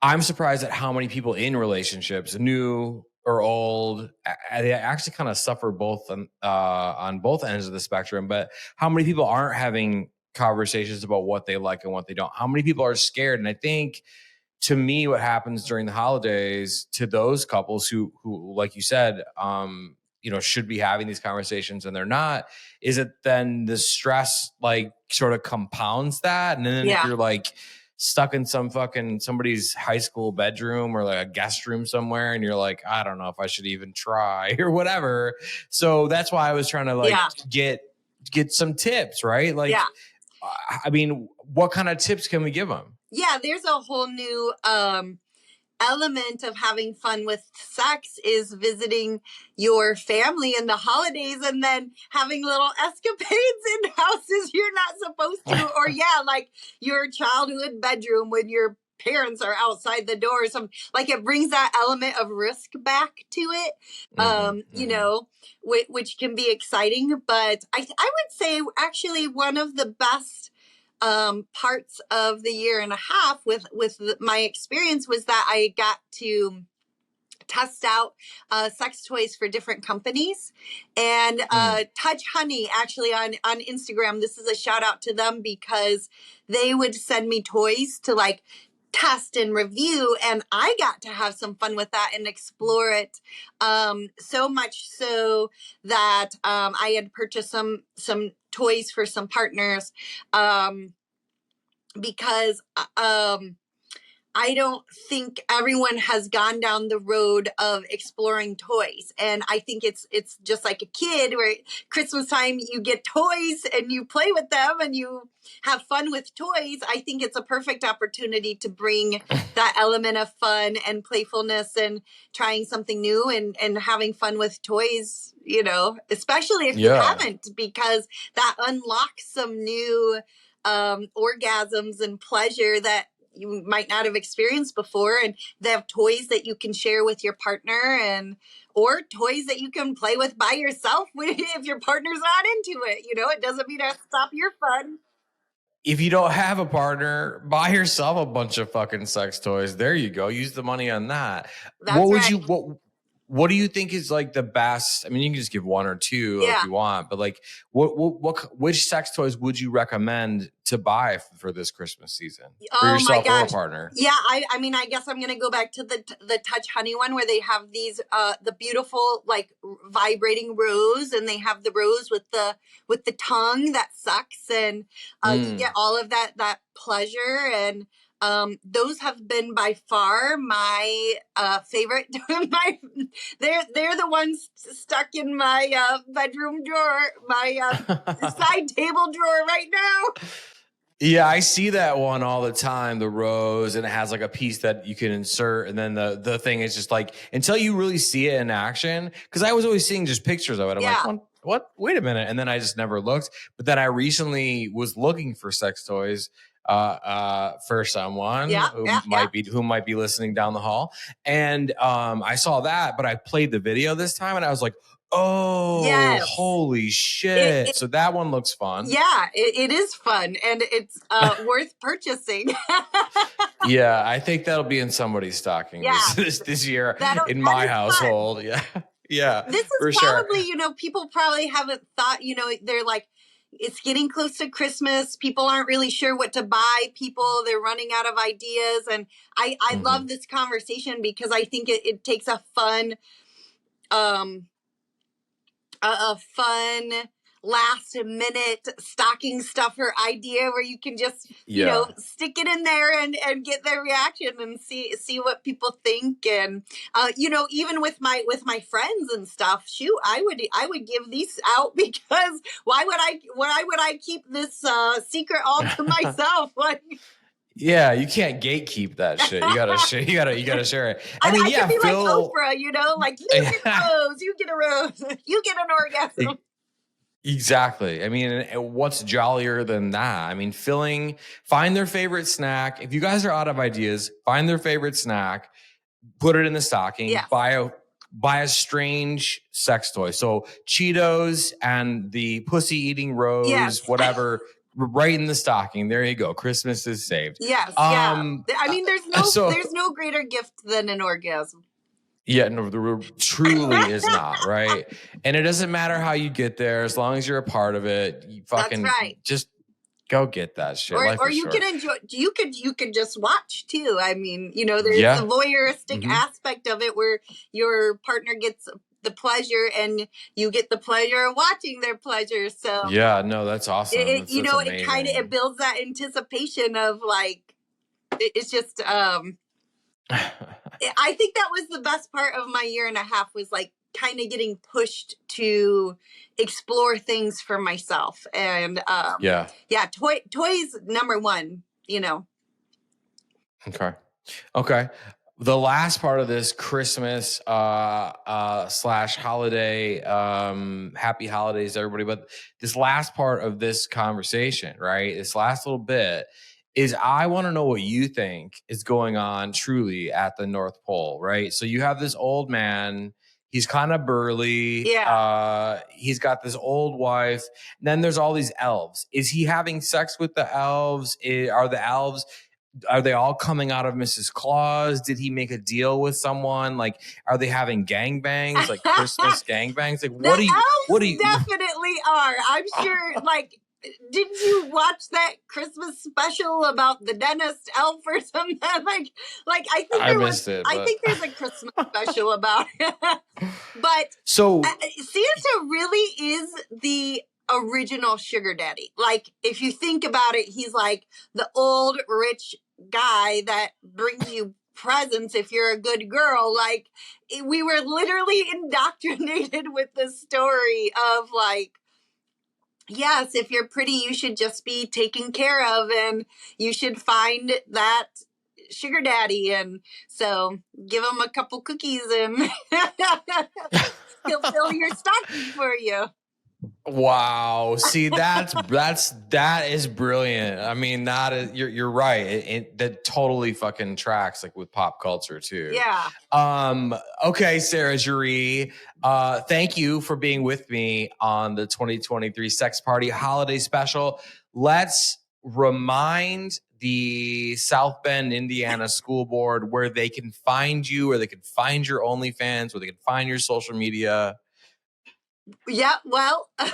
I'm surprised at how many people in relationships, new or old, they actually kind of suffer both on both ends of the spectrum. But how many people aren't having conversations about what they like and what they don't? How many people are scared? And I think, to me, what happens during the holidays to those couples who like you said, should be having these conversations and they're not, is it then the stress like sort of compounds that? And then if you're like stuck in somebody's high school bedroom or like a guest room somewhere, and you're like, I don't know if I should even try or whatever. So that's why I was trying to like get some tips, right? Like, I mean, what kind of tips can we give them? Yeah, there's a whole new element of having fun with sex is visiting your family in the holidays and then having little escapades in houses you're not supposed to, or like your childhood bedroom when your parents are outside the door or something. Like, it brings that element of risk back to it, which can be exciting. But I would say actually one of the best parts of the year and a half with my experience was that I got to test out sex toys for different companies, and Touch Honey actually on Instagram. This is a shout out to them because they would send me toys to like test and review, and I got to have some fun with that and explore it, so much so that I had purchased some toys for some partners, because I don't think everyone has gone down the road of exploring toys. And I think it's just like a kid where Christmas time you get toys and you play with them and you have fun with toys. I think it's a perfect opportunity to bring that element of fun and playfulness and trying something new and having fun with toys, you know, especially if you haven't, because that unlocks some new orgasms and pleasure that you might not have experienced before. And they have toys that you can share with your partner or toys that you can play with by yourself if your partner's not into it. You know, it doesn't mean to stop your fun. If you don't have a partner, buy yourself a bunch of fucking sex toys. There you go. Use the money on that. What do you think is like the best? I mean, you can just give one or two if you want, but like which sex toys would you recommend to buy for this Christmas season for yourself or a partner? Yeah, I mean, I guess I'm gonna go back to the Touch Honey one where they have these the beautiful like vibrating rose, and they have the rose with the tongue that sucks, and you get all of that pleasure. And those have been by far my favorite. They're the ones stuck in my bedroom drawer, my side table drawer right now. Yeah, I see that one all the time, the rose, and it has like a piece that you can insert, and then the thing is just like, until you really see it in action, because I was always seeing just pictures of it. I'm like, what? Wait a minute. And then I just never looked. But then I recently was looking for sex toys for someone who might be listening down the hall. And I saw that, but I played the video this time and I was like, oh, holy shit. So that one looks fun. Yeah, it is fun, and it's worth purchasing. Yeah, I think that'll be in somebody's stocking this year in my household. Fun. Yeah. Yeah. This is probably, you know, people probably haven't thought, you know, they're like, it's getting close to Christmas. People aren't really sure what to buy. They're running out of ideas. And I love this conversation because I think it takes a fun, last minute stocking stuffer idea where you can just, you know, stick it in there and get their reaction and see what people think. And, you know, even with my friends and stuff, shoot, I would give these out because why would I keep this secret all to myself? Like, yeah, you can't gatekeep that shit. You gotta share. You gotta share it. I mean, could be like Oprah, you know, like you get a rose, you get a rose, you get an orgasm. Exactly. I mean, what's jollier than that? I mean, find their favorite snack. If you guys are out of ideas, find their favorite snack, put it in the stocking, buy a strange sex toy. So Cheetos and the pussy eating rose, whatever, right in the stocking. There you go. Christmas is saved. Yes. I mean, there's no greater gift than an orgasm. Yeah, no, there truly is not, right? And it doesn't matter how you get there, as long as you're a part of it. You fucking just go get that shit. Or you can enjoy. You could just watch too. I mean, you know, there's the voyeuristic aspect of it where your partner gets the pleasure and you get the pleasure of watching their pleasure. So yeah, no, that's awesome. You know, it kind of builds that anticipation of like it's just. I think that was the best part of my year and a half was like kind of getting pushed to explore things for myself. And toys number one, you know. Okay. The last part of this Christmas / holiday, happy holidays, everybody. But this last part of this conversation, right? This last little bit is I want to know what you think is going on truly at the North Pole, right? So you have this old man. He's kind of burly. Yeah. He's got this old wife. And then there's all these elves. Is he having sex with the elves? Are they all coming out of Mrs. Claus? Did he make a deal with someone? Like, are they having gangbangs, like Christmas gangbangs? Like, what do you definitely are. I'm sure, like, didn't you watch that Christmas special about the dentist elf or something? Like I think there's a Christmas special about it. But so Santa really is the original sugar daddy. Like if you think about it, he's like the old rich guy that brings you presents if you're a good girl. Like, we were literally indoctrinated with the story of like, yes, if you're pretty, you should just be taken care of, and you should find that sugar daddy. And so give him a couple cookies and he'll fill your stocking for you. Wow. See, that is brilliant. I mean, you're right. That totally fucking tracks like with pop culture too. Yeah. Okay, Sarah Juree, thank you for being with me on the 2023 Sex Party Holiday Special. Let's remind the South Bend, Indiana School Board where they can find you, where they can find your OnlyFans, where they can find your social media. Yeah, well, I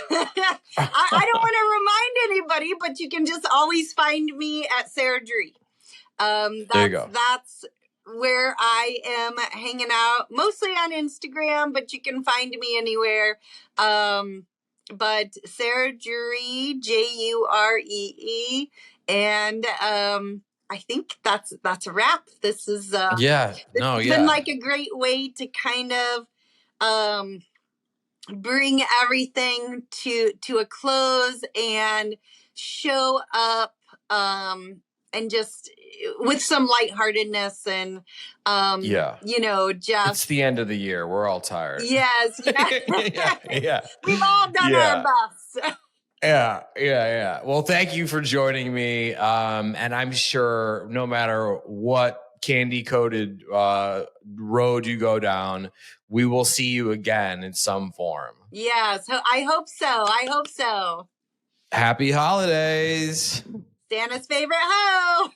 don't want to remind anybody, but you can just always find me at Sarah Juree. There you go. That's where I am hanging out, mostly on Instagram, but you can find me anywhere. But Sarah Juree, Juree, and I think that's a wrap. This is been like a great way to kind of bring everything to a close and show up and just with some lightheartedness and just it's the end of the year. We're all tired. Yes. Yeah. We've all done our best. Yeah. Well, thank you for joining me. And I'm sure no matter what candy-coated road you go down, we will see you again in some form. Yeah, so I hope so. Happy holidays. Santa's favorite hoe.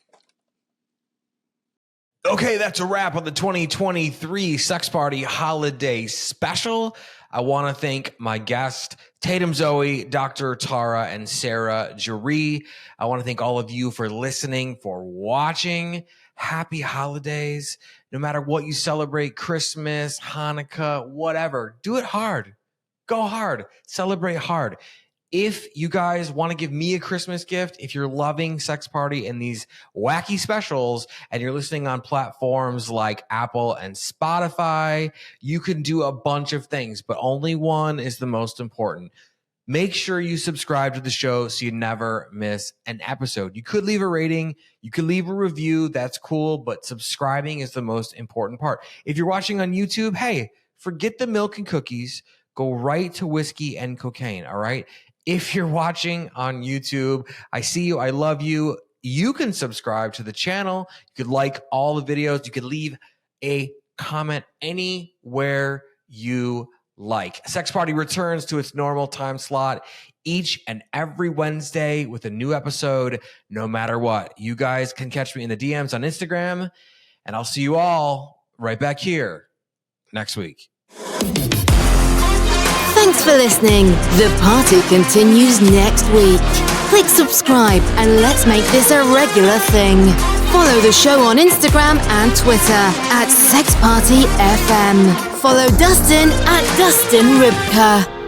Okay, that's a wrap on the 2023 Sex Party Holiday Special. I want to thank my guests, Tatum Zoe, Dr. Tara, and Sarah Juree. I want to thank all of you for listening, for watching. Happy holidays. No matter what you celebrate, Christmas, Hanukkah, whatever, do it hard. Go hard. Celebrate hard. If you guys want to give me a Christmas gift, if you're loving Sex Party and these wacky specials and you're listening on platforms like Apple and Spotify, you can do a bunch of things, but only one is the most important. Make sure you subscribe to the show so you never miss an episode. You could leave a rating, you could leave a review, that's cool, but subscribing is the most important part. If you're watching on YouTube, hey, forget the milk and cookies, go right to whiskey and cocaine, all right? If you're watching on YouTube, I see you, I love you. You can subscribe to the channel. You could like all the videos. You could leave a comment anywhere you like. Sex Party returns to its normal time slot each and every Wednesday with a new episode, no matter what. You guys can catch me in the DMs on Instagram, and I'll see you all right back here next week. Thanks for listening. The party continues next week. Click subscribe and let's make this a regular thing. Follow the show on Instagram and Twitter at Sex Party FM. Follow Dustin at Dustin Rybka.